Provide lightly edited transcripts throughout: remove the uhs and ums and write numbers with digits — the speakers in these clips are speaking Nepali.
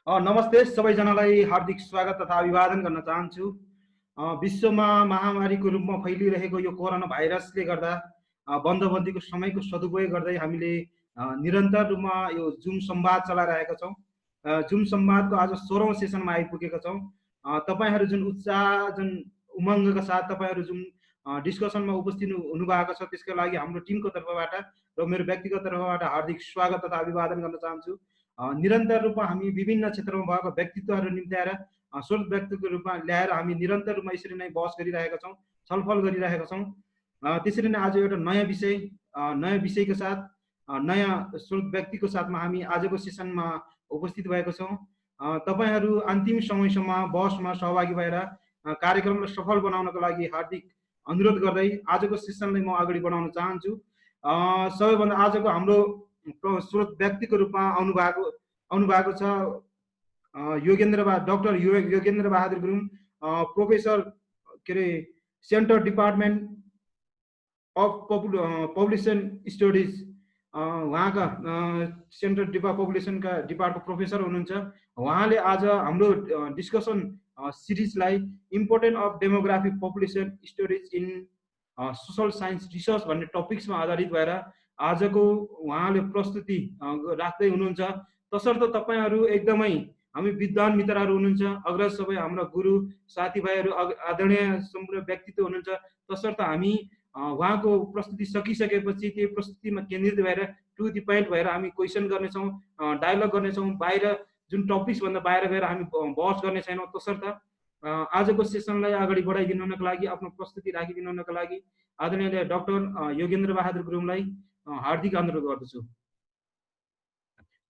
नमस्ते सबैजनालाई हार्दिक स्वागत तथा अभिवादन गर्न चाहन्छु। विश्वमा महामारीको रूपमा फैलिरहेको यो कोरोना भाइरसले गर्दा बन्दबन्दीको समयको सदुपयोग गर्दै हामीले निरन्तर रूपमा यो जुम संवाद चलाइरहेका छौँ। जुम संवादको आज 16औं सेसनमा आइपुगेका छौँ। तपाईँहरू जुन उत्साह जुन उमङ्गका साथ तपाईँहरू जुन डिस्कसनमा उपस्थित हुनुभएको छ त्यसको लागि हाम्रो टिमको तर्फबाट र मेरो व्यक्तिगत तर्फबाट हार्दिक स्वागत तथा अभिवादन गर्न चाहन्छु। निरन्तर रूपमा हामी विभिन्न क्षेत्रमा भएको व्यक्तित्वहरू निम्त्याएर स्रोत व्यक्तिको रूपमा ल्याएर हामी निरन्तर रूपमा यसरी नै बहस गरिरहेका छौँ, छलफल गरिरहेका छौँ। त्यसरी नै आज एउटा नयाँ विषयको साथ नयाँ स्रोत व्यक्तिको साथमा हामी आजको सेसनमा उपस्थित भएको छौँ। तपाईँहरू अन्तिम समयसम्म बहसमा सहभागी भएर कार्यक्रमलाई सफल बनाउनको लागि हार्दिक अनुरोध गर्दै आजको सेसनलाई म अगाडि बढाउन चाहन्छु। सबैभन्दा आजको हाम्रो स्रोत व्यक्तिको रूपमा आउनुभएको छ डाक्टर योगेन्द्र बहादुर गुरुङ, प्रोफेसर के अरे centre department of population studies, उहाँका सेन्टर पपुलेसनका डिपार्टको प्रोफेसर हुनुहुन्छ। उहाँले आज हाम्रो डिस्कसन सिरिजलाई important of demographic population studies in social science research भन्ने टपिक्समा आधारित भएर आजको उहाँले प्रस्तुति राख्दै हुनुहुन्छ। तसर्थ तपाईँहरू एकदमै हामी विद्वान मित्रहरू हुनुहुन्छ, अग्रज सबै हाम्रा गुरु साथीभाइहरू आदरणीय सम्पूर्ण व्यक्तित्व हुनुहुन्छ। तसर्थ हामी उहाँको प्रस्तुति सकिसकेपछि त्यो प्रस्तुतिमा केन्द्रित भएर टु दि पोइन्ट भएर हामी क्वेसन गर्नेछौँ, डायलग गर्नेछौँ। बाहिर जुन टपिक्सभन्दा बाहिर गएर हामी बहस गर्ने छैनौँ। तसर्थ आजको सेसनलाई अगाडि बढाइदिनु हुनको लागि, आफ्नो प्रस्तुति राखिदिनु हुनको लागि आदरणीय डाक्टर योगेन्द्र बहादुर गुरुङलाई हार्दिक अनुरोध गर्दछु।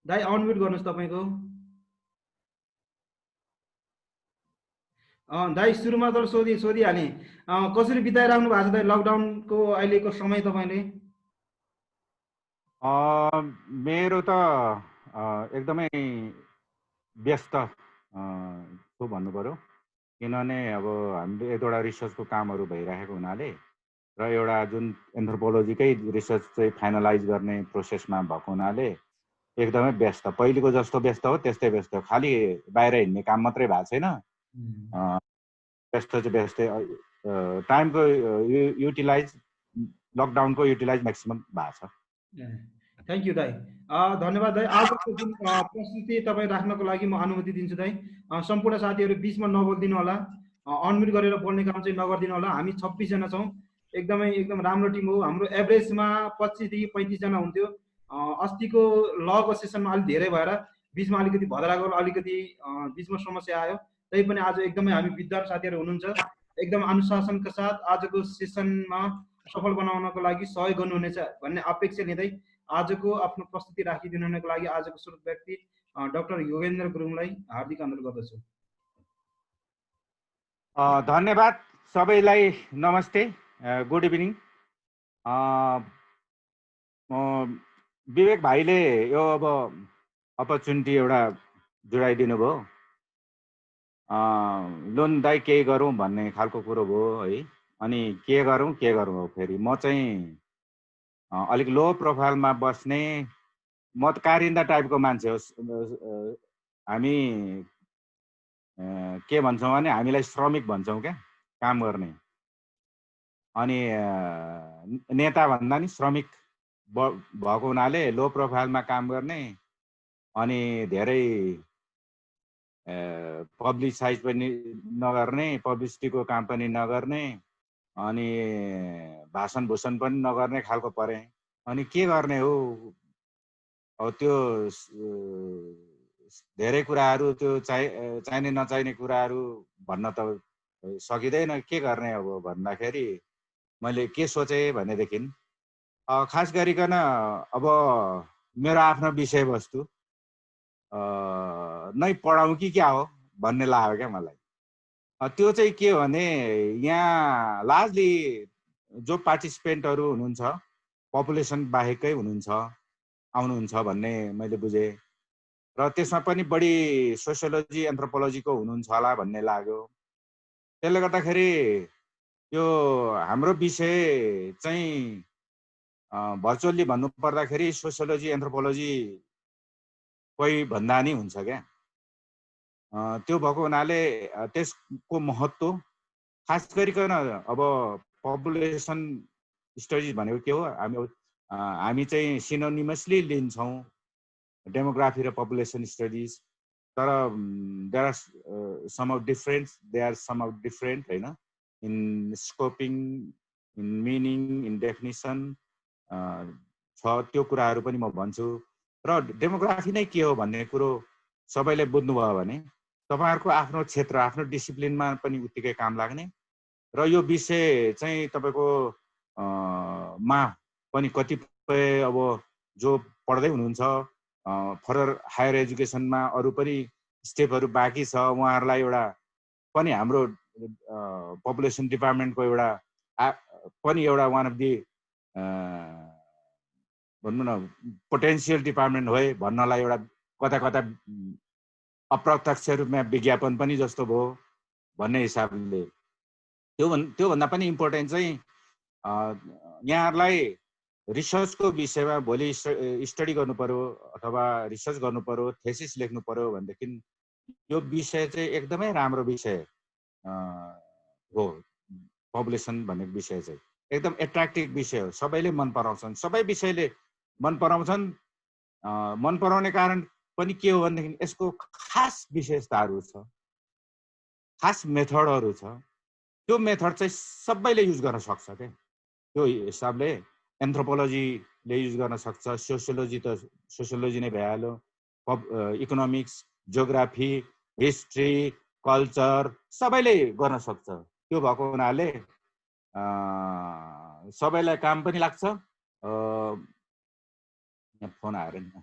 दाइ अनम्युट गर्नुहोस् तपाईँको। दाइ सुरुमा त सोधिहालेँ, कसरी बिताइराख्नु भएको छ दाइ लकडाउनको अहिलेको समय तपाईँले? मेरो त एकदमै व्यस्त छु भन्नु पर्यो, किनभने अब हामीले एक दुईवटा रिसर्चको कामहरू भइरहेको हुनाले र एउटा जुन एन्थ्रोपोलोजीकै रिसर्च चाहिँ फाइनलाइज गर्ने प्रोसेसमा भएको हुनाले एकदमै व्यस्त। पहिलेको जस्तो व्यस्त हो त्यस्तै व्यस्त, खालि बाहिर हिँड्ने काम मात्रै भएको छैन। व्यस्त चाहिँ व्यस्तै, टाइमको युटिलाइज, लकडाउनको युटिलाइज म्याक्सिमम भएको छ। थ्याङ्क यू दाइ, धन्यवाद दाइ। आजको जुन प्रस्तुति तपाईँ राख्नको लागि म अनुमति दिन्छु दाइ। सम्पूर्ण साथीहरू बिचमा नबोलिदिनु होला, अनम्युट गरेर बोल्ने काम चाहिँ नगरिदिनु होला। हामी 26 जना छौँ, एकदम राम्रो टिम हो। हाम्रो एभरेजमा 25 देखि 35 जना हुन्थ्यो। अस्तिको लको सेसनमा अलिक धेरै भएर बिचमा अलिकति भद्राको अलिकति बिचमा समस्या आयो। तैपनि आज एकदमै हामी विद्वान साथीहरू हुनुहुन्छ, एकदम अनुशासनका साथ आजको सेसनमा सफल बनाउनको लागि सहयोग गर्नुहुनेछ भन्ने अपेक्षा लिँदै आजको आफ्नो प्रस्तुति राखिदिनु हुनको लागि आजको स्रोत व्यक्ति डाक्टर योगेन्द्र गुरुङलाई हार्दिक अनुरोध गर्दछु। धन्यवाद सबैलाई, नमस्ते, गुड इभिनिङ। विवेक भाइले यो अब अपर्च्युनिटी एउटा जुडाइदिनु भयो, लोन दाइ केही गरौँ भन्ने खालको कुरो भयो है। अनि के गरौँ फेरि म चाहिँ अलिक लो प्रोफाइलमा बस्ने मतकारिन्दा टाइपको मान्छे हो। हामी के भन्छौँ भने हामीलाई श्रमिक भन्छौँ क्या, काम गर्ने। अनि नेता भन्दा नि श्रमिक भएको हुनाले लो प्रोफाइलमा काम गर्ने, अनि धेरै पब्लिसाइज पनि नगर्ने, पब्लिसिटीको काम पनि नगर्ने, अनि भाषण भूषण पनि नगर्ने खालको परे। अनि के गर्ने हो, अब त्यो धेरै कुराहरू, त्यो चाहिने नचाहिने कुराहरू भन्न त सकिँदैन। के गर्ने अब भन्दाखेरि मैले के सोचेँ भनेदेखि खास गरिकन अब मेरो आफ्नो विषयवस्तु नै पढाउँ कि क्या हो भन्ने लाग्यो क्या मलाई। त्यो चाहिँ के हो भने यहाँ लार्जली जो पार्टिसिपेन्टहरू हुनुहुन्छ पपुलेसन बाहेकै आउनुहुन्छ भन्ने मैले बुझेँ। र त्यसमा पनि बढी सोसियोलोजी एन्थ्रोपोलोजीको हुनुहुन्छ होला भन्ने लाग्यो। त्यसले गर्दाखेरि यो हाम्रो विषय चाहिँ भर्चुअली भन्नु पर्दाखेरि सोसियोलोजी एन्थ्रोपोलोजी कोही भन्दा नि हुन्छ क्या। त्यो भएको हुनाले त्यसको महत्त्व खास गरिकन अब पपुलेसन स्टडिज भनेको के हो, हामी चाहिँ सिनोनिमसली लिन्छौँ डेमोग्राफी र पपुलेसन स्टडिज, तर there are some of different, होइन, in scoping, in meaning, in definition छ। त्यो कुराहरू पनि म भन्छु। र डेमोग्राफी नै के हो भन्ने कुरो सबैले बुझ्नुभयो भने तपाईँहरूको आफ्नो क्षेत्र, आफ्नो डिसिप्लिनमा पनि उत्तिकै काम लाग्ने र यो विषय चाहिँ तपाईँको मा पनि कतिपय अब जो पढ्दै हुनुहुन्छ फर्दर हायर एजुकेसनमा अरू पनि स्टेपहरू बाँकी छ, उहाँहरूलाई एउटा पनि हाम्रो पपुलेसन डिपार्टमेन्टको एउटा पनि एउटा वान अफ दि भनौँ न पोटेन्सियल डिपार्टमेन्ट हो भन्नलाई एउटा कता कता अप्रत्यक्ष रूपमा विज्ञापन पनि जस्तो भयो भन्ने हिसाबले त्योभन्दा पनि इम्पोर्टेन्ट चाहिँ यहाँहरूलाई रिसर्चको विषयमा भोलि स्टडी गर्नु पर्यो अथवा रिसर्च गर्नु पर्यो, थेसिस लेख्नु पर्यो भनेदेखि यो विषय चाहिँ एकदमै राम्रो विषय हो। पपुलेसन भन्ने विषय चाहिँ एकदम एट्र्याक्टिभ विषय हो, सबैले मन पराउँछन्, सबै विषयले मन पराउँछन्। मन पराउने कारण पनि के हो भनेदेखि यसको खास विशेषताहरू छ, खास मेथडहरू छ। त्यो मेथड चाहिँ सबैले युज गर्न सक्छ क्या। त्यो हिसाबले एन्थ्रोपोलोजीले युज गर्न सक्छ, सोसियोलोजी त सोसियोलोजी नै भइहाल्यो, इकोनोमिक्स, जियोग्राफी, हिस्ट्री, कल्चर सबैले गर्न सक्छ। त्यो भएको हुनाले सबैलाई काम पनि लाग्छ। फोन आएर नि,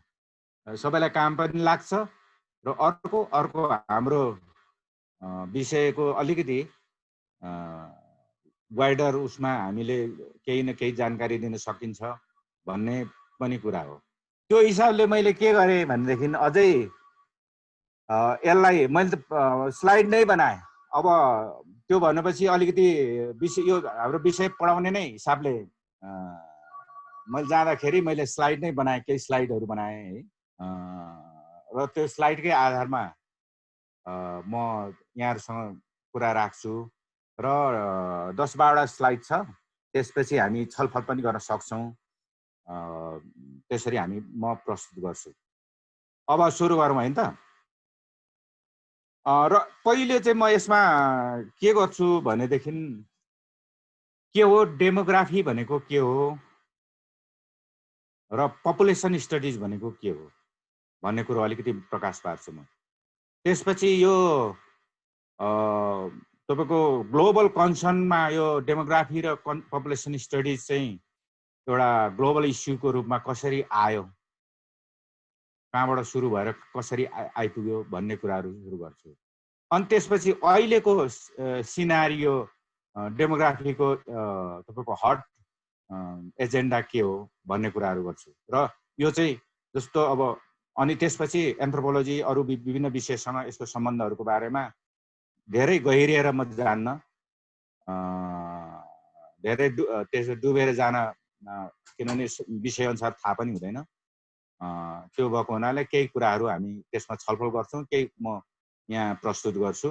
सबैलाई काम पनि लाग्छ। र अर्को हाम्रो विषयको अलिकति वाइडर उसमा हामीले केही न केही जानकारी दिन सकिन्छ भन्ने पनि कुरा हो। त्यो हिसाबले मैले के गरेँ भनेदेखि अझै यसलाई मैले त स्लाइड नै बनाएँ। अब त्यो भनेपछि अलिकति विषय यो हाम्रो विषय पढाउने नै हिसाबले मैले जाँदाखेरि मैले स्लाइड नै बनाएँ, केही स्लाइडहरू बनाएँ है। र त्यो स्लाइडकै आधारमा म यहाँहरूसँग कुरा राख्छु र 10-12 स्लाइड छ, त्यसपछि हामी छलफल पनि गर्न सक्छौँ। त्यसरी म प्रस्तुत गर्छु। अब सुरु गरौँ है त। र पहिले चाहिँ म यसमा के गर्छु भनेदेखि के हो डेमोग्राफी भनेको के हो र पपुलेसन स्टडिज भनेको के हो भन्ने कुरो अलिकति प्रकाश पार्छु म। त्यसपछि यो तपाईको ग्लोबल कन्सर्नमा यो डेमोग्राफी र पपुलेसन स्टडिज चाहिँ एउटा ग्लोबल इस्युको रूपमा कसरी आयो, कहाँबाट सुरु भएर कसरी आइपुग्यो भन्ने कुराहरू सुरु गर्छु। अनि त्यसपछि अहिलेको सिनारियो डेमोग्राफीको तपाईको हट एजेन्डा के हो भन्ने कुराहरू गर्छु। र यो चाहिँ जस्तो अब अनि त्यसपछि एन्थ्रोपोलोजी अरू विभिन्न विषयसँग यसको सम्बन्धहरूको बारेमा धेरै गहिरिएर म जान्न, धेरै त्यसो डुबेर जान, किनभने विषयअनुसार थाहा पनि हुँदैन। त्यो भएको हुनाले केही कुराहरू हामी त्यसमा छलफल गर्छौँ, केही म यहाँ प्रस्तुत गर्छु।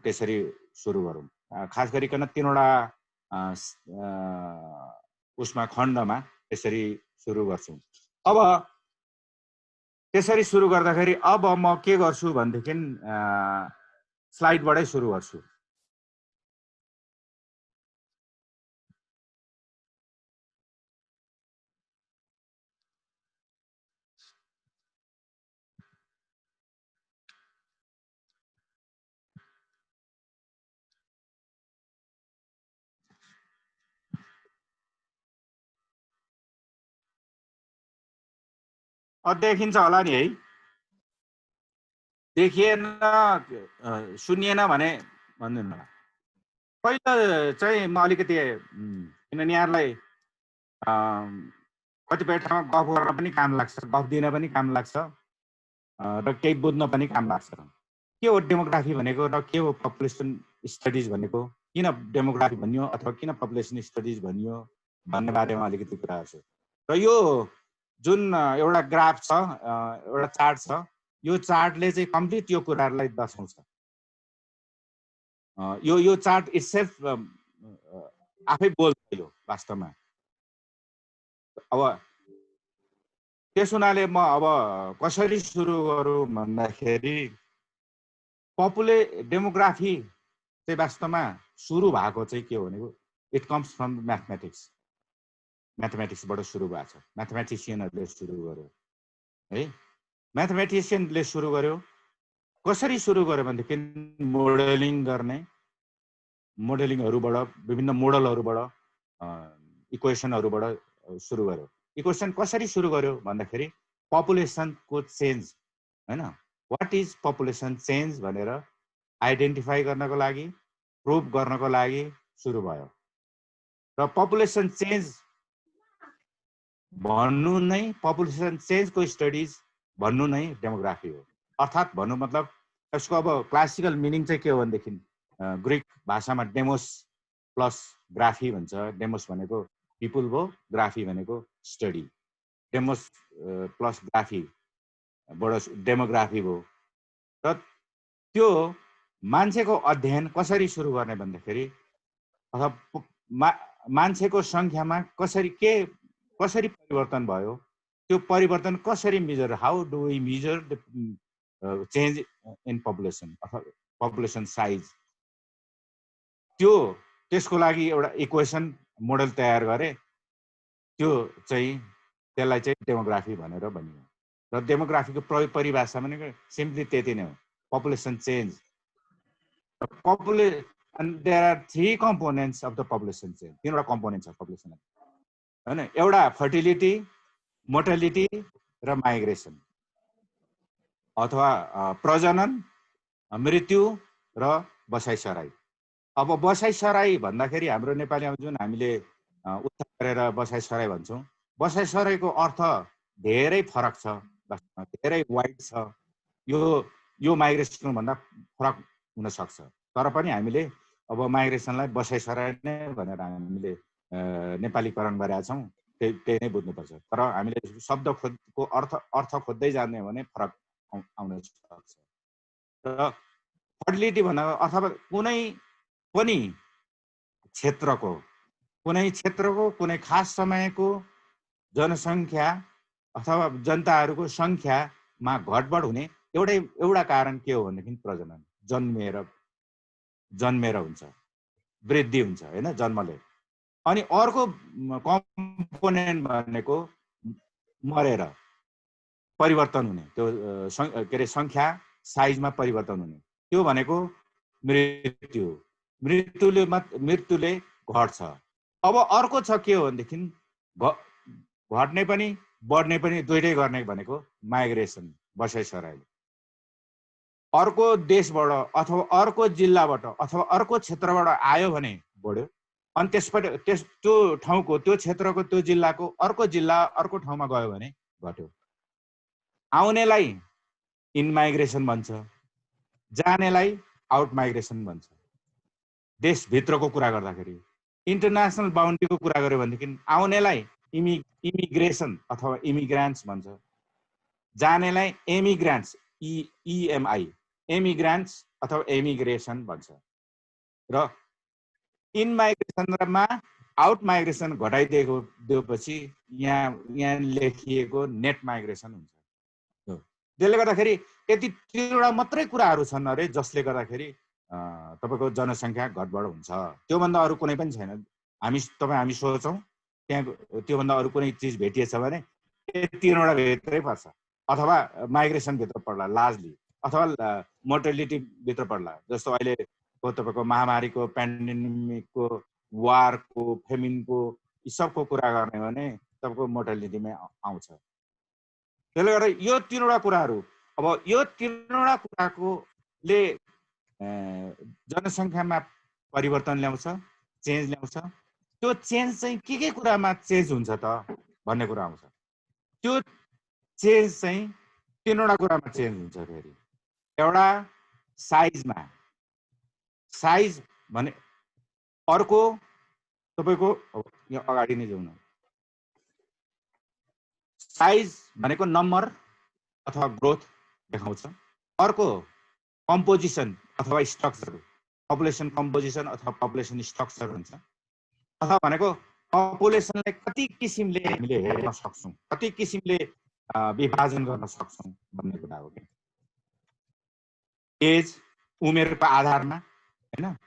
त्यसरी सुरु गरौँ। खास गरिकन 3वटा उसमा खण्डमा त्यसरी सुरु गर्छौँ। अब त्यसरी सुरु गर्दाखेरि अब म के गर्छु भनेदेखि स्लाइडबाटै सुरु गर्छु। देखिन्छ होला नि है? देखिएन सुनिएन भने भन्दिनु होला। पहिला चाहिँ म अलिकति किनभने यहाँहरूलाई कतिपय ठाउँमा गफ गर्न पनि काम लाग्छ, गफ दिन पनि काम लाग्छ र केही बुझ्न पनि काम लाग्छ। के हो डेमोग्राफी भनेको र के हो पपुलेसन स्टडिज भनेको, किन डेमोग्राफी भनियो अथवा किन पपुलेसन स्टडिज भनियो भन्ने बारेमा अलिकति कुराहरू छ। र यो जुन एउटा ग्राफ छ, एउटा चार्ट छ, यो चार्टले चाहिँ कम्प्लिट यो कुराहरूलाई दर्शाउँछ। यो चार्ट इटसेल्फ आफै बोल्छ यो वास्तवमा। अब त्यस हुनाले म अब कसरी सुरु गरौँ भन्दाखेरि डेमोग्राफी चाहिँ वास्तवमा सुरु भएको चाहिँ के हो भनेको इट कम्स फ्रम म्याथमेटिक्सबाट सुरु भएको छ। म्याथमेटिसियनहरूले सुरु गर्यो है। म्याथमेटिसियनले सुरु गर्यो। कसरी सुरु गर्यो भनेदेखि मोडलिङ गर्ने, मोडलिङहरूबाट विभिन्न मोडलहरूबाट इक्वेसनहरूबाट सुरु गर्यो। इक्वेसन कसरी सुरु गर्यो भन्दाखेरि पपुलेसनको चेन्ज हैन, व्हाट इज पपुलेसन चेन्ज भनेर आइडेन्टिफाई गर्नको लागि, प्रुभ गर्नको लागि सुरु भयो। र पपुलेसन चेन्ज भन्नु नै, पपुलेसन चेन्जको स्टडिज भन्नु नै डेमोग्राफी हो। अर्थात् भन्नु मतलब यसको अब क्लासिकल मिनिङ चाहिँ के हो भनेदेखि ग्रिक भाषामा डेमोस प्लस ग्राफी भन्छ। डेमोस भनेको पिपुल भयो, ग्राफी भनेको स्टडी। डेमोस प्लस ग्राफी बाट डेमोग्राफी भयो। र त्यो मान्छेको अध्ययन कसरी सुरु गर्ने भन्दाखेरि अथवा मान्छेको सङ्ख्यामा कसरी परिवर्तन भयो, त्यो परिवर्तन कसरी measure, how do we measure the change in population अथवा पपुलेसन साइज, त्यसको लागि एउटा इक्वेसन मोडल तयार गरे। त्यो चाहिँ त्यसलाई चाहिँ डेमोग्राफी भनेर भनियो। र डेमोग्राफीको परिभाषा भनेको सिम्पली त्यति नै हो, population change. and there are three components of the population change. तीनवटा कम्पोनेन्ट छ पपुलेसन हैन। एउटा फर्टिलिटी, मोर्टालिटी र माइग्रेसन अथवा प्रजनन, मृत्यु र बसाइसराई। अब बसाइसराई भन्दाखेरि हाम्रो नेपालीमा जुन हामीले उच्चारण गरेर बसाइसराई भन्छौँ, बसाइसराईको अर्थ धेरै फरक छ, धेरै वाइड छ। यो माइग्रेसन भन्दा फरक हुन सक्छ। तर पनि हामीले अब माइग्रेसनलाई बसाइसराई नै भनेर हामीले नेपालीकरण गरेका छौँ। त्यही नै बुझ्नुपर्छ। तर हामीले शब्दको अर्थ खोज्दै जाने हो भने फरक आउन सक्छ। र फर्टिलिटी भन्दा अथवा कुनै पनि क्षेत्रको कुनै खास समयको जनसङ्ख्या अथवा जनताहरूको सङ्ख्यामा घटबढ हुने एउटा कारण के हो भनेदेखि प्रजनन। जन्मेर हुन्छ, वृद्धि हुन्छ हैन, जन्मले। अनि अर्को कम्पोनेन्ट भनेको मरेर परिवर्तन हुने, त्यो के अरे सङ्ख्या साइजमा परिवर्तन हुने, त्यो भनेको मृत्यु। मृत्युले घट्छ। अब अर्को छ के हो भनेदेखि घट्ने पनि बढ्ने पनि दुइटै गर्ने भनेको माइग्रेसन, बसाइसराई। अर्को देशबाट अथवा अर्को जिल्लाबाट अथवा अर्को क्षेत्रबाट आयो भने बढ्यो, अनि त्यसबाट त्यो ठाउँको, त्यो क्षेत्रको, त्यो जिल्लाको अर्को जिल्ला अर्को ठाउँमा गयो भने घट्यो। आउनेलाई इन माइग्रेसन भन्छ, जानेलाई आउट माइग्रेसन भन्छ। देशभित्रको कुरा गर्दाखेरि इन्टरनेसनल बाउन्ड्रीको कुरा गर्यो भनेदेखि आउनेलाई इमिग्रेसन अथवा इमिग्रान्ट्स भन्छ, जानेलाई एमिग्रान्ट्स, EMI एमिग्रान्ट्स अथवा एमिग्रेसन भन्छ। र इन माइग्रेसनमा आउट माइग्रेसन घटाइदिएपछि यहाँ लेखिएको नेट माइग्रेसन हुन्छ। त्यसले गर्दाखेरि यति तीनवटा मात्रै कुराहरू छन् अरे जसले गर्दाखेरि तपाईँको जनसङ्ख्या घटबढ हुन्छ। त्योभन्दा अरू कुनै पनि छैन। हामी सोच्छौँ त्यहाँ त्योभन्दा अरू कुनै चिज भेटिएछ भने तीनवटा भित्रै पर्छ, अथवा माइग्रेसन भित्र पर्ला लार्जली, अथवा मोर्टालिटी भित्र पर्ला। जस्तो अहिलेको तपाईँको महामारीको, पेन्डेमिकको, वारको, फेमिनको, यी सबको कुरा गर्ने हो भने तपाईँको मोर्टालिटीमै आउँछ। त्यसले गर्दा यो तीनवटा कुराहरू, अब यो तीनवटा कुराकोले जनसङ्ख्यामा परिवर्तन ल्याउँछ, चेन्ज ल्याउँछ। त्यो चेन्ज चाहिँ के कुरामा चेन्ज हुन्छ त भन्ने कुरा आउँछ। त्यो चेन्ज चाहिँ तीनवटा कुरामा चेन्ज हुन्छ। फेरि एउटा साइजमा, साइज भने अर्को तपाईँको यो अगाडि नै जाउँ न, साइज भनेको नम्बर अथवा ग्रोथ, देखाउँछ। अर्को कम्पोजिसन अथवा स्ट्रक्चर, पपुलेसन कम्पोजिसन अथवा पपुलेसन स्ट्रक्चर हुन्छ। अथवा भनेको पपुलेसनलाई कति किसिमले हामीले हेर्न सक्छौँ, कति किसिमले विभाजन गर्न सक्छौँ भन्ने कुरा हो। एज, उमेरको आधारमा, हैन,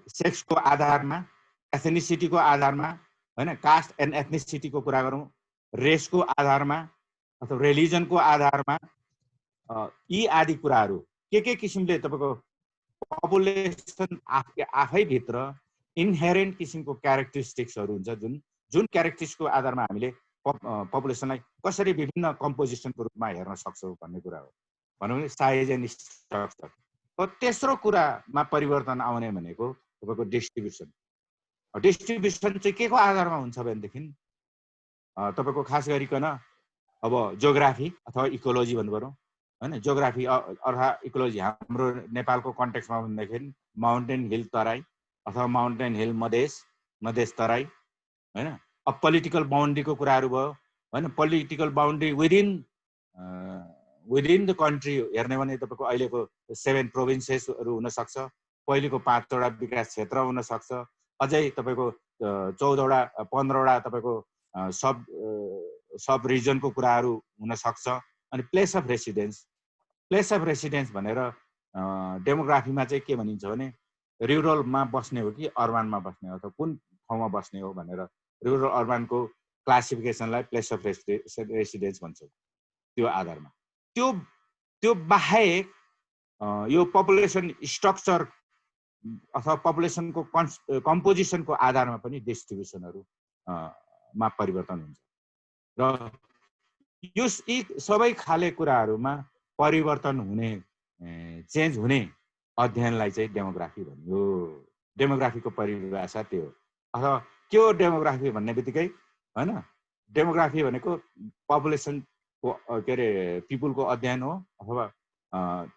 सेक्सको आधारमा, एथनिसिटीको आधारमा, हैन, कास्ट एन्ड एथनिसिटीको कुरा गरौँ, रेसको आधारमा अथवा रिलिजनको आधारमा, यी आदि कुराहरू के किसिमले तपाईँको पपुलेसन आफैभित्र इन्हेरेन्ट किसिमको क्यारेक्टरिस्टिक्सहरू हुन्छ, जुन क्यारेक्टरिस्टिक्सको आधारमा हामीले पपुलेसनलाई कसरी विभिन्न कम्पोजिसनको रूपमा हेर्न सक्छौँ भन्ने कुरा हो। भनौँ भने साइज एन्ड स्ट्रक्चर। तेस्रो कुरामा परिवर्तन आउने भनेको तपाईँको डिस्ट्रिब्युसन। डिस्ट्रिब्युसन चाहिँ के को आधारमा हुन्छ भनेदेखि तपाईँको खास गरिकन अब जियोग्राफी अथवा इकोलोजी भन्नु पर्यो, हैन। जियोग्राफी अर्थात् इकोलोजी हाम्रो नेपालको कन्टेक्स्टमा भन्दाखेरि माउन्टेन हिल तराई अथवा माउन्टेन हिल मधेस तराई, हैन। अब पोलिटिकल बाउन्ड्रीको कुराहरू भयो, हैन। Political boundary within the country हेर्ने भने तपाईँको अहिलेको 7 प्रोभिन्सेसहरू हुनसक्छ, पहिलेको 5वटा विकास क्षेत्र हुनसक्छ, अझै तपाईँको 14वटा 15वटा तपाईँको सब रिजनको कुराहरू हुनसक्छ। अनि प्लेस अफ रेसिडेन्स भनेर डेमोग्राफीमा चाहिँ के भनिन्छ भने रुरलमा बस्ने हो कि अर्बानमा बस्ने हो अथवा कुन ठाउँमा बस्ने हो भनेर रुरल अर्बानको क्लासिफिकेसनलाई प्लेस अफ रेसिडेन्स भन्छ। त्यो आधारमा त्यो बाहेक यो पपुलेसन स्ट्रक्चर अथवा पपुलेसनको कम्पोजिसनको आधारमा पनि डिस्ट्रिब्युसनहरू मा परिवर्तन हुन्छ। र यो यी सबै खाले कुराहरूमा परिवर्तन हुने, चेन्ज हुने अध्ययनलाई चाहिँ डेमोग्राफी भनियो। डेमोग्राफीको परिभाषा त्यो हो। अथवा के हो डेमोग्राफी भन्ने बित्तिकै, हैन, डेमोग्राफी भनेको पपुलेसनको के अरे पिपुलको अध्ययन हो। अथवा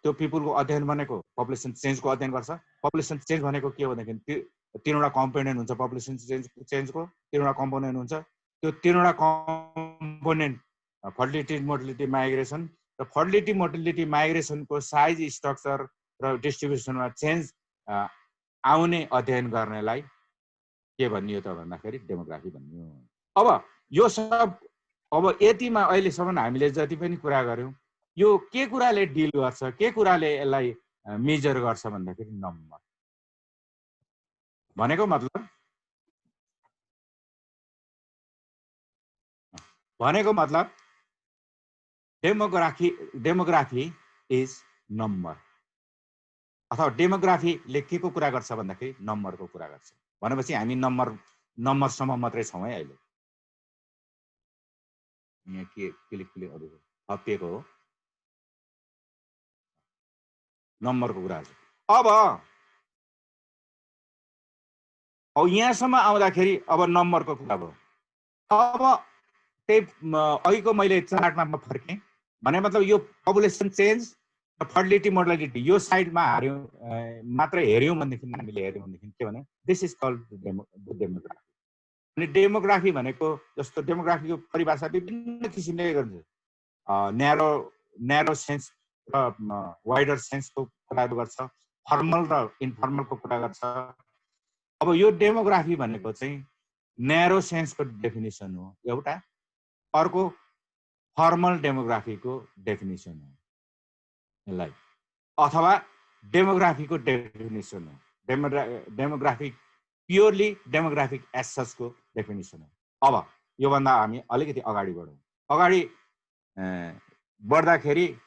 त्यो पिपुलको अध्ययन भनेको पपुलेसन चेन्जको अध्ययन गर्छ। पपुलेसन चेन्ज भनेको के हो भनेदेखि 3वटा कम्पोनेन्ट हुन्छ पपुलेसन चेन्जको, 3वटा कम्पोनेन्ट हुन्छ। त्यो 3वटा कम्पोनेन्ट फर्टिलिटी, मोर्टिलिटी, माइग्रेसन, र फर्टिलिटी, मोर्टिलिटी, माइग्रेसनको साइज, स्ट्रक्चर र डिस्ट्रिब्युसनमा चेन्ज आउने अध्ययन गर्नेलाई के भनियो त भन्दाखेरि डेमोग्राफी भनियो। अब यो सब अब यतिमा अहिलेसम्म हामीले जति पनि कुरा गर्यौँ, यो के कुराले डिल गर्छ, के कुराले यसलाई मेजर गर्छ भन्दाखेरि नम्बर। भनेको मतलब डेमोग्राफी इज नम्बर। अथवा डेमोग्राफीले के को कुरा गर्छ भन्दाखेरि नम्बरको कुरा गर्छ। भनेपछि हामी नम्बरसम्म मात्रै छौँ है। अहिले यहाँ के क्लिक अरू थपिएको हो, नम्बरको कुरा छ। अब यहाँसम्म आउँदाखेरि अब नम्बरको कुरा भयो। अब त्यही अघिको मैले चार्टमा फर्केँ भने मतलब यो पपुलेसन चेन्ज र फर्टिलिटी, मोर्टालिटी यो साइडमा मात्र हेऱ्यौँ भनेदेखि हामीले हेऱ्यौँ भनेदेखि के भने दिस इज कल्ड डेमोग्राफी। अनि डेमोग्राफी भनेको जस्तो डेमोग्राफीको परिभाषा विभिन्न किसिमले गर्छ। न्यारो सेन्स र वाइडर सेन्सको कुराहरू गर्छ, फर्मल र इन्फर्मलको कुरा गर्छ। अब यो डेमोग्राफी भनेको चाहिँ न्यारो सेन्सको डेफिनेसन हो एउटा, अर्को फर्मल डेमोग्राफीको डेफिनेसन हो यसलाई, अथवा डेमोग्राफीको डेफिनेसन हो। डेमोग्राफिक प्योरली डेमोग्राफिक एसेसको डेफिनेसन हो। अब योभन्दा हामी अलिकति अगाडि बढौँ। अगाडि बढ्दाखेरि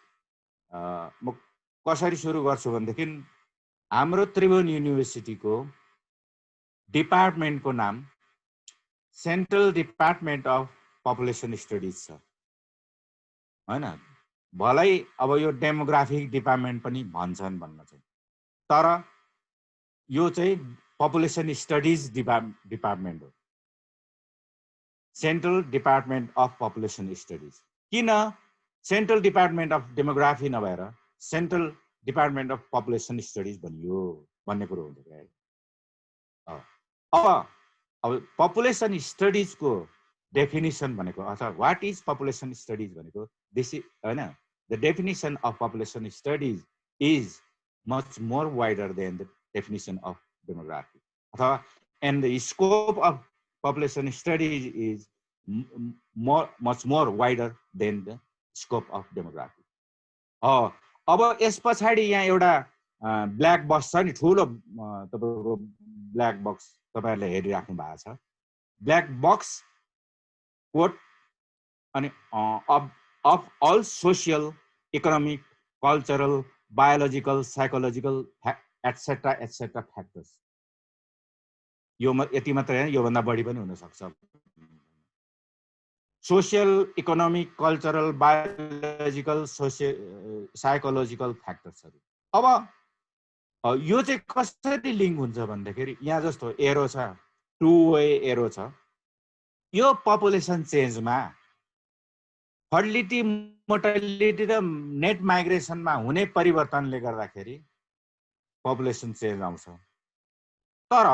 म कसरी सुरु गर्छु भनेदेखि हाम्रो त्रिभुवन युनिभर्सिटीको डिपार्टमेन्टको नाम central department of population studies छ, हैन। भलै अब यो डेमोग्राफिक डिपार्टमेन्ट पनि भन्छन् भन्न चाहिँ, तर यो चाहिँ पपुलेसन स्टडिज डिपार्टमेन्ट हो, central department of population studies. किन सेन्ट्रल डिपार्टमेन्ट अफ डेमोग्राफी नभएर central department of population studies भनियो भन्ने कुरो हुन्छ। अब पपुलेसन स्टडिजको डेफिनेसन भनेको अथवा वाट इज पपुलेसन स्टडिज भनेको दिस इज, हैन, the definition of population studies is much more wider than the definition of demography. And the scope of population studies is much more wider than the scope of demography. अब यस पछाडि यहाँ एउटा ब्ल्याक बक्स छ नि, ठुलो तपाईको ब्ल्याक बक्स तपाईहरुले हेरिराख्नु भएको छ। ब्ल्याक बक्स कोट अनि of all social, economic, cultural, biological, psychological, etc. factors. यो यति मात्र हैन, यो भन्दा बढी पनि हुन सक्छ। Social, economic, cultural, biological, psychological factors. अब यो चाहिँ कसरी लिंक हुन्छ भन्दाखेरि यहाँ जस्तो एरो छ, टु वे एरो छ। यो पपुलेसन चेन्जमा फर्टिलिटी, मोर्टालिटी र नेट माइग्रेसनमा हुने परिवर्तनले गर्दाखेरि पपुलेसन चेन्ज आउँछ। तर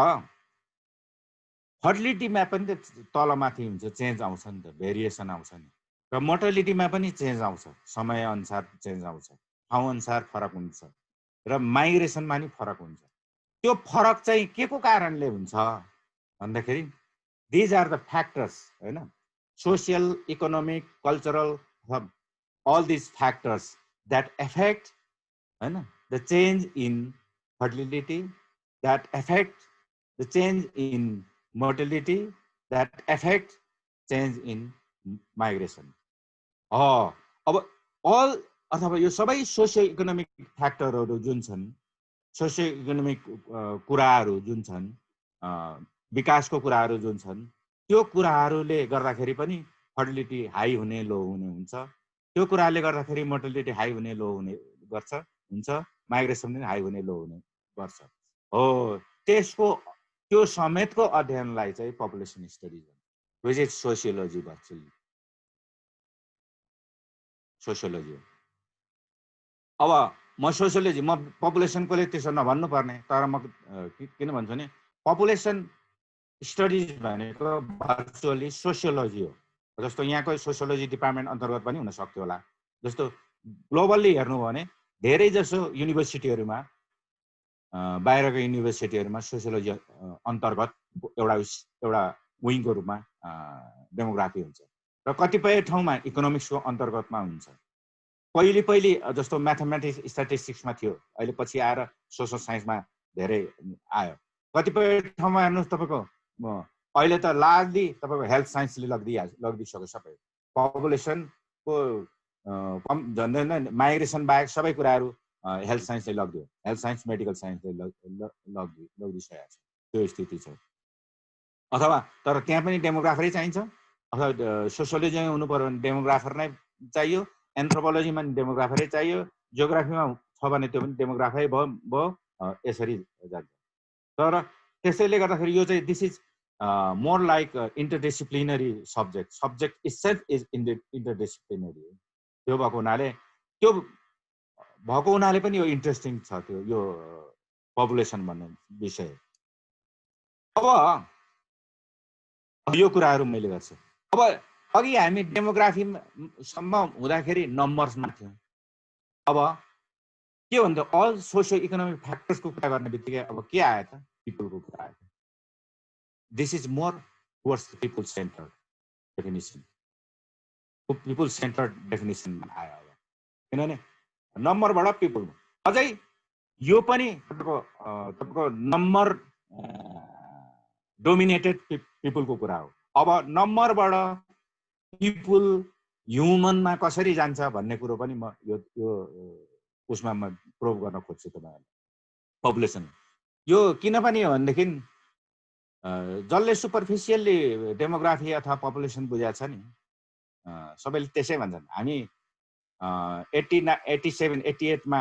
फर्टिलिटीमा पनि तलमाथि हुन्छ, चेन्ज आउँछ नि त, भेरिएसन आउँछ नि। र मोर्टालिटीमा पनि चेन्ज आउँछ, समय अनुसार चेन्ज आउँछ, ठाउँ अनुसार फरक हुन्छ र माइग्रेसनमा नि फरक हुन्छ। त्यो फरक चाहिँ के को कारणले हुन्छ भन्दाखेरि these are the factors, हैन, social, economic, cultural, all these factors that affect, हैन, the change in fertility, that affect the change in mortality, that affect change in migration. अब all अथवा यो सबै सोशियो इकोनोमिक फ्याक्टरहरु जुन छन्, सोशियो इकोनोमिक कुराहरु जुन छन्, विकासको कुराहरु जुन छन्, त्यो कुराहरुले गर्दाखेरि पनि फर्टिलिटी हाई हुने लो हुने हुन्छ। त्यो कुराले गर्दाखेरि मोर्टालिटी हाई हुने लो हुने गर्छ हुन्छ, माइग्रेसन पनि हाई हुने लो हुने गर्छ। हो, त्यसको त्यो समेतको अध्ययनलाई चाहिँ पपुलेसन स्टडीज भन्छ, which is sociology virtually, sociology. अब म सोशियोलोजी, म पपुलेसनकोले त्यसो नभन्नु पर्ने, तर म किन भन्छु नि, पपुलेसन स्टडीज भनेको भर्चुअली सोशियोलोजी हो। जस्तो यहाँको सोशियोलोजी डिपार्टमेन्ट अन्तर्गत पनि हुन सक्थ्यो होला। जस्तो ग्लोबली हेर्नु भने धेरै जसो युनिभर्सिटीहरुमा, बाहिरको युनिभर्सिटीहरुमा सोशियोलोजी अन्तर्गत एउटा विङको रूपमा डेमोग्राफी हुन्छ र कतिपय ठाउँमा इकोनोमिक्सको अन्तर्गतमा हुन्छ। पहिले जस्तो म्याथमेटिक्स स्ट्याटिस्टिक्समा थियो, अहिले पछि आएर सोशल साइन्समा धेरै आयो। कतिपय ठाउँमा हेर्नुस् तपाईको अहिले त लार्जली तपाईको हेल्थ साइन्सले लगिदिसक्यो सबै। पपुलेसनको झन्डै माइग्रेसन बाहेक सबै कुराहरु हेल्थ साइन्सले लगिदियो, हेल्थ साइन्स, मेडिकल साइन्सले लगिदिसकेको छ। त्यो स्थिति छ। अथवा तर त्यहाँ पनि डेमोग्राफरै चाहिन्छ, अथवा सोशियोलोजी हुनु पर्यो भने डेमोग्राफर नै चाहियो, एन्थ्रोपोलोजीमा नि डेमोग्राफरै चाहियो, जियोग्राफीमा छ भने त्यो पनि डेमोग्राफरै भयो, यसरी जान्छ। तर त्यसैले गर्दाखेरि यो चाहिँ this is more like interdisciplinary subject itself is interdisciplinary. त्यो भएको हुनाले पनि यो इन्ट्रेस्टिङ छ, त्यो यो पपुलेसन भन्ने विषय। अब यो कुराहरु मैले गर्छु। अब अघि हामी डेमोग्राफी सम्म हुँदाखेरि नम्बर्समा थियौं। अब के भन्दा अल सोशियो इकोनोमिक फ्याक्टर्सको कुरा गर्ने बित्तिकै अब के आयो त? पिपलको कुरा आयो। This is more towards people centred definition. People centred definition आयो। किनभने नम्बरबाट पिपल, अझै यो पनि तपाईको नम्बर डोमिनेटेड पिपलको कुरा हो। अब नम्बरबाट पिपल ह्युमनमा कसरी जान्छ भन्ने कुरो पनि म यो उसमा म प्रुभ गर्न खोज्छु तपाईहरुलाई। पपुलेसन यो किन पनि हो भनेदेखि जसले सुपरफिसियली डेमोग्राफी अथवा पपुलेसन बुझाएको छ नि, सबैले त्यसै भन्छन्। हामी 87 88 मा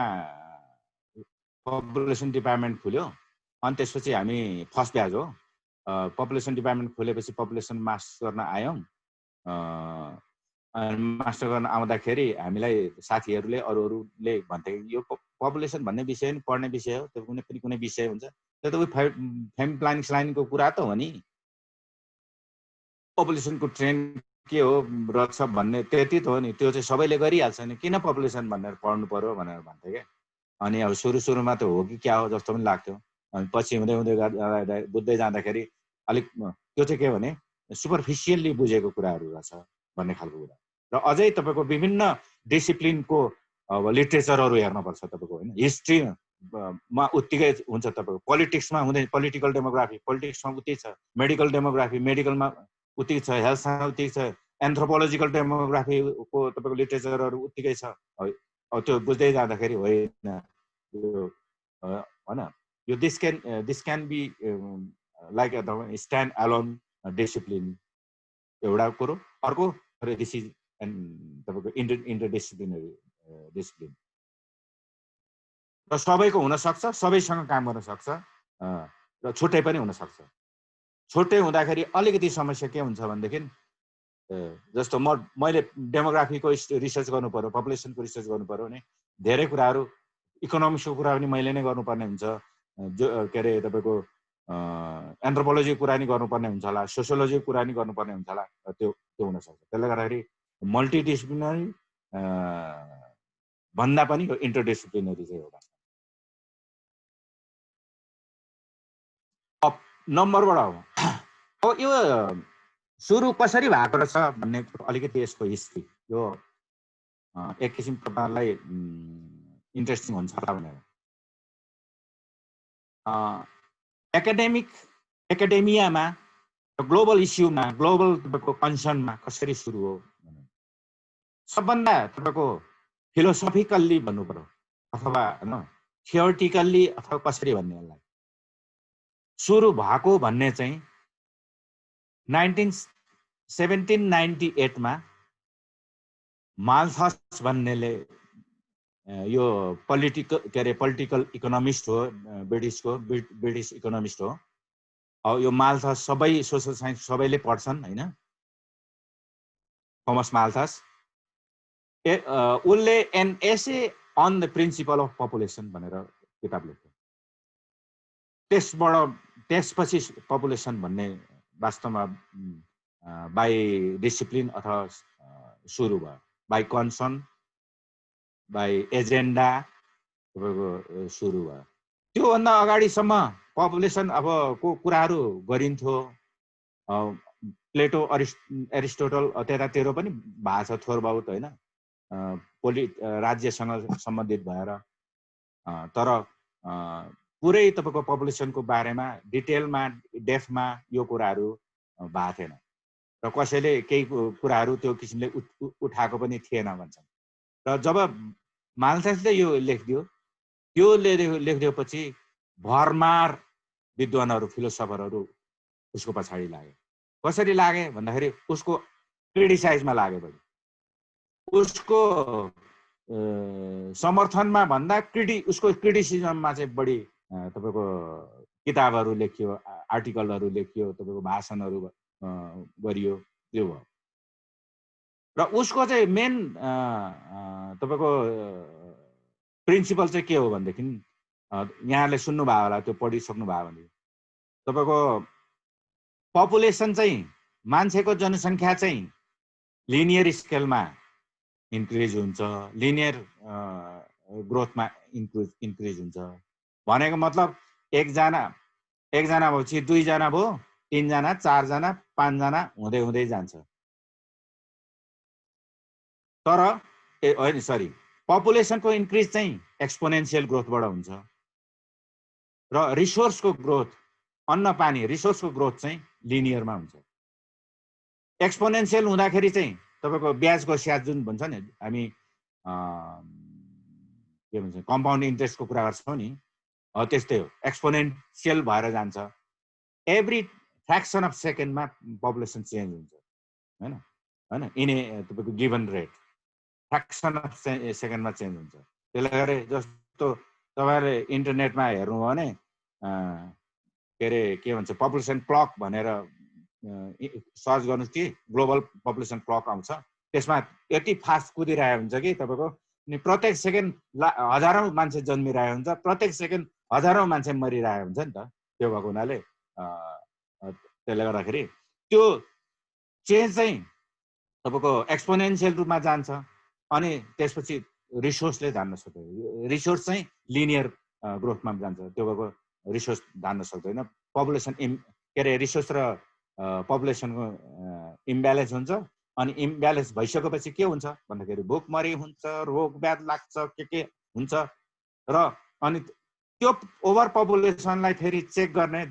पपुलेसन डिपार्टमेन्ट खुल्यो, अनि त्यसपछि हामी फर्स्ट ब्याच हो। पपुलेसन डिपार्टमेन्ट खोलेपछि पपुलेसन मास्टर गर्न आयौं। मास्टर गर्न आउँदाखेरि हामीलाई साथीहरूले अरूले भन्थे यो पपुलेसन भन्ने विषय नि पढ्ने विषय हो, त्यो कुनै विषय हुन्छ, त्यो त फ्यामिली प्लानिङको कुरा त हो नि। पपुलेसनको ट्रेन्ड के हो रहेछ भन्ने त्यति त हो नि, त्यो चाहिँ सबैले गरिहाल्छ नि, किन पपुलेसन भनेर पढ्नु पर्यो भनेर भन्थे क्या। अनि अब सुरुमा त हो कि क्या हो जस्तो पनि लाग्थ्यो, अनि पछि हुँदै हुँदै बुझ्दै जाँदाखेरि अलिक त्यो चाहिँ के भने सुपरफिसियल्ली बुझेको कुराहरू रहेछ भन्ने खालको कुरा। र अझै तपाईँको विभिन्न डिसिप्लिनको अब लिट्रेचरहरू हेर्नुपर्छ तपाईँको, होइन? हिस्ट्रीमा उत्तिकै हुन्छ तपाईँको, पोलिटिक्समा हुँदैन, पोलिटिकल डेमोग्राफी पोलिटिक्समा उत्तिकै छ, मेडिकल डेमोग्राफी मेडिकलमा उत्तिकै छ, हेल्थमा उत्तिकै छ, एन्थ्रोपोलोजिकल डेमोग्राफीको तपाईँको लिट्रेचरहरू उत्तिकै छ। अब त्यो बुझ्दै जाँदाखेरि होइन होइन, यो this can be like stand alone discipline एउटा कुरो। अर्को दिस इज तपाईँको इन्टरडिसिप्लिनरी डिसिप्लिन, र सबैको हुनसक्छ, सबैसँग काम गर्न सक्छ, र छुट्टै पनि हुनसक्छ। छुट्टै हुँदाखेरि अलिकति समस्या के हुन्छ भनेदेखि, जस्तो मैले डेमोग्राफीको रिसर्च गर्नु पर्यो, पपुलेसनको रिसर्च गर्नु पर्यो भने धेरै कुराहरू, इकोनोमिक्सको कुरा पनि मैले नै गर्नुपर्ने हुन्छ, जो के अरे तपाईँको एन्थ्रोपोलोजीको कुरा नि गर्नुपर्ने हुन्छ होला, सोसियोलोजीको कुरा नि गर्नुपर्ने हुन्छ होला, त्यो हुनसक्छ। त्यसले गर्दाखेरि मल्टिडिसिप्लिनरी भन्दा पनि यो इन्टरडिसिप्लिनरी चाहिँ एउटा नम्बरबाट हो। अब यो सुरु कसरी भएको रहेछ भन्ने अलिकति यसको हिस्ट्री, यो एक किसिम तपाईँहरूलाई इन्ट्रेस्टिङ हुन्छ होला भनेर। एकाडेमियामा, ग्लोबल इस्युमा, ग्लोबल तपाईँको कन्सर्नमा कसरी सुरु हो, सबभन्दा तपाईँको फिलोसफिकल्ली भन्नु पर्यो अथवा होइन थियोरिटिकल्ली अथवा कसरी भन्नेलाई सुरु भएको भन्ने चाहिँ 1798 मा माल्थस भन्नेले, यो पोलिटिकल इकोनोमिस्ट हो, ब्रिटिस इकोनोमिस्ट हो। अब यो माल्थस सबै सोसल साइन्स सबैले पढ्छन् होइन, थोमस माल्थस। उसले an essay on the principle of population भनेर किताब लेख्यो। त्यसपछि पपुलेसन भन्ने वास्तवमा बाई डिसिप्लिन अथवा सुरु भयो, बाई कन्सर्न, बाई एजेन्डा तपाईँको सुरु भयो। त्योभन्दा अगाडिसम्म पपुलेसन अब को कुराहरू गरिन्थ्यो, प्लेटो एरिस्टोटल त्यतातिर पनि भएको छ थोर बहुत होइन, राज्यसँग सम्बन्धित भएर। तर पुरै तपाईँको पपुलेसनको बारेमा डिटेलमा डेप्थमा यो कुराहरू भएको थिएन, र कसैले केही कुराहरू त्यो किसिमले उठाएको पनि थिएन भन्छन्। र जब माल्थसले यो लेखिदियो, त्यो लेखिदिएपछि भरमार विद्वानहरू, फिलोसफरहरू उसको पछाडि लागे। कसरी लागे भन्दाखेरि उसको क्रिटिसाइजमा लागे बढी, उसको समर्थनमा भन्दा उसको क्रिटिसिजममा चाहिँ बढी तपाईँको किताबहरू लेखियो, आर्टिकलहरू लेखियो, तपाईँको भाषणहरू गरियो, त्यो भयो। र उसको चाहिँ मेन तपाईँको प्रिन्सिपल चाहिँ के हो भनेदेखि, यहाँले सुन्नुभयो होला, त्यो पढिसक्नु भयो भने, तपाईँको पपुलेसन चाहिँ मान्छेको जनसङ्ख्या चाहिँ लिनियर स्केलमा इन्क्रिज हुन्छ, लिनियर ग्रोथमा इन्क्रिज हुन्छ। भनेको मतलब एकजना भएपछि 2 जना भयो, 3 जना, 4 जना, 5 जना हुँदै हुँदै जान्छ। तर होइन सरी, पपुलेसनको इन्क्रिज चाहिँ एक्सपोनेन्सियल ग्रोथबाट हुन्छ, र रिसोर्सको ग्रोथ, अन्न पानी रिसोर्सको ग्रोथ चाहिँ लिनियरमा हुन्छ। एक्सपोनेन्सियल हुँदाखेरि चाहिँ तपाईँको ब्याजको स्याज जुन भन्छ नि हामी के भन्छ कम्पाउन्ड इन्ट्रेस्टको कुरा गर्छौँ नि, त्यस्तै हो, एक्सपोनेन्सियल भएर जान्छ। एभ्री फ्र्याक्सन अफ सेकेन्डमा पपुलेसन चेन्ज हुन्छ होइन, इन ए तपाईँको गिभन रेट फ्र्याक्सन अफ सेकेन्डमा चेन्ज हुन्छ। त्यसले गर्दा जस्तो तपाईँहरूले इन्टरनेटमा हेर्नुभयो भने के अरे के भन्छ पपुलेसन क्लक भनेर सर्च गर्नुहोस् कि ग्लोबल पपुलेसन क्लक आउँछ। त्यसमा यति फास्ट कुदिरहेको हुन्छ कि तपाईँको प्रत्येक सेकेन्ड हजारौँ मान्छे जन्मिरहेको हुन्छ, प्रत्येक सेकेन्ड हजारौँ मान्छे मरिरहेको हुन्छ नि त। त्यो भएको हुनाले त्यसले गर्दाखेरि त्यो चेन्ज चाहिँ तपाईँको एक्सपोनेन्सियल रूपमा जान्छ अनि त्यसपछि रिसोर्सले धान्न सक्दैन। रिसोर्स चाहिँ लिनियर ग्रोथमा जान्छ, त्यो भएको रिसोर्स धान्न सक्दैन। पपुलेसन के अरे रिसोर्स र पपुलेसनको इम्ब्यालेन्स हुन्छ अनि इम्ब्यालेन्स भइसकेपछि के हुन्छ भन्दाखेरि भोकमरी हुन्छ, रोग व्याध लाग्छ, के हुन्छ र अनि त्यो ओभर पपुलेसनलाई फेरि चेक गर्ने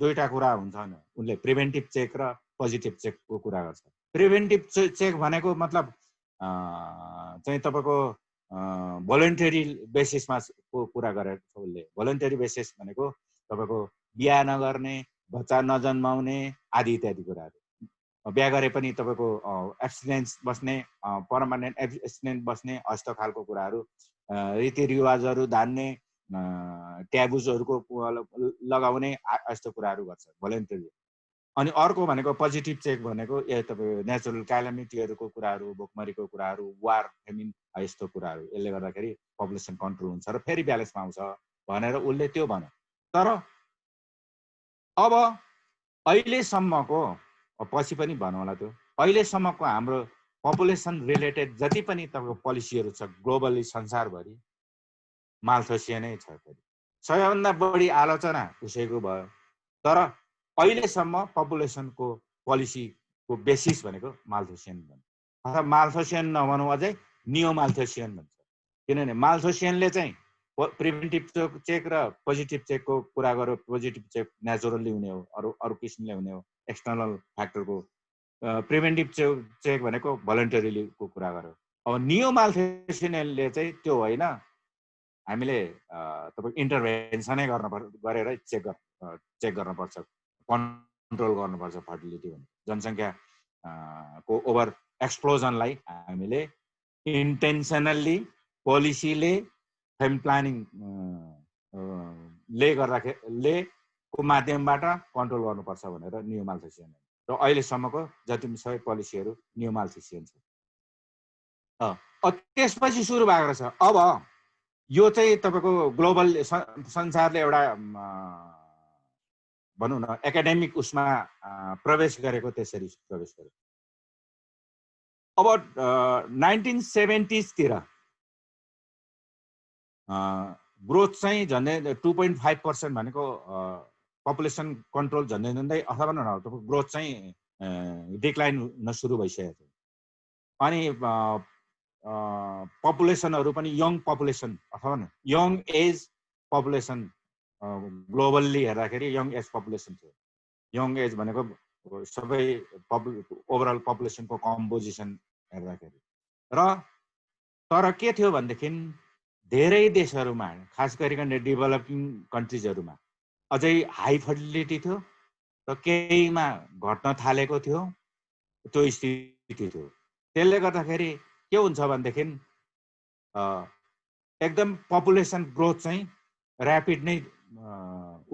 दुईटा कुरा हुन्छ। उनले प्रिभेन्टिभ चेक र पोजिटिभ चेकको कुरा गर्छ। प्रिभेन्टिभ चेक भनेको मतलब चाहिँ तपाईँको भोलन्टरी बेसिसमा कुरा गरेको छ उसले। भोलन्टरी बेसिस भनेको तपाईँको बिहा नगर्ने, बच्चा नजन्माउने आदि इत्यादि कुराहरू। बिहा गरे पनि तपाईँको एब्सटिनेन्स बस्ने, पर्मानेन्ट एब्सटिनेन्ट बस्ने, यस्तो खालको कुराहरू, रीतिरिवाजहरू धान्ने, ट्याबुजहरूको लगाउने, यस्तो कुराहरू गर्छ भोलन्टरी। अनि अर्को भनेको पोजिटिभ चेक भनेको तपाईँ नेचुरल क्यालामिटीहरूको कुराहरू, भोकमरीको कुराहरू, वार, फेमिन, यस्तो कुराहरू। यसले गर्दाखेरि पपुलेसन कन्ट्रोल हुन्छ र फेरि ब्यालेन्समा आउँछ भनेर उसले त्यो भन्यो। तर अब अहिलेसम्मको, पछि पनि भनौँ होला, त्यो अहिलेसम्मको हाम्रो पपुलेसन रिलेटेड जति पनि तपाईँको पोलिसीहरू छ ग्लोबली संसारभरि माल्थोसियनै छ। सबैभन्दा बढी आलोचना उसैको भयो। तर अहिलेसम्म पपुलेसनको पोलिसीको बेसिस भनेको माल्थोसियन भन्छ, अथवा माल्थोसियन नभनौँ अझै नियो माल्थोसियन भन्छ। किनभने माल्थोसियनले चाहिँ प्रिभेन्टिभ चेक र पोजिटिभ चेकको कुरा गर्यो। पोजिटिभ चेक नेचुरल्ली हुने हो, अरू किसिमले हुने हो, एक्सटर्नल फ्याक्टरको। प्रिभेन्टिभ चेक भनेको भोलन्टरीको कुरा गर्यो। अब नियो माल्थोसियनले चाहिँ त्यो होइन, हामीले तपाईँको इन्टरभेन्सनै गरेर चेक गर्नुपर्छ, कन्ट्रोल गर्नुपर्छ फर्टिलिटी भने। जनसङ्ख्या को ओभर एक्सप्लोजनलाई हामीले इन्टेन्सनल्ली पोलिसीले, फ्यामिली प्लानिङ ले गर्दाखेरि को माध्यमबाट कन्ट्रोल गर्नुपर्छ भनेर नियो माल्थोसियन। र अहिलेसम्मको जति पनि सबै पोलिसीहरू नियो माल्थोसियन छ। त्यसपछि सुरु भएको छ। अब यो चाहिँ तपाईँको ग्लोबल संसारले एउटा भनौँ न एकाडेमिक उसमा प्रवेश गरेको, त्यसरी प्रवेश गर्यो। अब 1970s तिर ग्रोथ चाहिँ झन्डै 2.5% भनेको पपुलेसन कन्ट्रोल झन्डै अथवा न ग्रोथ चाहिँ डिक्लाइन हुन सुरु भइसकेको थियो। अनि पपुलेसनहरू पनि यङ पपुलेसन अथवा न यङ एज पपुलेसन ग्लोबल्ली हेर्दाखेरि यङ एज पपुलेसन थियो। यङ एज भनेको सबै ओभरअल पपुलेसनको कम्पोजिसन हेर्दाखेरि। र तर के थियो भनेदेखि धेरै देशहरूमा, खास गरिकन डेभलपिङ कन्ट्रिजहरूमा अझै हाई फर्टिलिटी थियो र केहीमा घट्न थालेको थियो, त्यो स्थिति थियो। त्यसले गर्दाखेरि के हुन्छ भनेदेखि एकदम पपुलेसन ग्रोथ चाहिँ ऱ्यापिड नै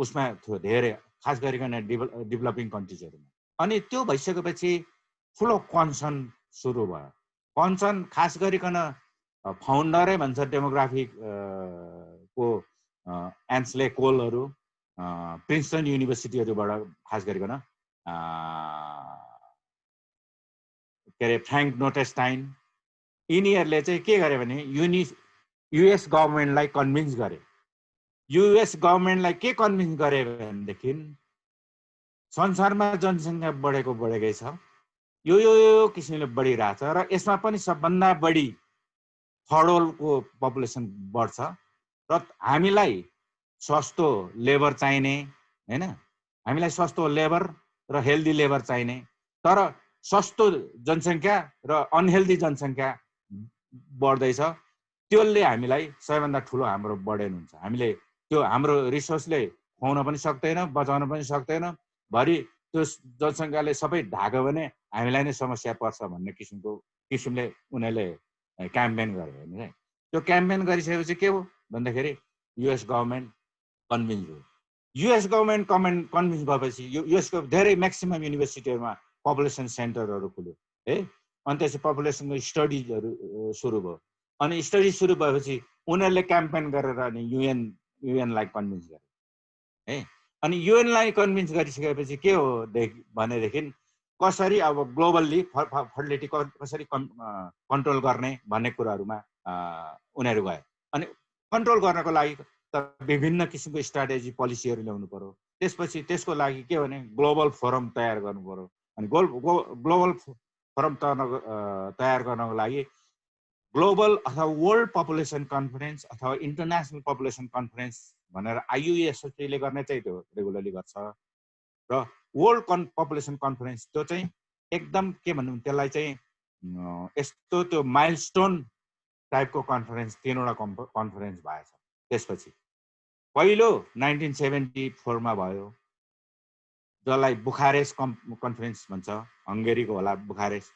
उसमा थियो धेरै, खास गरिकन डेभलपिङ कन्ट्रिजहरूमा। अनि त्यो भइसकेपछि ठुलो कन्सर्न सुरु भयो। कन्सर्न खास गरिकन फाउन्डरै भन्छ डेमोग्राफिक को एन्सले कोलहरू, प्रिन्सटन युनिभर्सिटीहरूबाट खास गरिकन के अरे फ्र्याङ्क नोटेस्टाइन, यिनीहरूले चाहिँ के गरे भने युएस गभर्मेन्टलाई कन्भिन्स गरे। युएस गभर्मेन्टलाई के कन्भिन्स गरे भनेदेखि संसारमा जनसङ्ख्या बढेकै छ, यो किसिमले बढिरहेछ र यसमा पनि सबभन्दा बढी थर्ड वर्ल्डको पपुलेसन बढ्छ र हामीलाई सस्तो लेबर चाहिने, हैन, हामीलाई सस्तो लेबर र हेल्दी लेबर चाहिने। तर सस्तो जनसङ्ख्या र अनहेल्दी जनसङ्ख्या बढ्दैछ, त्यसले हामीलाई सबैभन्दा ठुलो हाम्रो बर्डन हुन्छ। हामीले त्यो हाम्रो रिसोर्सले खुवाउन पनि सक्दैन, बचाउन पनि सक्दैन, भरि त्यो जनसङ्ख्याले सबै ढाक्यो भने हामीलाई नै समस्या पर्छ भन्ने किसिमले उनीहरूले क्याम्पेन गरे होइन। त्यो क्याम्पेन गरिसकेपछि के हो भन्दाखेरि युएस गभर्मेन्ट कन्भिन्स भयो। युएस गभर्मेन्ट कन्भिन्स भएपछि युएसको धेरै म्याक्सिमम युनिभर्सिटीहरूमा पपुलेसन सेन्टरहरू खुल्यो है। अनि त्यसपछि पपुलेसनको स्टडिजहरू सुरु भयो। अनि स्टडी सुरु भएपछि उनीहरूले क्याम्पेन गरेर अनि युएनलाई कन्भिन्स गरे है। अनि युएनलाई कन्भिन्स गरिसकेपछि के हो भनेदेखि कसरी अब ग्लोबल्ली फर्टिलिटी कसरी कन्ट्रोल गर्ने भन्ने कुराहरूमा उनीहरू गए। अनि कन्ट्रोल गर्नको लागि त विभिन्न किसिमको स्ट्राटेजी पोलिसीहरू ल्याउनु पर्यो। त्यसपछि त्यसको लागि के भने ग्लोबल फोरम तयार गर्नु पर्यो। अनि ग्लोबल फोरम तयार गर्नको लागि ग्लोबल अथवा वर्ल्ड पपुलेसन कन्फरेन्स अथवा इन्टरनेसनल पपुलेसन कन्फरेन्स भनेर IUSFले गर्ने चाहिँ त्यो रेगुलरली गर्छ। र वर्ल्ड पपुलेसन कन्फरेन्स त्यो चाहिँ एकदम के भन्नु त्यसलाई चाहिँ यस्तो त्यो माइलस्टोन टाइपको कन्फरेन्स 3वटा कन्फरेन्स भएछ। त्यसपछि पहिलो 1974 मा भयो, जसलाई बुखारेस्ट कन्फरेन्स भन्छ, हङ्गेरीको होला बुखारेस्ट।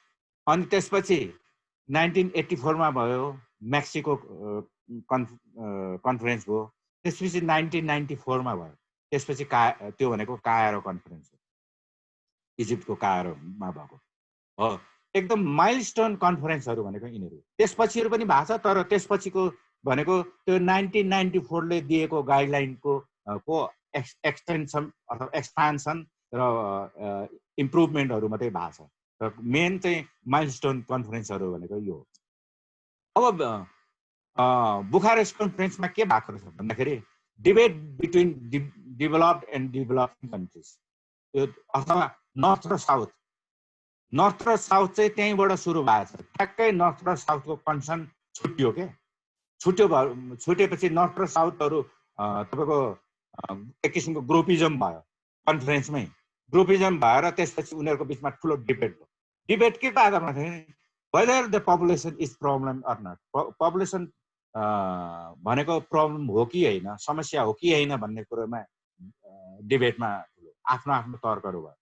अनि त्यसपछि 1984 मा भयो मेक्सिको कन्फरेन्स भयो। त्यसपछि 1994 मा भयो। त्यसपछि त्यो भनेको कायरो कन्फरेन्स हो, इजिप्टको कायरोमा भएको हो। एकदम माइलस्टोन कन्फरेन्सहरू भनेको यिनीहरू। त्यसपछिहरू पनि भएको छ, तर त्यसपछिको भनेको त्यो 1994 ले दिएको गाइडलाइनको एक्सटेन्सन अथवा एक्सपान्सन र इम्प्रुभमेन्टहरू मात्रै भएको छ। र मेन चाहिँ माइलस्टोन कन्फरेन्सहरू भनेको यो। अब बुखारेस्ट कन्फरेन्समा के भएको रहेछ भन्दाखेरि debate between developed and developing countries, यो अथवा नर्थ र साउथ। नर्थ र साउथ चाहिँ त्यहीँबाट सुरु भएको छ। ठ्याक्कै नर्थ र साउथको कन्सर्न छुट्यो के, छुटेपछि नर्थ र साउथहरू तपाईँको एक किसिमको ग्रुपिजम भयो कन्फरेन्समै। ग्रुपिजम भएर त्यसपछि उनीहरूको बिचमा ठुलो डिबेट भयो। डिबेट के को आधारमा थियो, whether the population is problem or not, population भनेको प्रब्लम हो कि होइन, समस्या हो कि होइन भन्ने कुरोमा डिबेटमा आफ्नो आफ्नो तर्कहरू भयो।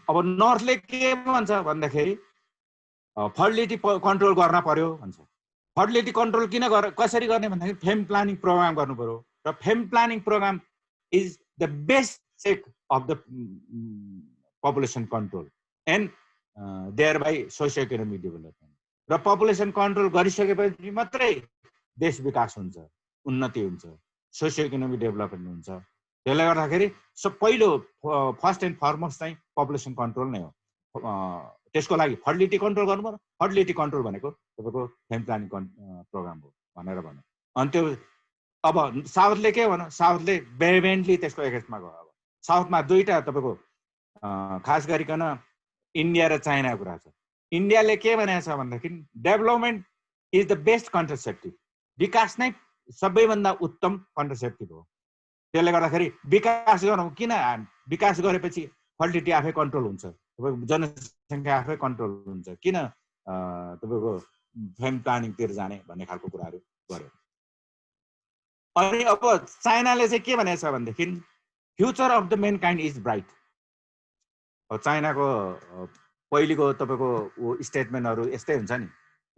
अब नर्थले के भन्छ भन्दाखेरि फर्टिलिटी कन्ट्रोल गर्न पर्यो भन्छ। फर्टिलिटी कन्ट्रोल कसरी गर्ने भन्दाखेरि फेम प्लानिङ प्रोग्राम गर्नु पर्यो। र family planning programme is the best check of the population control and thereby socio economic development. र पपुलेसन कन्ट्रोल गरिसकेपछि मात्रै देश विकास हुन्छ, उन्नति हुन्छ, सोसियो इकोनोमिक डेभलपमेन्ट हुन्छ। त्यसले गर्दाखेरि पहिलो फर्स्ट एन्ड फरमोस्ट चाहिँ पपुलेसन कन्ट्रोल नै हो। त्यसको लागि फर्टिलिटी कन्ट्रोल गर्नु पर्यो। फर्टिलिटी कन्ट्रोल भनेको तपाईँको फेम प्लानिङ प्रोग्राम हो भनेर भन्यो। अनि त्यो अब साउथले के भन्यो, साउथले भेहेमेन्टली त्यसको एगेन्स्टमा गयो। अब साउथमा दुईवटा तपाईँको खास गरिकन इन्डिया र चाइनाको कुरा छ। इन्डियाले के भनेको छ भन्दाखेरि development is the best contraceptive, विकास नै सबैभन्दा उत्तम कन्ट्रासेप्टिभ हो। त्यसले गर्दाखेरि विकास गरौँ, किन विकास गरेपछि फर्टिलिटी आफै कन्ट्रोल हुन्छ, तपाईँको जनसङ्ख्या आफै कन्ट्रोल हुन्छ, किन तपाईँको फेम प्लानिङतिर जाने भन्ने खालको कुराहरू गर्यो। अनि अब चाइनाले चाहिँ के भनेको छ भनेदेखि future of the mankind is bright. चाइनाको पहिलेको तपाईँको स्टेटमेन्टहरू यस्तै हुन्छ नि,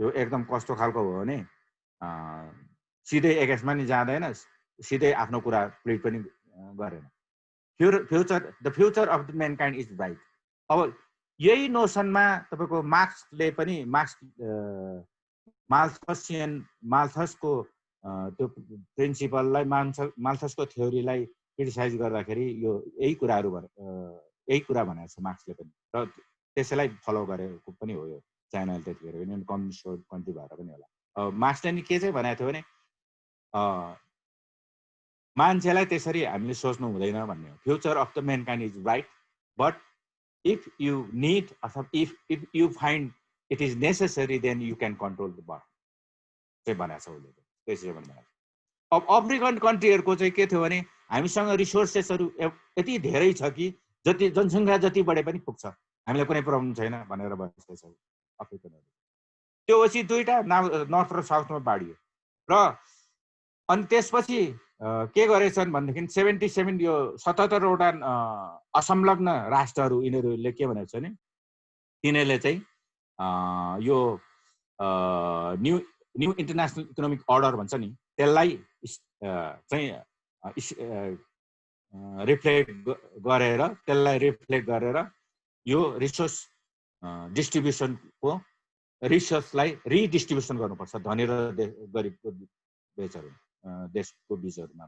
यो एकदम कस्तो खालको हो भने सिधै एगेन्स्टमा नि जाँदैन, सिधै आफ्नो कुरा प्लिट पनि गरेन। The future of the mankind is bright. अब यही नोसनमा तपाईँको मार्क्सले पनि माल्थसको त्यो प्रिन्सिपललाई माल्थसको थ्योरीलाई क्रिटिसाइज गर्दाखेरि यो यही कुरा भनेको छ मार्क्सले पनि। र त्यसैलाई फलो गरेको पनि हो यो चाइनाले त्यतिखेर पनि, कम्युनिस्ट कन्ट्री भएर पनि होला। मार्क्सले नि के चाहिँ भनेको थियो भने मान्छेलाई त्यसरी हामीले सोच्नु हुँदैन भन्ने हो। Future of the mankind is bright, but if you need अथवा if you find it is necessary then you can control the birth चाहिँ भनेको छ उसले। त्यसरी पनि भनेको। अब अफ्रिकन कन्ट्रीहरूको चाहिँ के थियो भने हामीसँग रिसोर्सेसहरू यति धेरै छ कि जति जनसङ्ख्या जति बढे पनि पुग्छ, हामीलाई कुनै प्रब्लम छैन भनेर बसेको छ अफ्रिकनहरू। त्यो पछि दुईवटा नर्थ र साउथमा बाँडियो। र अनि त्यसपछि के गरेछन् भनेदेखि 77 यो 77वटा असंलग्न राष्ट्रहरू यिनीहरूले के भनेको छ भने तिनीहरूले चाहिँ यो न्यू इन्टरनेसनल इकोनोमिक अर्डर भन्छ नि, त्यसलाई चाहिँ रिफ्लेक्ट गरेर यो रिसोर्स डिस्ट्रिब्युसनको रिसोर्सलाई रिडिस्ट्रिब्युसन गर्नुपर्छ धनी र गरिबको देशको बिचहरूमा।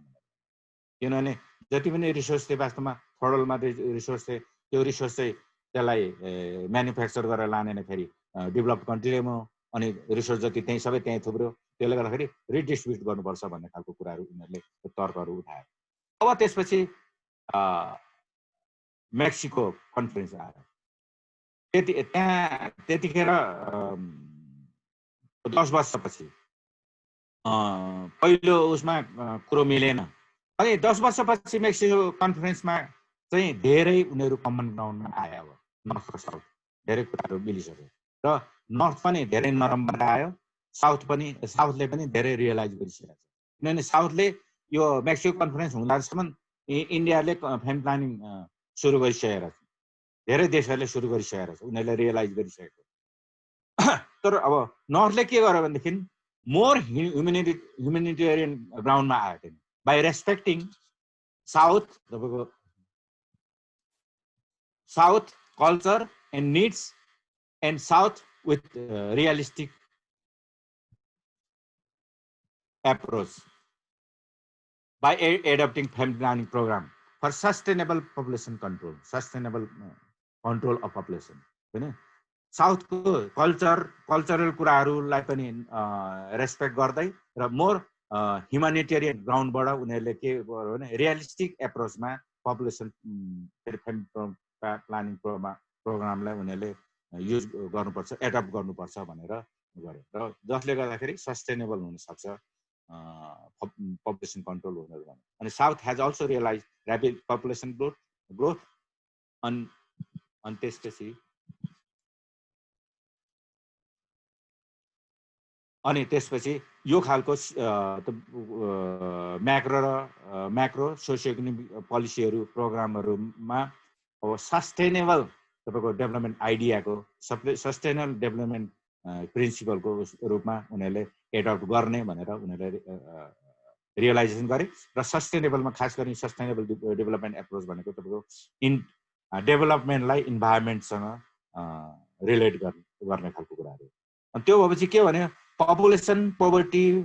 किनभने जति पनि रिसोर्स थियो वास्तवमा थर्डलमा रिसोर्स थियो, त्यो रिसोर्स चाहिँ त्यसलाई म्यानुफ्याक्चर गरेर लाने फेरि डेभलप कन्ट्रीमा अनि रिसोर्स जति त्यही सबै त्यही थुप्रो त्यसले गर्दाखेरि रिडिस्ट्रिब्युट गर्नुपर्छ भन्ने खालको कुराहरू उनीहरूले तर्कहरू उठाए। अब त्यसपछि मेक्सिको कन्फरेन्स आयो। त्यतिखेर 10 वर्षपछि पहिलो उसमा कुरो मिलेन। अनि 10 वर्षपछि मेक्सिको कन्फरेन्समा चाहिँ धेरै उनीहरू कमन ग्राउन्डमा आयो। अब नर्थ र साउथ धेरै कुराहरू मिलिसक्यो र नर्थ पनि धेरै नरम भएर आयो, साउथले पनि धेरै रियलाइज गरिसकेको छ। किनभने साउथले यो मेक्सिको कन्फरेन्स हुँदासम्म इन्डियाले फ्यामिली प्लानिङ सुरु गरिसकेको छ, धेरै देशहरूले सुरु गरिसकेको छ, उनीहरूले रियलाइज गरिसकेको। तर अब नर्थले के गर्यो भनेदेखि मोर ह्युमेनिटेरियन ग्राउन्डमा आयो by respecting south culture and needs and south with realistic approach by adopting family planning program for sustainable population control, control of population. South को कल्चरल कुराहरूलाई पनि रेस्पेक्ट गर्दै र मोर ह्युमेनिटेरियन ग्राउन्डबाट उनीहरूले के गर्यो भने रियलिस्टिक एप्रोचमा पपुलेसन प्लानिङ प्रोग्रामलाई उनीहरूले युज गर्नुपर्छ, एडप्ट गर्नुपर्छ भनेर गर्यो र जसले गर्दाखेरि सस्टेनेबल हुन सक्छ पपुलेसन कन्ट्रोल हुनेर भन्यो। अनि south has also realise rapid population growth अनि त्यसपछि यो खालको म्याक्रो सोसियो इकोनोमिक पोलिसीहरू प्रोग्रामहरूमा अब सस्टेनेबल तपाईँको डेभलपमेन्ट आइडियाको सस्टेनेबल डेभलपमेन्ट प्रिन्सिपलको रूपमा उनीहरूले एडप्ट गर्ने भनेर उनीहरूले रियलाइजेसन गरे र सस्टेनेबलमा खास गरी सस्टेनेबल डेभलपमेन्ट एप्रोच भनेको तपाईँको डेभलपमेन्टलाई इन्भाइरोमेन्टसँग रिलेट गर्ने खालको कुराहरू। अनि त्यो भएपछि के भन्यो population, poverty,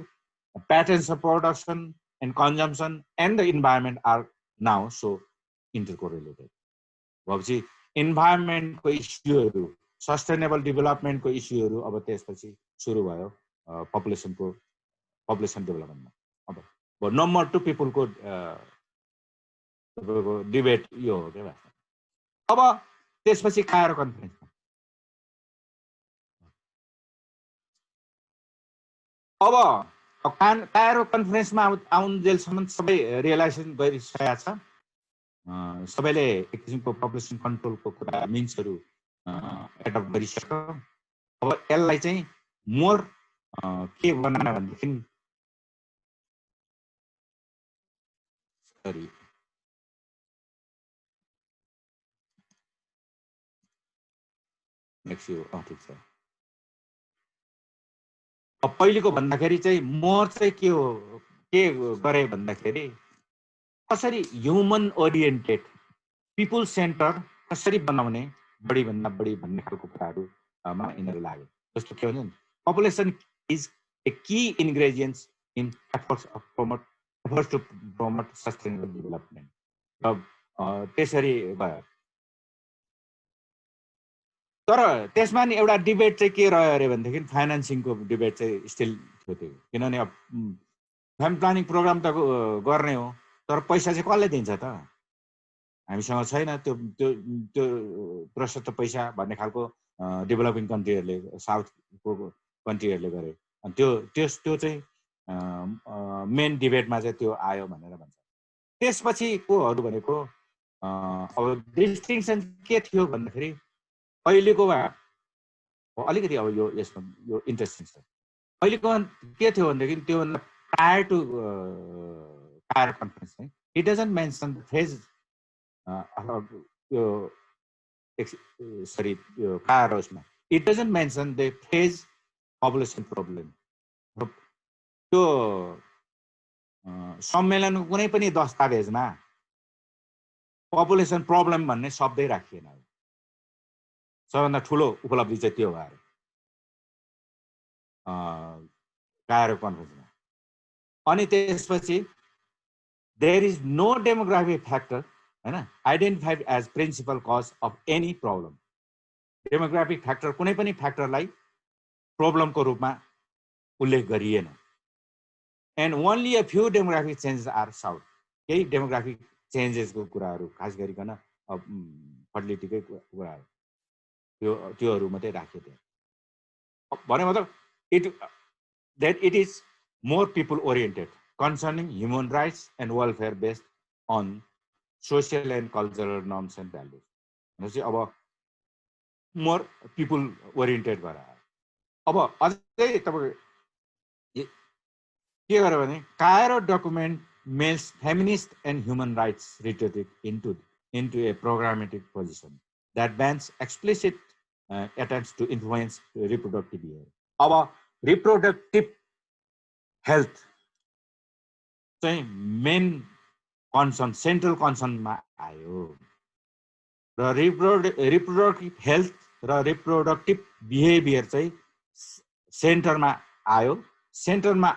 patterns of production and consumption and the environment are now so intercorrelated. भएपछि environment को इस्युहरू, sustainable development को इस्युहरू अब त्यसपछि सुरु भयो population development मा। अब नम्बर 2 people को डिबेट यो हो के। अब त्यसपछि कायरो कन्फरेन्स अब कायरो कन्फरेन्समा आउन्जेलसम्म सबै रियलाइजेसन गरिसकेको छ, सबैले एक किसिमको पपुलेसन कन्ट्रोलको कुरा मिन्सहरू एडप्ट गरिसक्यो। अब यसलाई चाहिँ मोर के बनाउन भनेदेखि ठिक छ। पहिलेको भन्दाखेरि चाहिँ मोर चाहिँ के गरे भन्दाखेरि कसरी ह्युमन ओरिएन्टेड पिपुल सेन्टर कसरी बनाउने बढीभन्दा बढी भन्ने खालको कुराहरूमा यिनीहरू लाग्यो। जस्तो के भन्छ population is a key ingredients in efforts to promote sustainable development. र त्यसरी भयो। तर त्यसमा नि एउटा डिबेट चाहिँ के रह्यो अरे भनेदेखि फाइनेन्सिङको डिबेट चाहिँ स्टिल थियो त्यो। किनभने अब फ्यामिली प्लानिङ प्रोग्राम त गर्ने हो, तर पैसा चाहिँ कसले दिन्छ त? हामीसँग छैन त्यो त्यो त्यो प्रशस्त पैसा भन्ने खालको डेभलपिङ कन्ट्रीहरूले, साउथको कन्ट्रीहरूले गरे। अनि त्यो चाहिँ मेन डिबेटमा चाहिँ त्यो आयो भनेर भन्छ। त्यसपछि कोहरू भनेको अब डिस्टिङसन के थियो भन्दाखेरि अहिलेको अलिकति अब यसमा यो इन्ट्रेस्टिङ छ। अहिलेको के थियो भनेदेखि त्योभन्दा प्रायर टु कायरो कन्फरेन्स चाहिँ it doesn't mention the phase कायरोसमा it doesn't mention the phase population problem. त्यो सम्मेलनको कुनै पनि दस्तावेजमा पपुलेसन प्रब्लम भन्ने शब्दै राखिएन। सबभन्दा ठुलो उपलब्धि चाहिँ त्यो भयो कायरो कन्फरेन्समा। अनि त्यसपछि there is no demographic factor हैन, identified as principal cause of any problem. Demographic factor कुनै पनि फ्याक्टरलाई प्रब्लमको रूपमा उल्लेख गरिएन। And only a few demographic changes are sought. केही डेमोग्राफिक चेन्जेसको कुराहरू खास गरिकन फर्टिलिटीकै कुराहरू त्योहरू मात्रै राखियो त्यहाँ। भने मतलब it is more people oriented concerning human rights and welfare based on social and cultural norms and values. भनेपछि अब मोर पिपुल ओरिएन्टेड भएर अब अझै तपाईँ के गर्यो भने Cairo document melds feminist and human rights related into a programmatic position that bans explicit attempts to influence reproductive behavior. अब रिप्रोडक्टिभ हेल्थ चाहिँ मेन कन्सर्न, सेन्ट्रल कन्सर्नमा आयो र रिप्रोडक्टिभ हेल्थ र रिप्रोडक्टिभ बिहेभियर चाहिँ सेन्टरमा आयो। सेन्टरमा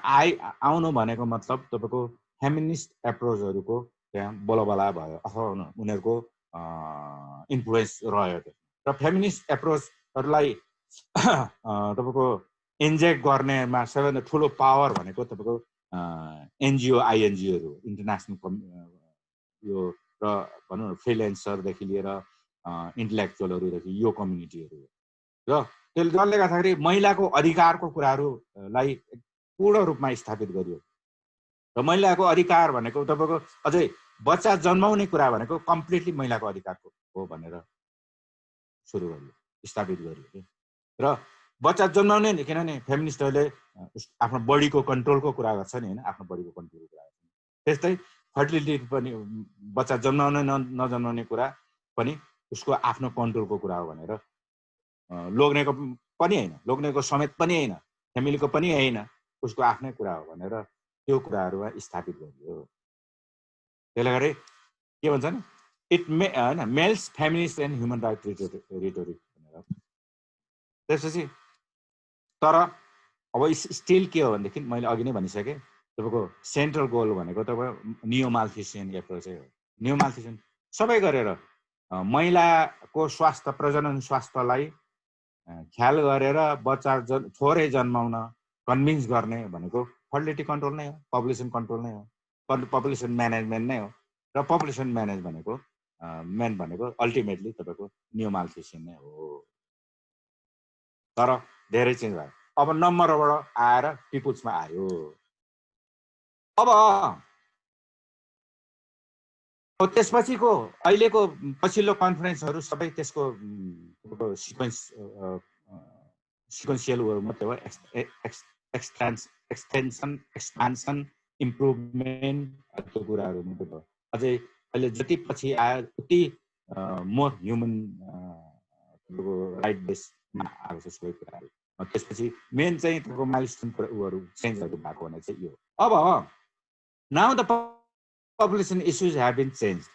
आउनु भनेको मतलब तपाईँको फेमिनिस्ट एप्रोचहरूको त्यहाँ बोलाबला भयो अथवा उनीहरूको इन्फ्लुएन्स रह्यो। र फेमिनिस्ट एप्रोचहरूलाई तपाईँको इन्जेक्ट गर्नेमा सबैभन्दा ठुलो पावर भनेको तपाईँको एनजिओ आइएनजिओहरू, इन्टरनेसनल यो र भनौँ न फ्रिल्यान्सरदेखि लिएर इन्टेलेक्चुअलहरूदेखि यो कम्युनिटीहरू र त्यसले गर्दाखेरि महिलाको अधिकारको कुराहरूलाई पूर्ण रूपमा स्थापित गरियो। र महिलाको अधिकार भनेको तपाईँको अझै बच्चा जन्माउने कुरा भनेको कम्प्लिटली महिलाको अधिकारको हो भनेर सुरु गरियो, स्थापित गरियो। र बच्चा जन्माउने नि, किनभने फेमिनिस्टहरूले आफ्नो बडीको कन्ट्रोलको कुरा गर्छ नि होइन, आफ्नो बडीको कन्ट्रोलको कुरा गर्छ। त्यस्तै फर्टिलिटी पनि बच्चा जन्माउने नजन्माउने कुरा पनि उसको आफ्नो कन्ट्रोलको कुरा हो भनेर लोग्नेको पनि होइन, लोग्नेको समेत पनि होइन, फ्यामिलीको पनि होइन, उसको आफ्नै कुरा हो भनेर त्यो कुराहरूमा स्थापित गरियो। त्यसले गर्दा के भन्छ नि, इट होइन melds feminist and human right rhetoric भनेर। त्यसपछि तर अब स्टिल के हो भनेदेखि मैले अघि नै भनिसकेँ, तपाईँको सेन्ट्रल गोल भनेको तपाईँको नियोमाल्थिसियन एप्रोच हो। नियोमाल्थिसियन सबै गरेर महिलाको स्वास्थ्य, प्रजनन स्वास्थ्यलाई ख्याल गरेर बच्चा छोरै जन्माउन कन्भिन्स गर्ने भनेको फर्टिलिटी कन्ट्रोल नै हो, पपुलेसन कन्ट्रोल नै हो, पपुलेसन म्यानेजमेन्ट नै हो। र पपुलेसन म्यानेज भनेको मेन भनेको अल्टिमेटली तपाईँको नियोमाल्थिसियन नै हो। तर धेरै चेन्ज भयो। अब नम्बरबाट आएर पिपुल्समा आयो। अब त्यसपछिको अहिलेको पछिल्लो कन्फरेन्सहरू सबै त्यसको सिक्वेन्सियल मात्रै हो। एक्सपान्सन, इम्प्रुभमेन्टको कुराहरू मात्रै भयो। अझै अहिले जति पछि आयो उति मोर ह्युमन राइट बेसमा आएको छ सबै कुराहरू। त्यसपछि मेन चाहिँ तपाईँको माइलस्टोन उहरू चेन्जहरू भएको भने चाहिँ यो। अब now the population issues have been change.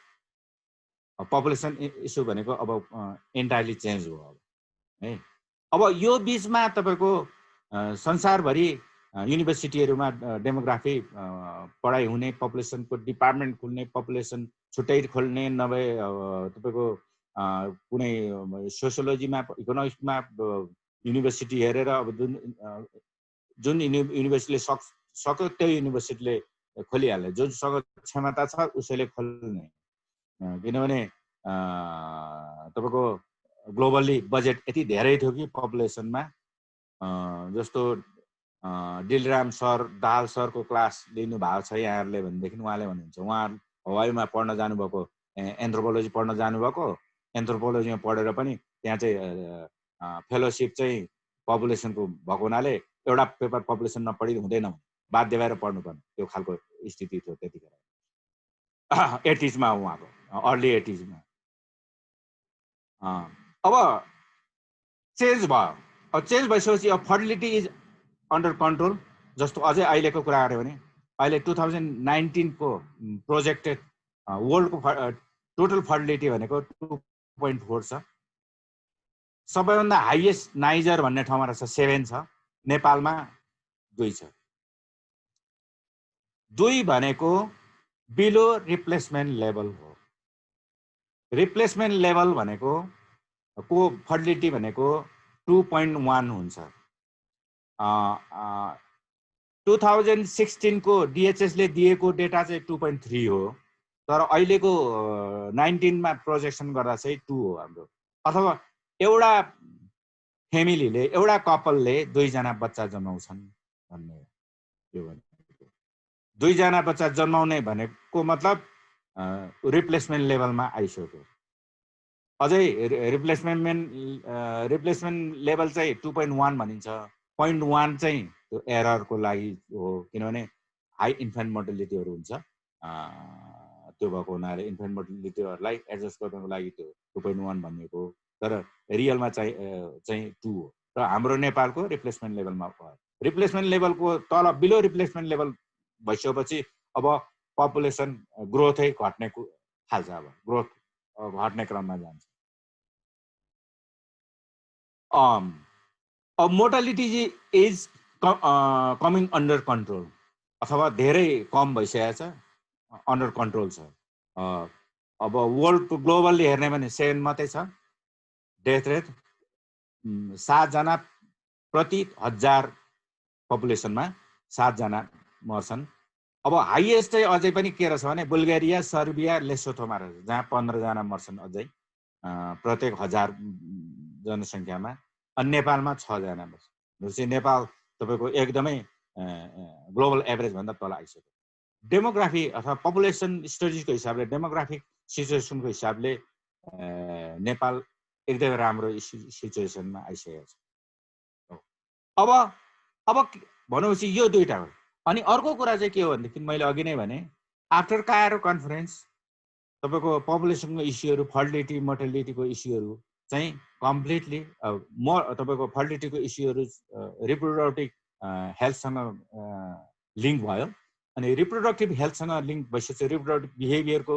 Population issue भनेको अब एन्टायरली चेन्ज हो अब है। अब यो बिचमा तपाईँको संसारभरि युनिभर्सिटीहरूमा डेमोग्राफी पढाइ हुने, पपुलेसनको डिपार्टमेन्ट खुल्ने, पपुलेसन छुट्टै खोल्ने, नभए तपाईँको कुनै सोसियोलोजीमा, इकोनोमिक्समा युनिभर्सिटी हेरेर अब जुन युनिभर्सिटीले सक्यो त्यो युनिभर्सिटीले खोलिहाल्ने, जोसँग क्षमता छ उसैले खोल्ने। किनभने तपाईँको ग्लोबल्ली बजेट यति धेरै थियो कि पपुलेसनमा, जस्तो डिलराम सर, दाहाल सरको क्लास लिनु भएको छ यहाँहरूले भनेदेखि उहाँले भन्नुहुन्छ, उहाँ हवाईमा पढ्न जानुभएको, एन्थ्रोपोलोजी पढ्न जानुभएको, एन्थ्रोपोलोजीमा पढेर पनि त्यहाँ चाहिँ फेलोसिप चाहिँ पपुलेसनको भएको हुनाले एउटा पेपर पपुलेसन नपढी हुँदैन, बाध्य भएर पढ्नुपर्ने, त्यो खालको स्थिति थियो त्यतिखेर 80s मा, उहाँको अर्ली 80s मा। अब चेन्ज भयो। अब चेन्ज भइसकेपछि अब फर्टिलिटी इज अन्डर कन्ट्रोल। जस्तो अझै अहिलेको कुरा गऱ्यो भने अहिले 2019 को प्रोजेक्टेड वर्ल्डको टोटल फर्टिलिटी भनेको 2.4 छ। सबैभन्दा हाइएस्ट नाइजर भन्ने ठाउँमा रहेछ 7 छ, नेपालमा 2 छ। 2 भनेको बिलो रिप्लेसमेन्ट लेभल हो। रिप्लेसमेन्ट लेभल भनेको को फर्टिलिटी भनेको 2.1 हुन्छ। 2016 को DHS ले दिएको डेटा चाहिँ 2.3 हो, तर अहिलेको 19 मा प्रोजेक्सन गर्दा चाहिँ 2 हो हाम्रो। अथवा एउटा फ्यामिलीले, एउटा कपलले 2 जना बच्चा जन्माउँछन् भन्ने यो भनेको। 2 जना बच्चा जन्माउने भनेको मतलब रिप्लेसमेन्ट लेभलमा आइसक्यो। अझै रिप्लेसमेन्ट लेभल चाहिँ 2.1 भनिन्छ। 0.1 चाहिँ त्यो एररको लागि हो, किनभने हाई इन्फेन्ट मोर्टालिटीहरू हुन्छ। त्यो भएको हुनाले इन्फेन्ट मोर्टालिटीहरूलाई एडजस्ट गर्नको लागि त्यो 2.1 भनिएको हो, तर रियलमा चाहिँ 2 हो। र हाम्रो नेपालको रिप्लेसमेन्ट लेभलमा भयो। रिप्लेसमेन्ट लेभलको तल बिलो रिप्लेसमेन्ट लेभल भइसकेपछि अब पपुलेसन ग्रोथै घट्ने थाल्छ। अब ग्रोथ घट्ने क्रममा जान्छ। Mortality is coming under control, अथवा धेरै कम भइसकेको छ, अन्डर कन्ट्रोल छ। अब वर्ल्ड ग्लोबल्ली हेर्ने भने 7 मात्रै छ डेथ रेट, 7 जना प्रति 1000 पपुलेसनमा 7 जना मर्छन्। अब हाइएस्ट चाहिँ अझै पनि के रहेछ भने बुल्गेरिया, सर्बिया, लेसोथोमा रहेछ, जहाँ 15 जना मर्छन् अझै प्रत्येक 1000 जनसङ्ख्यामा। अनि नेपालमा 6 जना मर्छ। भनेपछि नेपाल तपाईँको एकदमै ग्लोबल एभरेज भन्दा तल आइसक्यो। डेमोग्राफी अथवा पपुलेसन स्टडिजको हिसाबले, डेमोग्राफिक सिचुएसनको हिसाबले नेपाल एकदमै राम्रो सिचुएसनमा आइसकेको छ। अब भनेपछि यो दुईटा हो। अनि अर्को कुरा चाहिँ के हो भनेदेखि मैले अघि नै भने आफ्टर कायरो कन्फरेन्स तपाईँको पपुलेसनको इस्युहरू, फर्टिलिटी मोर्टालिटीको इस्युहरू चाहिँ कम्प्लिटली तपाईँको फर्टिलिटीको इस्युहरू रिप्रोडक्टिभ हेल्थसँग लिङ्क भयो। अनि रिप्रोडक्टिभ हेल्थसँग लिङ्क भइसकेपछि रिप्रोडक्टिभ बिहेभियरको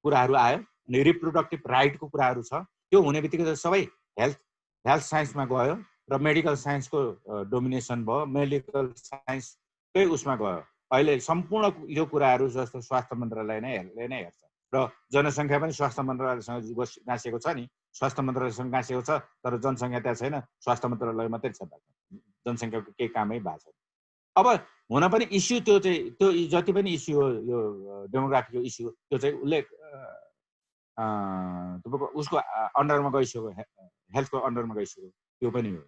कुराहरू आयो। अनि रिप्रोडक्टिभ राइटको कुराहरू छ। त्यो हुने बित्तिकै सबै हेल्थ साइन्समा गयो र मेडिकल साइन्सको डोमिनेसन भयो, मेडिकल साइन्सकै उसमा गयो। अहिले सम्पूर्ण यो कुराहरू जस्तो स्वास्थ्य मन्त्रालयले नै हेर्छ र जनसङ्ख्या पनि स्वास्थ्य मन्त्रालयसँग गाँसिएको छ नि, स्वास्थ्य मन्त्रालयसँग गाँसिएको छ, तर जनसङ्ख्या त्यहाँ छैन, स्वास्थ्य मन्त्रालय मात्रै छ, जनसङ्ख्याको केही कामै भएको छैन। अब हुन पनि इस्यु त्यो चाहिँ त्यो जति पनि इस्यु हो यो डेमोग्राफीको इस्यु, त्यो चाहिँ उसले तपाईँको उसको अन्डरमा गइसक्यो, हेल्थको अन्डरमा गइसक्यो, त्यो पनि हो।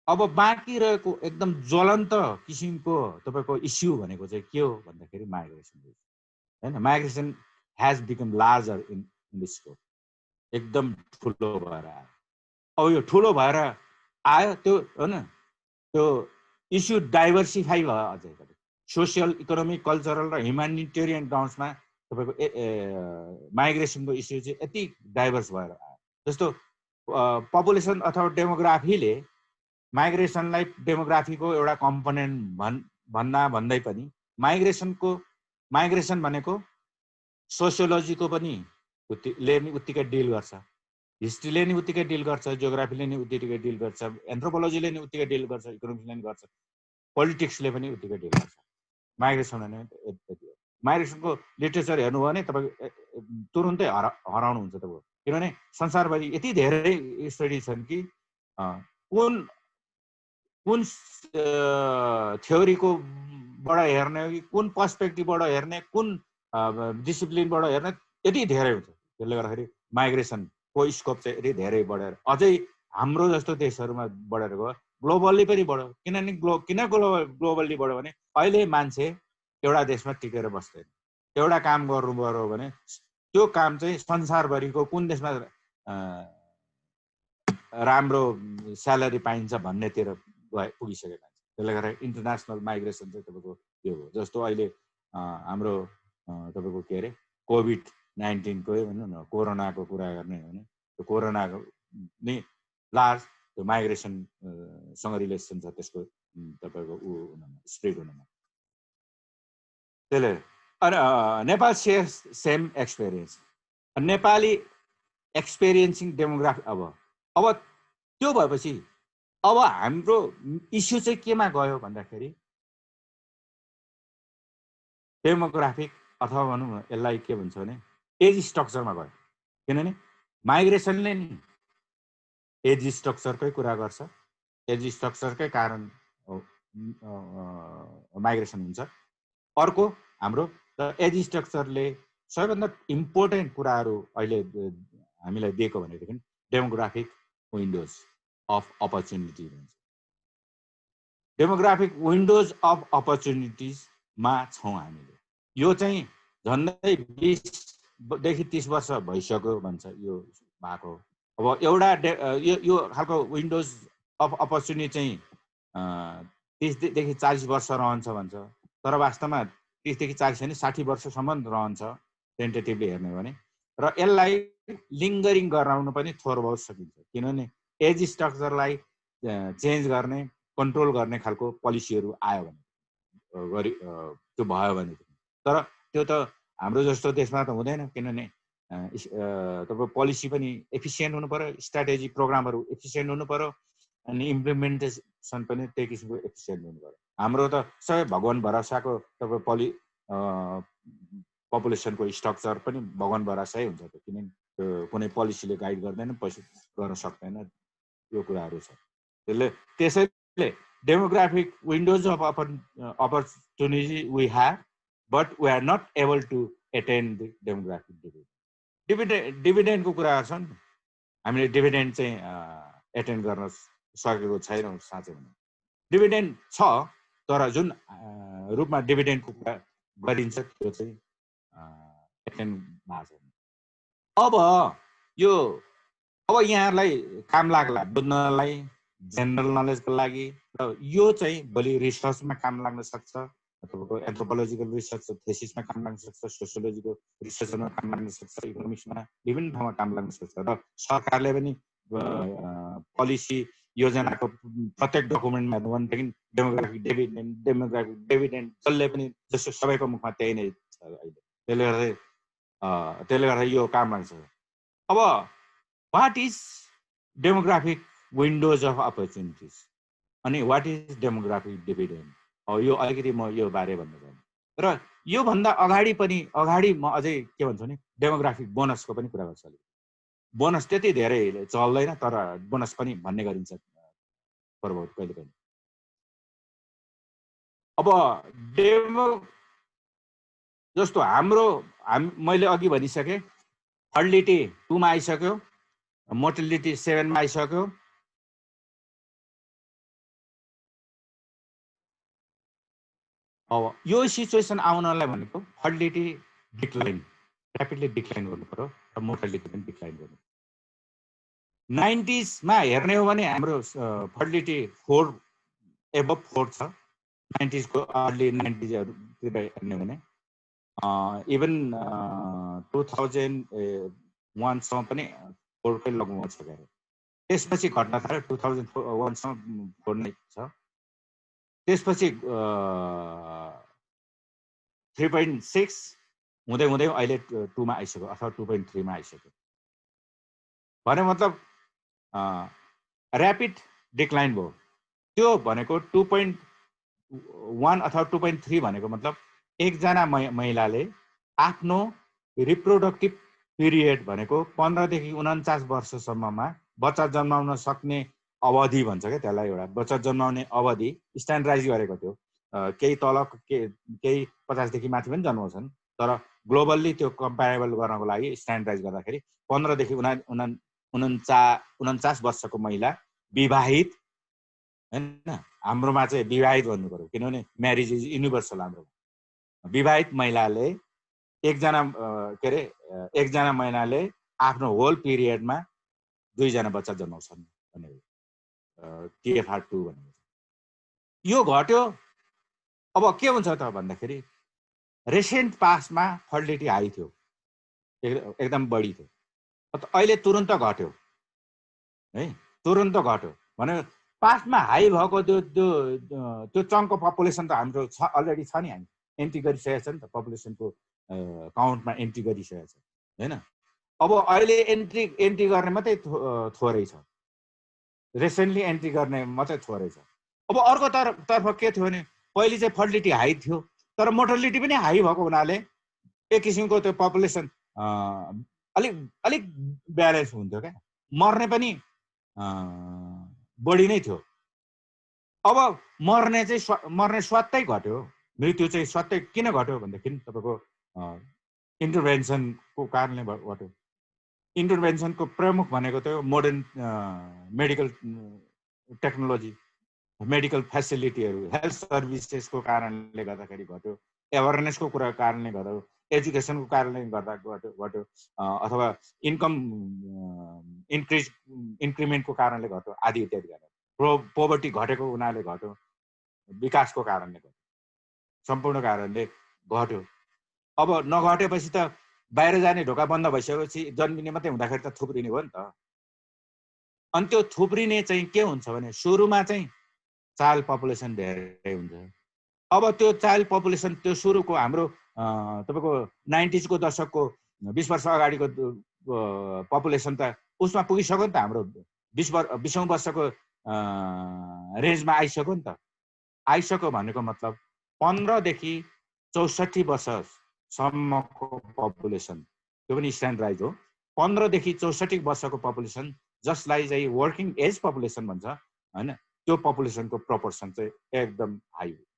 अब बाँकी रहेको एकदम ज्वलन्त किसिमको तपाईँको इस्यु भनेको चाहिँ के हो भन्दाखेरि माइग्रेसन होइन। Migration has become larger in this scope, एकदम ठुलो भएर आयो। अब यो ठुलो भएर आयो त्यो होइन, त्यो इस्यु डाइभर्सिफाई भयो अझै पनि। सोसियल, इकोनोमिक, कल्चरल र ह्युमानिटेरियन ग्राउन्ड्समा तपाईँको माइग्रेसनको इस्यु चाहिँ यति डाइभर्स भएर आयो। जस्तो पपुलेसन अथवा डेमोग्राफीले माइग्रेसनलाई डेमोग्राफीको एउटा कम्पोनेन्ट भन्दै पनि माइग्रेसन भनेको सोसियोलोजीको पनि ले नि उत्तिकै डिल गर्छ, हिस्ट्रीले नि उत्तिकै डिल गर्छ, जियोग्राफीले नि उत्तिकै डिल गर्छ, एन्थ्रोपोलोजीले नि उत्तिकै डिल गर्छ, इकोनोमिक्सले नि गर्छ, पोलिटिक्सले पनि उत्तिकै डिल गर्छ। माइग्रेसन भने माइग्रेसनको लिटरेचर हेर्नु हो भने तपाईँको तुरुन्तै हराउनुहुन्छ तपाईँको, किनभने संसारभरि यति धेरै स्टडी छन् कि कुन थ्योरीको बाट हेर्ने हो कि कुन पर्सपेक्टिभबाट हेर्ने, कुन डिसिप्लिनबाट हेर्ने, यति धेरै हुन्छ। त्यसले गर्दाखेरि माइग्रेसनको स्कोप चाहिँ यति धेरै बढेर अझै हाम्रो जस्तो देशहरूमा बढेर गयो, ग्लोबल्ली पनि बढ्यो। किन ग्लोबल्ली बढ्यो भने अहिले मान्छे एउटा देशमा टिकेर बस्दैन। एउटा काम गर्नु पर्यो भने त्यो काम चाहिँ संसारभरिको कुन देशमा राम्रो स्यालेरी पाइन्छ भन्नेतिर पुगिसकेको छ। त्यसले गर्दा इन्टरनेसनल माइग्रेसन चाहिँ तपाईँको यो हो। जस्तो अहिले हाम्रो तपाईँको के अरे कोभिड-19 को भनौँ न, कोरोनाको कुरा गर्ने हो भने त्यो कोरोनाको नि लार्ज त्यो माइग्रेसनसँग रिलेसन छ, त्यसको तपाईँको स्प्रेड हुनमा। त्यसले Nepal shares same experience. Nepali experiencing demography. अब त्यो भएपछि अब हाम्रो इस्यु चाहिँ केमा गयो भन्दाखेरि डेमोग्राफिक अथवा भनौँ न यसलाई के भन्छ भने एज स्ट्रक्चरमा गयो। किनभने माइग्रेसनले नि एज स्ट्रक्चरकै कुरा गर्छ, एज स्ट्रक्चरकै कारण माइग्रेसन हुन्छ। अर्को हाम्रो एज स्ट्रक्चरले सबैभन्दा इम्पोर्टेन्ट कुराहरू अहिले हामीलाई दिएको भनेदेखि डेमोग्राफिक विन्डोज अफ अपर्च्युनिटी भन्छ। डेमोग्राफिक विन्डोज अफ अपर्च्युनिटिजमा छौँ हामीले। यो चाहिँ झन्डै 20 देखि 30 वर्ष भइसक्यो भन्छ यो भएको। अब एउटा यो खालको विन्डोज अफ अपर्च्युनिटी चाहिँ 30 देखि 40 वर्ष रहन्छ भन्छ, तर वास्तवमा 30 देखि 40 होइन 60 वर्षसम्म रहन्छ टेन्टेटिभली हेर्ने हो भने। र यसलाई लिङ्गरिङ गराउन पनि थोर बहुत सकिन्छ, किनभने एज स्ट्रक्चरलाई चेन्ज गर्ने कन्ट्रोल गर्ने खालको पोलिसीहरू आयो भने त्यो भयो भने। तर त्यो त हाम्रो जस्तो देशमा त हुँदैन, किनभने तपाईँ पोलिसी पनि एफिसियन्ट हुनु पर्यो, स्ट्राटेजी प्रोग्रामहरू एफिसियन्ट हुनु पर्यो, अनि इम्प्लिमेन्टेसन पनि त्यही किसिमको एफिसियन्ट हुनु पर्यो। हाम्रो त सबै भगवान भरोसाको तपाईँ पपुलेसनको स्ट्रक्चर पनि भगवान भरोसै हुन्छ त, किनभने कुनै पोलिसीले गाइड गर्दैन, पैसा गर्न सक्दैन, यो कुराहरू छ। त्यसैले demographic windows of opportunity we have, but we are not able to attain the demographic डिभिडेन्डको कुरा गर्छ नि, हामीले डिभिडेन्ड चाहिँ एटेन्ड गर्न सकेको छैनौँ साँच्चै भने। डिभिडेन्ड छ, तर जुन रूपमा डिभिडेन्डको कुरा गरिन्छ त्यो चाहिँ एटेन्ड भएको छैन। अब यहाँहरूलाई काम लाग्ला बुझ्नलाई, जेनरल नलेजको लागि, र यो चाहिँ भोलि रिसर्चमा काम लाग्न सक्छ, तपाईँको एन्थ्रोपोलोजिकल रिसर्च थेसिसमा काम लाग्न सक्छ, सोसियोलोजीको रिसर्चमा काम लाग्न सक्छ, इकोनोमिक्समा विभिन्न ठाउँमा काम लाग्न सक्छ। र सरकारले पनि पोलिसी योजनाको प्रत्येक डकुमेन्टमा हेर्नु भनेदेखि डेमोग्राफिक डिभिडेन्ड जसले पनि जस्तो सबैको मुखमा त्यही नै छ अहिले। त्यसले गर्दा यो काम लाग्छ। अब what is demographic windows of opportunities अनि वाट इज डेमोग्राफिक डिभिडेन्ड, यो अलिकति म यो बारे भन्नु पर्यो। र योभन्दा अगाडि म अझै के भन्छु भने डेमोग्राफिक बोनसको पनि कुरा गर्छु। बोनस त्यति धेरै चल्दैन, तर बोनस पनि भन्ने गरिन्छ कहिले कहिले। अब जस्तो मैले अघि भनिसकेँ, फर्टिलिटी 2 मा आइसक्यो, मोर्टिलिटी 7 मा आइसक्यो। अब यो सिचुएसन आउनलाई भनेको फर्टिलिटी ऱ्यापिडली डिक्लाइन गर्नु पर्यो र मोर्टालिटी पनि डिक्लाइन गर्नु। 90s मा हेर्ने हो भने हाम्रो फर्टिलिटी 4 एबभ 4 छ। 90s को अर्ली 90sतिर हेर्ने हो भने इभन 2001 सम्म पनि 4 कै लगभग छ गरे। त्यसपछि घट्न थाल्यो, 2001 सम्म 4 नै छ। त्यसपछि 3.6 हुँदै हुँदै अहिले 2 मा आइसक्यो अथवा 2.3 मा आइसक्यो। भने मतलब ऱ्यापिड डिक्लाइन भयो। त्यो भनेको 2.1 अथवा 2.3 भनेको मतलब एकजना महिलाले आफ्नो रिप्रोडक्टिभ पिरियड भनेको 15 देखि 49 वर्षसम्ममा बच्चा जन्माउन सक्ने अवधि भन्छ क्या त्यसलाई। एउटा बच्चा जन्माउने अवधि स्ट्यान्डर्डाइज गरेको थियो। केही तल केही 50 देखि माथि पनि जन्माउँछन्, तर ग्लोबल्ली त्यो कम्पेरेबल गर्नको लागि स्ट्यान्डर्डाइज गर्दाखेरि 15 देखि 49 वर्षको महिला विवाहित, हैन, हाम्रोमा चाहिँ विवाहित भन्नु पर्यो किनभने म्यारिज इज युनिभर्सल। हाम्रो विवाहित महिलाले एकजना महिलाले आफ्नो होल पिरियडमा 2 जना बच्चा जन्माउँछन् भनेको TFR2 भनेको। यो घट्यो। अब के हुन्छ त भन्दाखेरि रिसेन्ट पास्टमा फर्टिलिटी हाई थियो, एकदम बढी थियो, अहिले तुरुन्त घट्यो है, तुरुन्त घट्यो। भने पास्टमा हाई भएको त्यो चङ्क पपुलेसन त हाम्रो अलरेडी छ नि, हामी एन्ट्री गरिसकेको छ नि त, पपुलेसनको काउन्टमा एन्ट्री गरिसकेको छ हैन। अब अहिले एन्ट्री गर्ने मात्रै थोरै छ, रिसेन्टली एन्ट्री गर्ने मात्रै थोरै छ। अब अर्को तर्फ के थियो भने पहिले चाहिँ फर्टिलिटी हाई थियो, तर मोर्टालिटी पनि हाई भएको हुनाले एक किसिमको त्यो पपुलेसन अलिक अलिक ब्यालेन्स हुन्थ्यो क्या, मर्ने पनि बढी नै थियो। अब मर्ने स्वात्तै घट्यो, मृत्यु चाहिँ स्वात्तै किन घट्यो भन्दाखेरि तपाईँको इन्टरभेन्सनको कारणले घट्यो। इन्टरभेन्सनको प्रमुख भनेको त्यो मोडर्न मेडिकल टेक्नोलोजी, मेडिकल फेसिलिटीहरू, हेल्थ सर्भिसेसको कारणले गर्दाखेरि घट्यो, एवेरनेसको कुराको कारणले घट्यो, एजुकेसनको कारणले गर्दा घट्यो, अथवा इन्कम इन्क्रिमेन्टको कारणले घट्यो, आदि इत्यादि गरेर। पोभर्टी घटेको हुनाले घट्यो, विकासको कारणले घट्यो, सम्पूर्ण कारणले घट्यो। अब नघटेपछि त बाहिर जाने ढोका बन्द भइसकेपछि जन्मिने मात्रै हुँदाखेरि त थुप्रिने हो नि त। अनि त्यो थुप्रिने चाहिँ के हुन्छ भने सुरुमा चाहिँ चाइल्ड पपुलेसन धेरै हुन्छ। अब त्यो चाइल्ड पपुलेसन त्यो सुरुको हाम्रो तपाईँको 90s को दशकको 20 वर्ष अगाडिको पपुलेसन त उसमा पुगिसक्यो नि त, हाम्रो 20औं वर्षको रेन्जमा आइसक्यो नि त। आइसक्यो भनेको मतलब 15 देखि 64 वर्षसम्मको पपुलेसन, त्यो पनि स्ट्यान्डर्डाइज हो। 15 देखि 64 वर्षको पपुलेसन जसलाई चाहिँ वर्किङ एज पपुलेसन भन्छ हैन, त्यो पपुलेसनको प्रोपोर्सन चाहिँ एकदम हाई हुन्छ।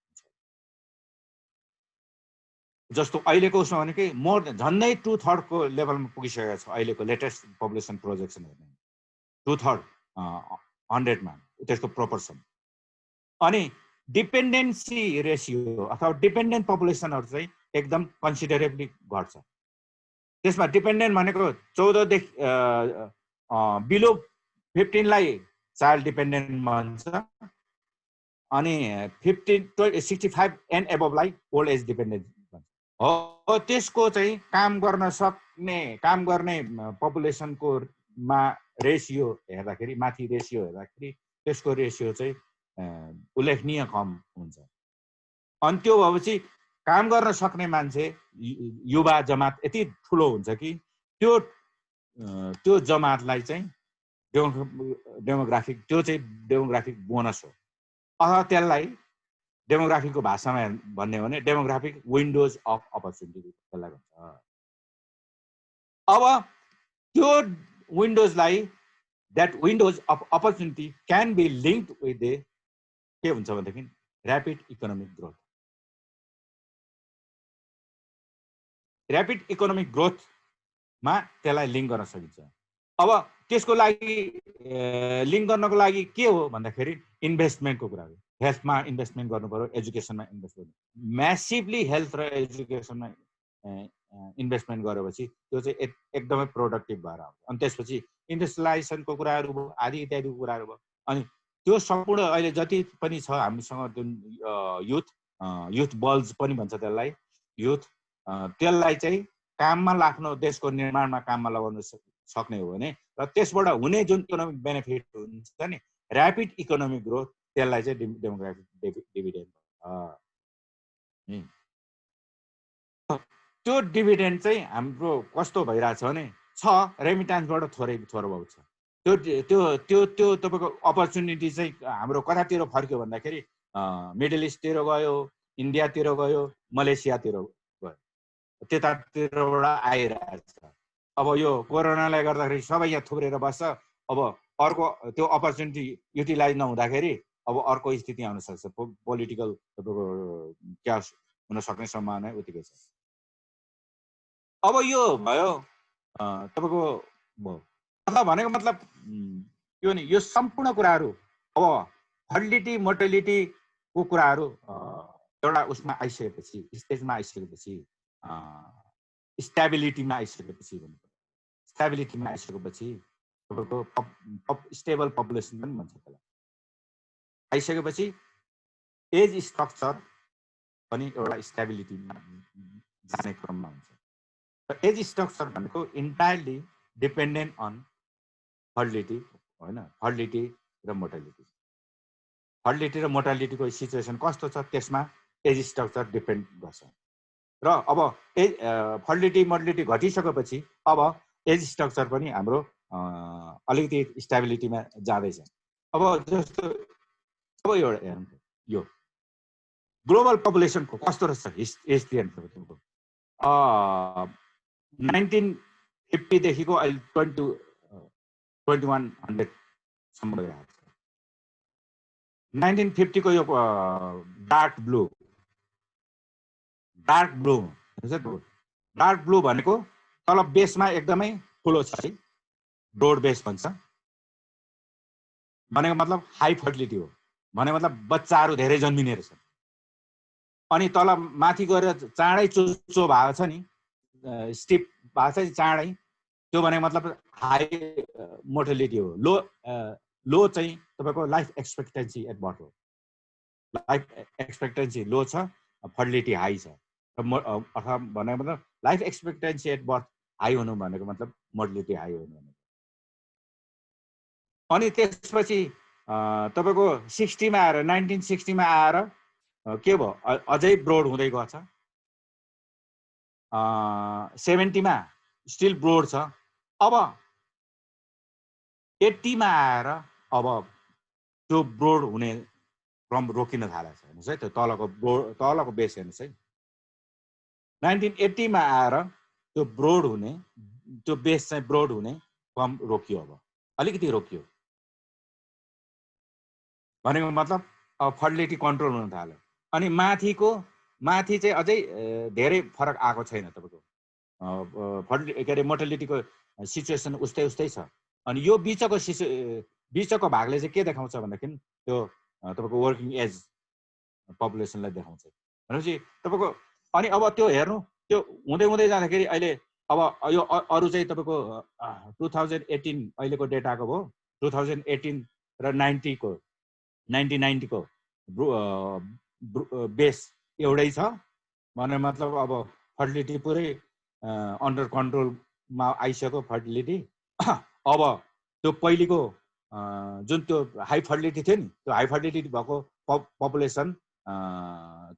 जस्तो अहिलेको उसमा भने कि झन्डै 2/3 को लेभलमा पुगिसकेको छ अहिलेको लेटेस्ट पपुलेसन प्रोजेक्सन हेर्ने, 2/3 100 मा त्यसको प्रोपोर्सन। अनि डिपेन्डेन्सी रेसियो अथवा डिपेन्डेन्ट पपुलेसनहरू चाहिँ एकदम कन्सिडरेबली घट्छ। त्यसमा डिपेन्डेन्ट भनेको 14 देखि बिलो 15 लाई चाइल्ड डिपेन्डेन्ट भन्छ, अनि 65 एन्ड एबभलाई ओल्ड एज डिपेन्डेन्ट भन्छ। हो, त्यसको चाहिँ काम गर्ने पपुलेसनको मा रेसियो हेर्दाखेरि, माथि रेसियो हेर्दाखेरि त्यसको रेसियो चाहिँ उल्लेखनीय कम हुन्छ। अनि त्यो भएपछि काम गर्न सक्ने मान्छे युवा जमात यति ठुलो हुन्छ कि त्यो जमातलाई चाहिँ डेमोग्राफिक, त्यो चाहिँ डेमोग्राफिक बोनस हो। अथवा त्यसलाई डेमोग्राफीको भाषामा भन्ने हो भने डेमोग्राफिक विन्डोज अफ अपर्च्युनिटी त्यसलाई भन्छ। अब त्यो विन्डोजलाई, that windows of opportunity can be linked with the के हुन्छ भनेदेखि rapid economic growth. Rapid economic ग्रोथमा त्यसलाई लिङ्क गर्न सकिन्छ। अब त्यसको लागि लिङ्क गर्नको लागि के हो भन्दाखेरि इन्भेस्टमेन्टको कुरा हो। हेल्थमा इन्भेस्टमेन्ट गर्नु पर्यो, एजुकेसनमा इन्भेस्ट गर्नु, म्यासिभली हेल्थ र एजुकेसनमा इन्भेस्टमेन्ट गरेपछि त्यो चाहिँ एकदमै प्रोडक्टिभ भएर आउँछ। अनि त्यसपछि इन्डस्ट्रियलाइजेसनको कुराहरू भयो, आदि इत्यादिको कुराहरू भयो। अनि त्यो सम्पूर्ण अहिले जति पनि छ हामीसँग जुन युथ बल्ज पनि भन्छ त्यसलाई, युथ त्यसलाई चाहिँ काममा लाग्नु, देशको निर्माणमा काममा लगाउन सक्ने हो भने र त्यसबाट हुने जुन इकोनोमिक बेनिफिट हुन्छ नि, ऱ्यापिड इकोनोमिक ग्रोथ, त्यसलाई चाहिँ डेमोग्राफिक डिभिडेन्ड। त्यो डिभिडेन्ड चाहिँ हाम्रो कस्तो भइरहेछ भने रेमिटान्सबाट थोरै बहुत छ। त्यो तपाईँको अपर्च्युनिटी चाहिँ हाम्रो कतातिर फर्क्यो भन्दाखेरि मिडल इस्टतिर गयो, इन्डियातिर गयो, मलेसियातिर गयो, त्यतातिरबाट आइरहेछ। अब यो कोरोनाले गर्दाखेरि सबै यहाँ थुप्रेर बस्छ। अब अर्को त्यो अपर्च्युनिटी युटिलाइज नहुँदाखेरि अब अर्को स्थिति आउन सक्छ, पोलिटिकल तपाईँको क्यास हुन सक्ने सम्भावना उत्तिकै छ। अब यो भयो तपाईँको भनेको मतलब के हो नि, यो सम्पूर्ण कुराहरू अब फर्टिलिटी मोर्टालिटीको कुराहरू एउटा उसमा आइसकेपछि, स्टेजमा आइसकेपछि, स्टेबिलिटीमा आइसकेपछि तपाईँको स्टेबल पपुलेसन पनि भन्छ त्यसलाई, आइसकेपछि एज स्ट्रक्चर पनि एउटा स्टेबिलिटीमा जाने क्रममा हुन्छ। एज स्ट्रक्चर भनेको इन्टायरली डिपेन्डेन्ट अन फर्टिलिटी होइन, फर्टिलिटी र मोर्टालिटी। फर्टिलिटी र मोर्टालिटीको सिचुएसन कस्तो छ त्यसमा एज स्ट्रक्चर डिपेन्ड गर्छ। र अब फर्टिलिटी मोर्टालिटी घटिसकेपछि अब एज स्ट्रक्चर पनि हाम्रो अलिकति स्टेबिलिटीमा जाँदैछ। अब जस्तो अब एउटा हेर्नु, यो ग्लोबल पपुलेसनको कस्तो रहेछ हिस्ट्री 1950 देखिको अहिले 2100सम्म गइरहेको छ। 1950 को यो डार्क ब्लू भनेको तल बेसमा एकदमै ठुलो छ है, ब्रोड बेस भन्छ। भनेको मतलब हाई फर्टिलिटी हो, भनेको मतलब बच्चाहरू धेरै जन्मिने रहेछ। अनि तल माथि गएर चाँडै चोचो भएको छ नि, स्टिप भएको छ चाँडै, त्यो भनेको मतलब हाई मोर्टालिटी हो। लो चाहिँ तपाईँको लाइफ एक्सपेक्टेन्सी एट बर्थ हो। लाइफ एक्सपेक्टेन्सी लो छ, फर्टिलिटी हाई छ। अथवा भनेको मतलब life expectancy at birth high हुनु भनेको मतलब मोर्टालिटी हाई हुनु भनेको। अनि त्यसपछि तपाईँको 60मा आएर 1960मा आएर के भयो, अझै ब्रोड हुँदै गएको छ। 70मा स्टिल ब्रोड छ। अब 80मा आएर अब त्यो ब्रोड हुने क्रम रोकिन थालेको छ। हेर्नुहोस् है, त्यो तलको बेस हेर्नुहोस् है। 1980मा आएर त्यो ब्रोड हुने, त्यो बेस चाहिँ ब्रोड हुने क्रम रोकियो। अब अलिकति रोकियो भनेको मतलब अब फर्टिलिटी कन्ट्रोल हुन थाल्यो। अनि माथि चाहिँ अझै धेरै फरक आएको छैन। तपाईँको के अरे मोर्टालिटीको सिचुएसन उस्तै छ। अनि यो बिचको भागले चाहिँ के देखाउँछ भन्दाखेरि त्यो तपाईँको वर्किङ एज पपुलेसनलाई देखाउँछ। भनेपछि तपाईँको अनि अब त्यो हेर्नु, त्यो हुँदै जाँदाखेरि अहिले अब यो अरू चाहिँ तपाईँको 2018 अहिलेको डेटाको भयो। 2018 र 1990 को बेस एउटै छ भने मतलब अब फर्टिलिटी पुरै अन्डर कन्ट्रोलमा आइसक्यो फर्टिलिटी। अब त्यो पहिलेको जुन त्यो हाई फर्टिलिटी थियो नि, त्यो हाई फर्टिलिटी भएको पपुलेसन,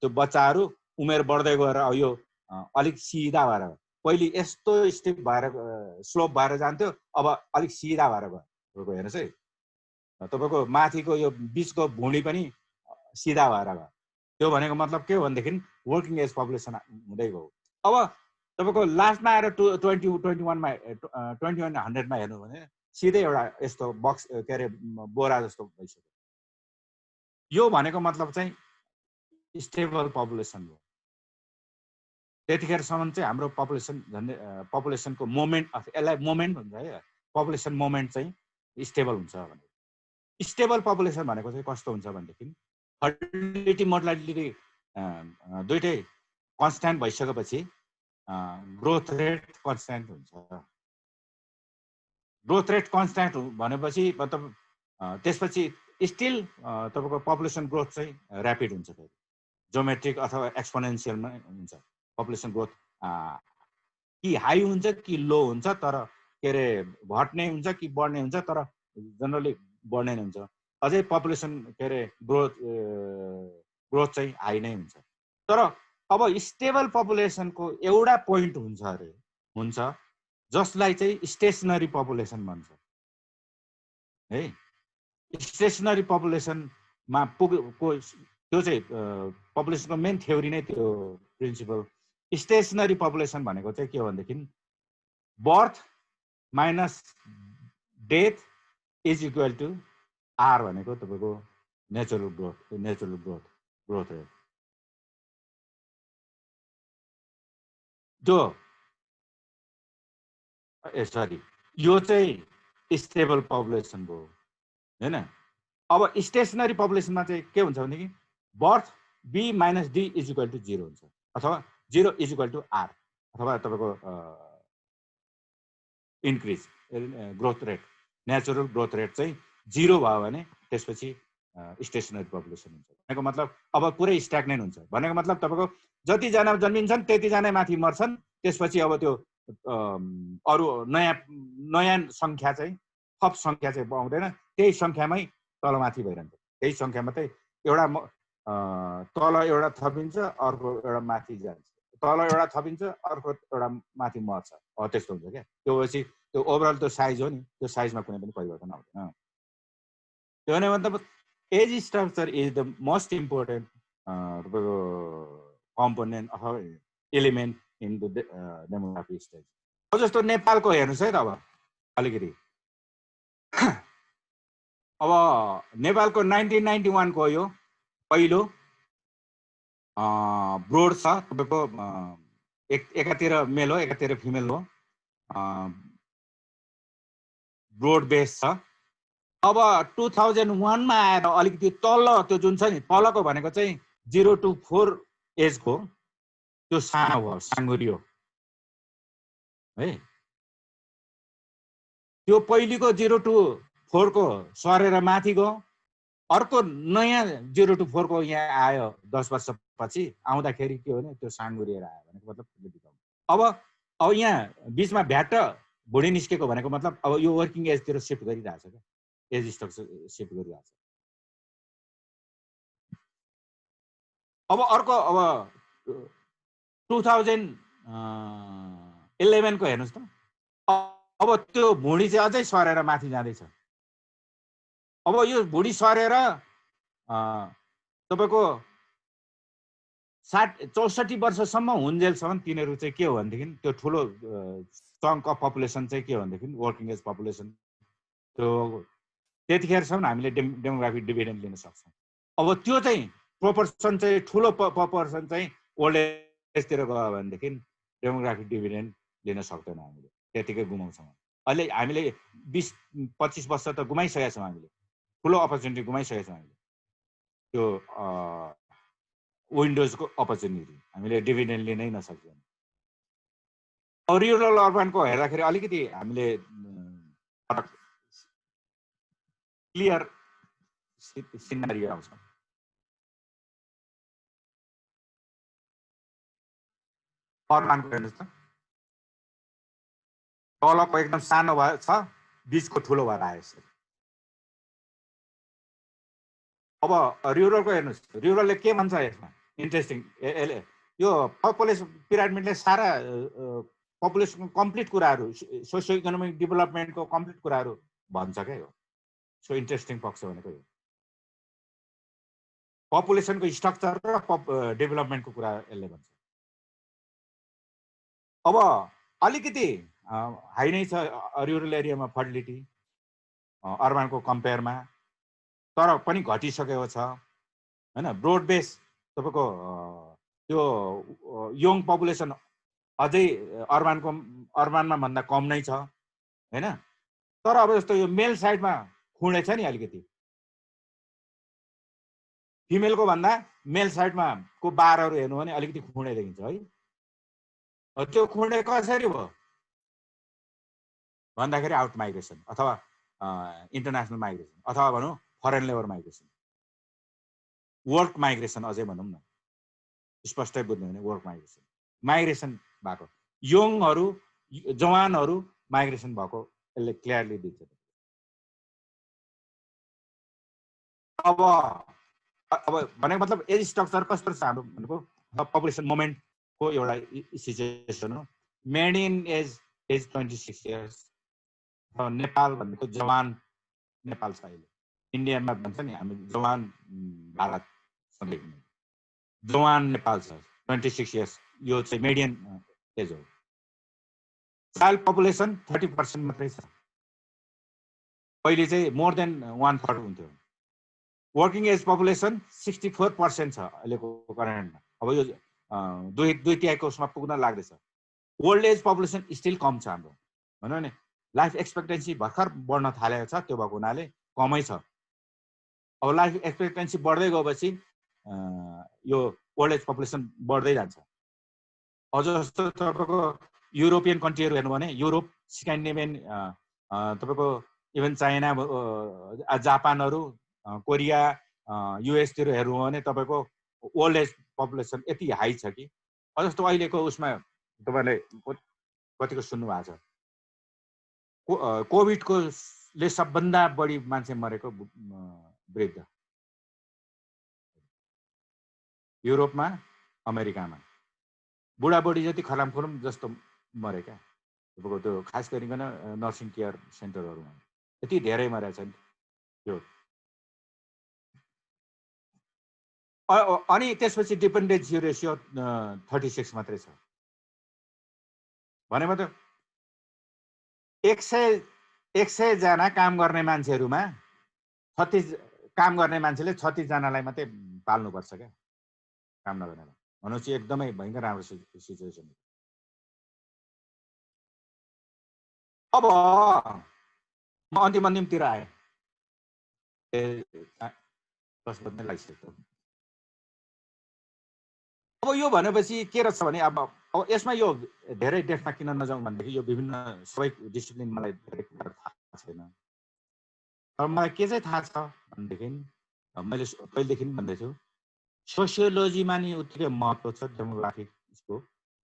त्यो बच्चाहरू उमेर बढ्दै गएर यो अलिक सिधा भएर, पहिले यस्तो स्टेप भएर स्लोप भएर जान्थ्यो, अब अलिक सिधा भएर गयो। तपाईँको हेर्नुहोस् है, तपाईँको माथिको यो बिचको भुँडी पनि सिधा भएर गयो। त्यो भनेको मतलब के हो भनेदेखि वर्किङ एज पपुलेसन हुँदै गयो। अब तपाईँको लास्टमा आएर 2100मा हेर्नु भने सिधै एउटा यस्तो बक्स के अरे बोरा जस्तो भइसक्यो। यो भनेको मतलब चाहिँ स्टेबल पपुलेसन हो। त्यतिखेरसम्म चाहिँ हाम्रो पपुलेसनको मोमेन्ट, यसलाई मोमेन्ट भन्छ है, पपुलेसन मोमेन्ट चाहिँ स्टेबल हुन्छ भनेको। स्टेबल पपुलेसन भनेको चाहिँ कस्तो हुन्छ भनेदेखि फर्टिलिटी मोर्टालिटी दुइटै कन्स्ट्यान्ट भइसकेपछि ग्रोथ रेट कन्स्ट्यान्ट हुन्छ। ग्रोथ रेट कन्स्ट्यान्ट भनेपछि मतलब त्यसपछि स्टिल तपाईँको पपुलेसन ग्रोथ चाहिँ ऱ्यापिड हुन्छ, फेरि जोमेट्रिक अथवा एक्सपोनेन्सियलमा हुन्छ। पपुलेसन ग्रोथ कि हाई हुन्छ कि लो हुन्छ, तर के अरे घट्ने हुन्छ कि बढ्ने हुन्छ, तर जनरली बढ्ने नै हुन्छ। अझै पपुलेसन के अरे ग्रोथ चाहिँ हाई नै हुन्छ। तर अब स्टेबल पपुलेसनको एउटा पोइन्ट हुन्छ जसलाई चाहिँ स्टेसनरी पपुलेसन भन्छ है। स्टेसनरी पपुलेसनमा पुगेको त्यो चाहिँ पपुलेसनको मेन थ्योरी नै त्यो प्रिन्सिपल। स्टेसनरी पपुलेसन भनेको चाहिँ के हो भनेदेखि birth minus death is equal to R भनेको तपाईँको नेचुरल ग्रोथ रेट। जो सरी, यो चाहिँ स्टेबल पपुलेसन भयो हैन। अब स्टेसनरी पपुलेसनमा चाहिँ के हुन्छ भनेदेखि birth B minus D is equal to 0 हुन्छ, अथवा 0 इज इक्वल टु आर, अथवा तपाईँको increase growth rate, natural growth rate चाहिँ 0 भयो भने त्यसपछि स्टेसनरी पपुलेसन हुन्छ। भनेको मतलब अब पुरै स्ट्याग्नेन्ट हुन्छ। भनेको मतलब तपाईँको जतिजना जन्मिन्छन् त्यतिजना माथि मर्छन्, त्यसपछि अब त्यो अरू नयाँ सङ्ख्या चाहिँ थप सङ्ख्या चाहिँ पाउँदैन, त्यही सङ्ख्यामै तलमाथि भइरहन्छ। त्यही सङ्ख्या मात्रै एउटा तल एउटा थपिन्छ, अर्को एउटा माथि जान्छ, तल एउटा थपिन्छ, अर्को एउटा माथि मर्छ, त्यस्तो हुन्छ क्या। त्यो पछि त्यो ओभरअल त्यो साइज हो नि, त्यो साइजमा कुनै पनि परिवर्तन आउँदैन। त्यो भने मतलब age structure is the most important तपाईँको कम्पोनेन्ट अथवा element in the demography stage. अब जस्तो नेपालको हेर्नुहोस् है त अब अलिकति अब नेपालको 1991 को यो पहिलो ब्रोड छ तपाईँको एकातिर मेल हो एकातिर फिमेल हो ब्रोड बेस छ। अब 2001 मा आएर अलिकति तल त्यो जुन छ नि तलको भनेको चाहिँ 0 to 4 एजको त्यो सानो हो साङ्गुरी हो है। त्यो पहिलेको 0 to 4 को सरेर माथि गयो, अर्को नयाँ 0 to 4 को यहाँ आयो 10 वर्षपछि आउँदाखेरि के हो भने त्यो साङ्गुरिएर आयो भनेको मतलब अब यहाँ बिचमा भ्याट भुँडी निस्केको भनेको मतलब अब यो वर्किङ एजतिर सिफ्ट गरिरहेछ क्या, एज स्ट्रक्चर सिफ्ट गरिरहेछ। अब अर्को अब 2011 को हेर्नुहोस् त, अब त्यो भुँडी चाहिँ अझै सरेर माथि जाँदैछ। अब यो भुँडी सरेर तपाईँको 64 वर्षसम्म हुन्जेलसम्म तिनीहरू चाहिँ के हो भनेदेखि त्यो ठुलो चङ्क अफ पपुलेसन चाहिँ के हो भनेदेखि वर्किङ एज पपुलेसन, त्यो त्यतिखेरसम्म हामीले डेमोग्राफिक डिभिडेन्ड लिन सक्छौँ। अब त्यो चाहिँ प्रोपोर्सन चाहिँ ठुलो प्रोपोर्सन चाहिँ ओल्ड एजतिर गयो भनेदेखि डेमोग्राफिक डिभिडेन्ड लिन सक्दैनौँ, हामीले त्यतिकै गुमाउँछौँ। अहिले हामीले 20-25 वर्ष त गुमाइसकेका छौँ, हामीले ठुलो अपर्च्युनिटी गुमाइसकेका छौँ। हामीले त्यो विन्डोजको अपर्च्युनिटी हामीले डिभिडेन्ड लिनै नसक्छौँ। अब रुरल अर्बनको हेर्दाखेरि अलिकति हामीले क्लियर सिनारियो आउँछ। अर्बनको हेर्नुहोस् त, तलको एकदम सानो भए छ, बिचको ठुलो भएर आयो। अब रुरलको हेर्नुहोस्, रुरलले के भन्छ यसमा इन्ट्रेस्टिङ, यो पपुलेसन पिरामिडले सारा पपुलेसनको कम्प्लिट कुराहरू सोसियो इकोनोमिक डेभलपमेन्टको कम्प्लिट कुराहरू भन्छ क्या। यो सो इन्ट्रेस्टिङ पक्ष भनेको यो पपुलेसनको स्ट्रक्चर र डेभलपमेन्टको कुरा यसले भन्छ। अब अलिकति हाई नै छ रुरल एरियामा फर्टिलिटी अर्बनको कम्पेयरमा, तर पनि घटिसकेको छ हैन। ब्रोड बेस तपाईँको त्यो यङ पपुलेसन अझै अर्बनमा भन्दा कम नै छ हैन। तर अब जस्तो यो मेल साइडमा खुँडे छ नि अलिकति, फिमेलको भन्दा मेल साइडमा को बारहरू हेर्नु भने अलिकति खुँडे देखिन्छ है। त्यो खुँडे कसरी भयो भन्दाखेरि आउट माइग्रेसन अथवा इन्टरनेसनल माइग्रेसन अथवा भनौँ foreign labour migration, work migration अझै भनौँ न, स्पष्टै बुझ्नु भने वर्क माइग्रेसन भएको यङहरू जवानहरू माइग्रेसन भएको यसले क्लियरली दिन्छ। अब भनेको मतलब एज स्ट्रक्चर कस्तो छ हाम्रो भनेको पपुलेसन मोमेन्टको एउटा सिचुएसन हो। Median as 26 years. नेपाल भनेको जवान नेपाल छ अहिले, इन्डियामा भन्छ नि हामी जवान भारत सधैँ जवान नेपाल छ 26 इयर्स, यो चाहिँ मेडियन एज हो। चाइल्ड पपुलेसन 30% मात्रै छ, पहिले चाहिँ मोर देन 1/3 हुन्थ्यो। वर्किङ एज पपुलेसन 64% छ अहिलेको करेन्टमा, अब यो दुई तिहाईको उसमा पुग्न लाग्दैछ। Old age population still come छ हाम्रो, भनौँ नि लाइफ एक्सपेक्टेन्सी भर्खर बढ्न थालेको छ, त्यो भएको हुनाले कमै छ। अब लाइफ एक्सपेक्टेन्सी बढ्दै गएपछि यो ओल्ड एज पपुलेसन बढ्दै जान्छ। अझ जस्तो तपाईँको युरोपियन कन्ट्रीहरू हेर्नु भने युरोप, स्क्यान्डिनेभियन, तपाईँको इभन चाइना, जापानहरू, कोरिया, युएसतिर हेर्नु भने तपाईँको ओल्ड एज पपुलेसन यति हाई छ कि जस्तो अहिलेको उसमा तपाईँले कतिको सुन्नु भएको छ, कोभिडकोले सबभन्दा बढी मान्छे मरेको वृद्ध युरोपमा, अमेरिकामा बुढाबुढी जति खलामखुलुम जस्तो मरे क्या। तपाईँको त्यो खास गरिकन नर्सिङ केयर सेन्टरहरूमा यति धेरै मरेका छन्। त्यो अनि त्यसपछि डिपेन्डेन्सी रेसियो 36 मात्रै छ। भनेको त 100 जना काम गर्ने मान्छेहरूमा 36 काम गर्ने मान्छेले 36 जनालाई मात्रै पाल्नुपर्छ क्या काम नगर्नेलाई। भनेपछि एकदमै भयङ्कर राम्रो सिचुएसन। अब म अन्तिमतिर आएँ। अब यो भनेपछि के रहेछ भने अब यसमा यो धेरै डेफमा किन नजाउँ भनेदेखि यो विभिन्न सबै डिसिप्लिन मलाई धेरै कुरा थाहा छैन। तर मलाई के चाहिँ थाहा छ भनेदेखि मैले पहिलेदेखि भन्दै छु, सोसियोलोजीमा नि उत्तिकै महत्त्व छ डेमोग्राफिक्सको,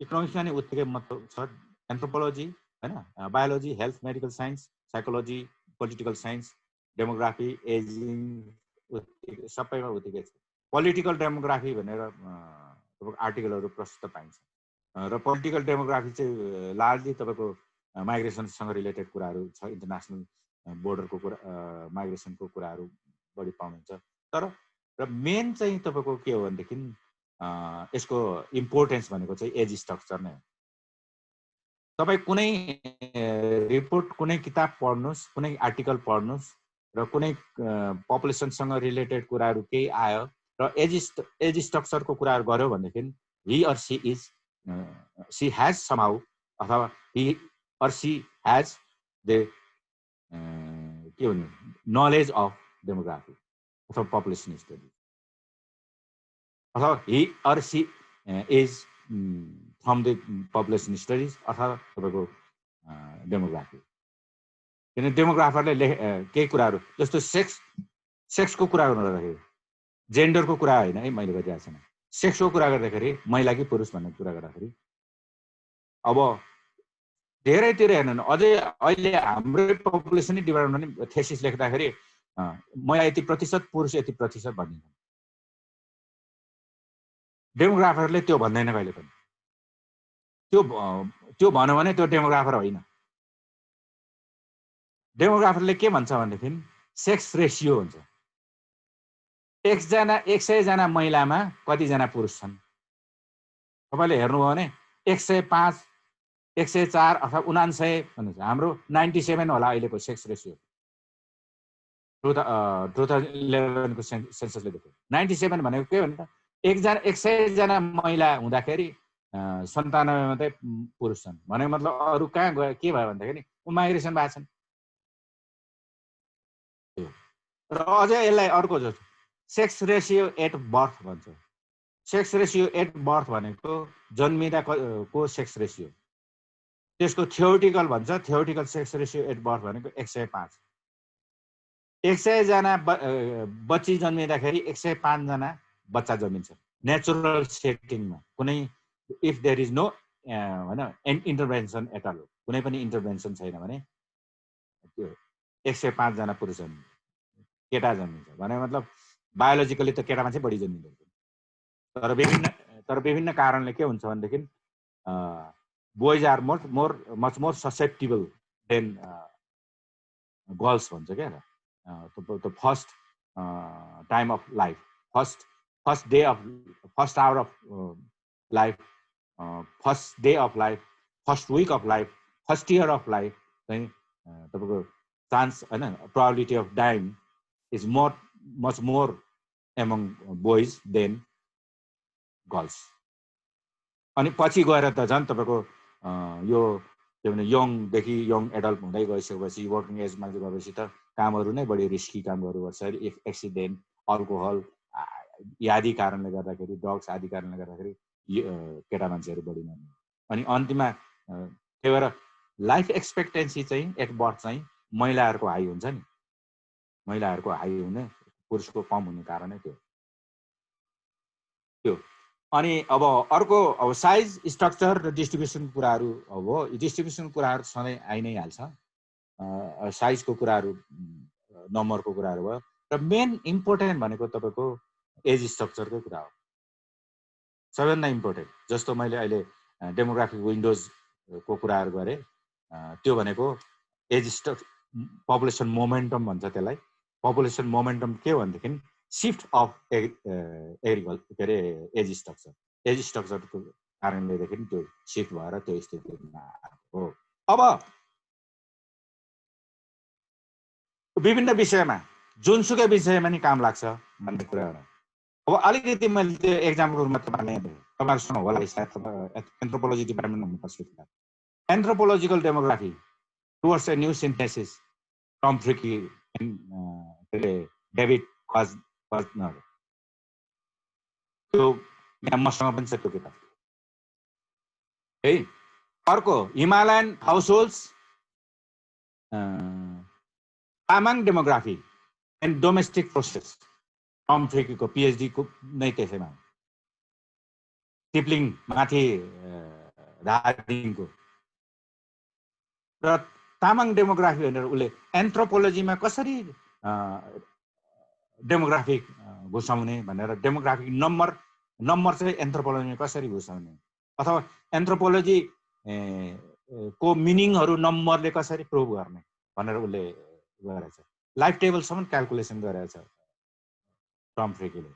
इकोनोमिक्समा नि उत्तिकै महत्त्व छ, एन्थ्रोपोलोजी हैन, biology, health, medical science, psychology, political science, demography, ageing सबैमा उत्तिकै छ। पोलिटिकल डेमोग्राफी भनेर आर्टिकलहरू प्रशस्त पाइन्छ र पोलिटिकल डेमोग्राफी चाहिँ लार्जली तपाईँको माइग्रेसनसँग रिलेटेड कुराहरू छ, इन्टरनेसनल बोर्डरको कुरा, माइग्रेसनको कुराहरू बढी पाउनुहुन्छ। तर र मेन चाहिँ तपाईँको के हो भनेदेखि यसको इम्पोर्टेन्स भनेको चाहिँ एज स्ट्रक्चर नै हो। तपाईँ कुनै रिपोर्ट, कुनै किताब पढ्नुहोस्, कुनै आर्टिकल पढ्नुहोस् र कुनै पपुलेसनसँग रिलेटेड कुराहरू केही आयो र एज स्ट्रक्चरको कुराहरू गर्यो भनेदेखि he or she is she has somehow अथवा he or she has the के भन्नु नलेज अफ डेमोग्राफी अथवा पपुलेसन स्टडी अथवा he or she is from the population studies अथवा तपाईँको डेमोग्राफी। किन डेमोग्राफरले केही कुराहरू जस्तो सेक्सको कुरा गर्दाखेरि जेन्डरको कुरा होइन है, मैले गरिरहेको छैन, सेक्सको कुरा गर्दाखेरि महिला कि पुरुष भन्ने कुरा गर्दाखेरि अब धेरैतिर हेर्नु न, अझै अहिले हाम्रै पपुलेसनै डिपार्टमेन्टमा नि थेसिस लेख्दाखेरि महिला यति प्रतिशत पुरुष यति प्रतिशत भनिन्छ। डेमोग्राफरले त्यो भन्दैन कहिले पनि। त्यो भन्यो भने त्यो डेमोग्राफर होइन। डेमोग्राफरले के भन्छ भनेदेखि सेक्स रेसियो हुन्छ। 100 जना महिलामा कतिजना पुरुष छन् तपाईँले हेर्नुभयो भने 105, 104 अथवा 99 भन्नुहुन्छ। हाम्रो 97 होला अहिलेको सेक्स रेसियो 2011 को सेन्ससले देख्यो। 97 भनेको के भने 100 जना महिला हुँदाखेरि 97 मात्रै पुरुष छन् भनेको मतलब अरू कहाँ गयो के भयो भन्दाखेरि माइग्रेसन भएको छन्। र अझै यसलाई अर्को जो सेक्स रेसियो एट बर्थ भन्छ। सेक्स रेसियो एट बर्थ भनेको जन्मिँदाको सेक्स रेसियो, त्यसको थियोरिटिकल भन्छ। Theoretical sex ratio at birth भनेको 105। 100 जना बच्ची जन्मिँदाखेरि 105 जना बच्चा जन्मिन्छ नेचुरल सेटिङमा, कुनै इफ देयर इज नो होइन इन्टरभेन्सन एट अल, कुनै पनि इन्टरभेन्सन छैन भने त्यो 105 जना पुरुष जन्मिन्छ, केटा जन्मिन्छ भने मतलब बायोलोजिकली त केटा मान्छे बढी जन्मिन्छ। तर विभिन्न कारणले के हुन्छ भनेदेखि boys are much more susceptible than girls भन्छ क्या। the first time of life, first day of, first hour of life, first day of life, first week of life, first year of life, चाहिँ तपाईँको चान्स होइन probability of dying is much more among boys than girls. अनि पछि गएर त झन् तपाईँको यो के भने यङदेखि यङ एडल्ट हुँदै गइसकेपछि वर्किङ एजमा गएपछि त कामहरू नै बढी रिस्की कामहरू गर्छ। एक्सिडेन्ट, अल्कोहल आदि कारणले गर्दाखेरि, ड्रग्स आदि कारणले गर्दाखेरि केटा मान्छेहरू बढी मर्ने। अनि अन्तिममा त्यही भएर लाइफ एक्सपेक्टेन्सी चाहिँ एट बर्थ चाहिँ महिलाहरूको हाई हुन्छ नि, महिलाहरूको हाई हुने पुरुषको कम हुने कारणै त्यो। अनि अब अर्को अब साइज, स्ट्रक्चर र डिस्ट्रिब्युसन कुराहरू हो। डिस्ट्रिब्युसन कुराहरू सधैँ आइ नै हाल्छ, साइजको कुराहरू, नम्बरको कुराहरू भयो। र मेन इम्पोर्टेन्ट भनेको तपाईँको एज स्ट्रक्चरकै कुरा हो, सबैभन्दा इम्पोर्टेन्ट। जस्तो मैले अहिले डेमोग्राफिक विन्डोजको कुराहरू गरेँ, त्यो भनेको एज पपुलेसन मोमेन्टम भन्छ त्यसलाई। पपुलेसन मोमेन्टम के हो भनेदेखि सिफ्ट अफ एग्रिकल्चर के अरे एज स्ट्रक्चरको कारणले गर्दाखेरि त्यो सिफ्ट भएर त्यो स्थितिमा आएको हो। अब विभिन्न विषयमा जुनसुकै विषयमा नि काम लाग्छ भन्ने कुरा हो। अब अलिकति मैले त्यो एक्जाम्पलको रूपमा तपाईँहरूसँग होला सायद एन्थ्रोपोलोजी डिपार्टमेन्टमा हुनुपर्छ। Anthropological demography towards a new synthesis Tom Fricke David कजनर, त्यो यहाँ मसँग पनि छ त्यो किताब है। अर्को Himalayan households Tamang demography and domestic process, Tom फ्रिकीको पिएचडी को नै त्यसैमा, टिप्लिङ माथि दार्जिलिङको। र तामाङ डेमोग्राफी भनेर उसले एन्थ्रोपोलोजीमा कसरी डेमोग्राफिक घुसाउने भनेर डेमोग्राफिक नम्बर चाहिँ एन्थ्रोपोलोजीमा कसरी घुसाउने, अथवा एन्थ्रोपोलोजी को मिनिङहरू नम्बरले कसरी प्रुभ गर्ने भनेर उसले गरेछ। लाइफ टेबलसम्म क्यालकुलेसन गरेछ टम फ्रिकीले।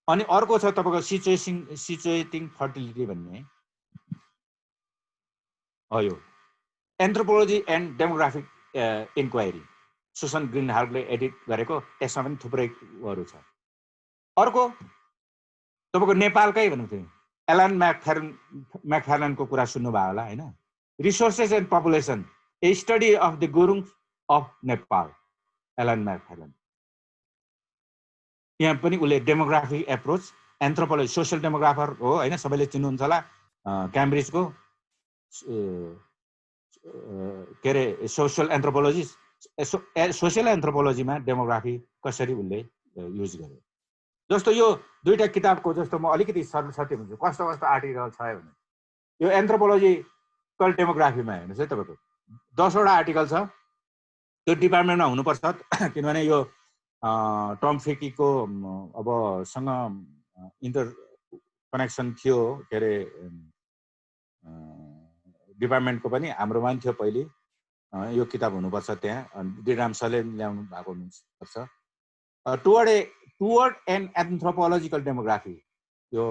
अनि अर्को छ तपाईँको सिचुएटिङ फर्टिलिटी भन्ने हो। यो anthropology and demographic inquiry Susan ग्रिनहार्टले एडिट गरेको, यसमा पनि थुप्रैहरू छ। अर्को तपाईँको नेपालकै भन्नु थियो एलन म्याकफार्लनको कुरा सुन्नुभयो होला होइन, resources and population a study of the Gurung of Nepal, Alan Macfarlane. यहाँ पनि उसले demographic approach, anthropology social demographer हो होइन, सबैले चिन्नुहुन्छ होला, क्याम्ब्रिजको के अरे सोसियल एन्थ्रोपोलोजी, सोसियल एन्थ्रोपोलोजीमा डेमोग्राफी कसरी उसले युज गर्यो। जस्तो यो दुईटा किताबको जस्तो म अलिकति सत्य भन्छु, कस्तो कस्तो आर्टिकल छ भने यो एन्थ्रोपोलोजिकल डेमोग्राफीमा हेर्नुहोस् है, तपाईँको 10 वटा आर्टिकल छ। त्यो डिपार्टमेन्टमा हुनुपर्छ किनभने यो टम फ्रिकीको अब सँग इन्टर कनेक्सन थियो, के अरे डिपार्टमेन्टको पनि हाम्रोमा पनि थियो पहिले। यो किताब हुनुपर्छ त्यहाँ, डिराम सरले ल्याउनु भएको हुनुपर्छ। टुवर्ड एन एन्थ्रोपोलोजिकल डेमोग्राफी, यो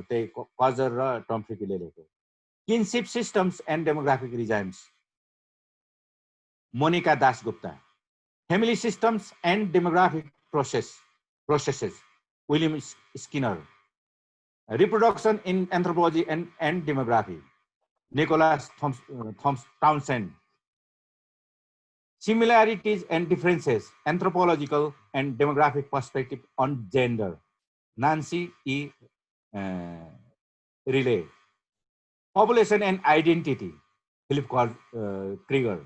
त्यही कजर र टम फ्रिकीले लेख्यो। Kinship systems and demographic regimes, Monica Dasgupta. Family systems and demographic processes, William Skinner. Reproduction in anthropology and demography, Nicholas Townsend. Similarities and differences, anthropological and demographic perspective on gender, Nancy E. Riley. Population and identity, Philip Krieger.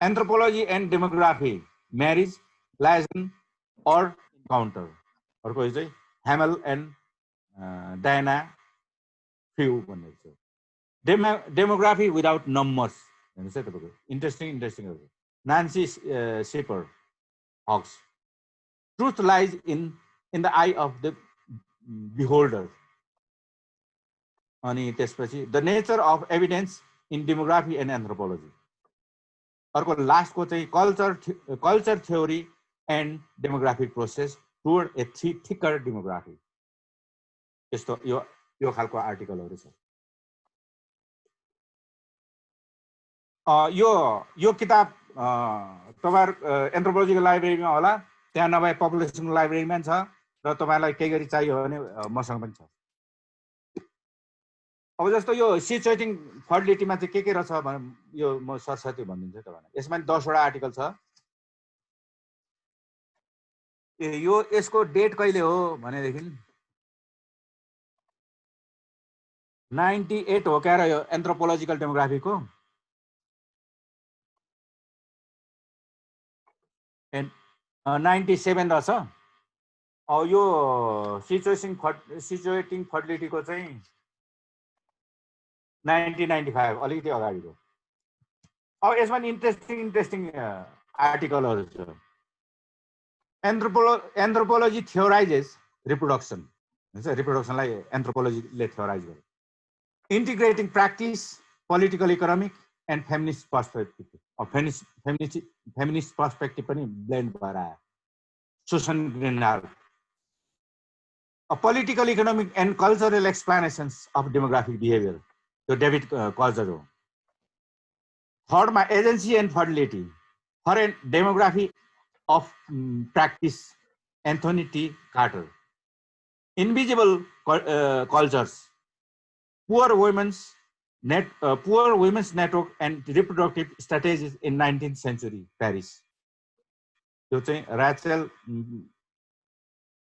Anthropology and demography, marriage, liaison or encounter. Or को चाहिँ Hamel and Diana Few भन्ने छ। Demography without numbers हेर्नुस् है तपाईको, इन्ट्रेस्टिङ हो। Nancy Shepard Hawks. Truth lies in the eye of the beholder. अनि त्यसपछि the nature of evidence in demography and anthropology. अर्को लास्टको चाहिँ culture theory and demographic process toward a thicker demography. यस्तो यो खालको आर्टिकलहरु छ। यो किताब तपाईहरु एन्थ्रोपोलोजीको लाइब्रेरीमा होला, त्यहाँ नभए पपुलेसनको लाइब्रेरीमा छ, र तपाईलाई केही गरी चाहियो भने मसँग पनि छ। अब जस्तो यो सिचुएटिङ फर्टिलिटीमा चाहिँ के रहेछ भने यो म सरस्वती भनिदिन्छु तपाईलाई। यसमा 10 वटा आर्टिकल छ। यो यसको डेट कहिले हो भनेदेखि 98 हो क्या र यो एन्थ्रोपोलोजिकल डेमोग्राफीको। 97 रहेछ। अब यो सिचुएटिङ फर्टिलिटीको चाहिँ 1995 अलिकति अगाडिको। अब यसमा इन्ट्रेस्टिङ आर्टिकलहरु छ। एन्थ्रोपोलोजी थियोराइजेस रिप्रोडक्सन, हुन्छ, रिप्रोडक्सनलाई एन्थ्रोपोलोजीले थियोराइज गर्यो। Integrating practice, political economic and feminist perspective. Feminist perspective पनि ब्लेन्ड भएर आयो। Susan Greenhalgh. A political, economic, and cultural explanations of demographic behavior. So David Calzaro. Third, my agency and fertility. For a demography of practice, Anthony T. Carter. Invisible cultures. Poor women's network and reproductive strategies in 19th century Paris. Rachel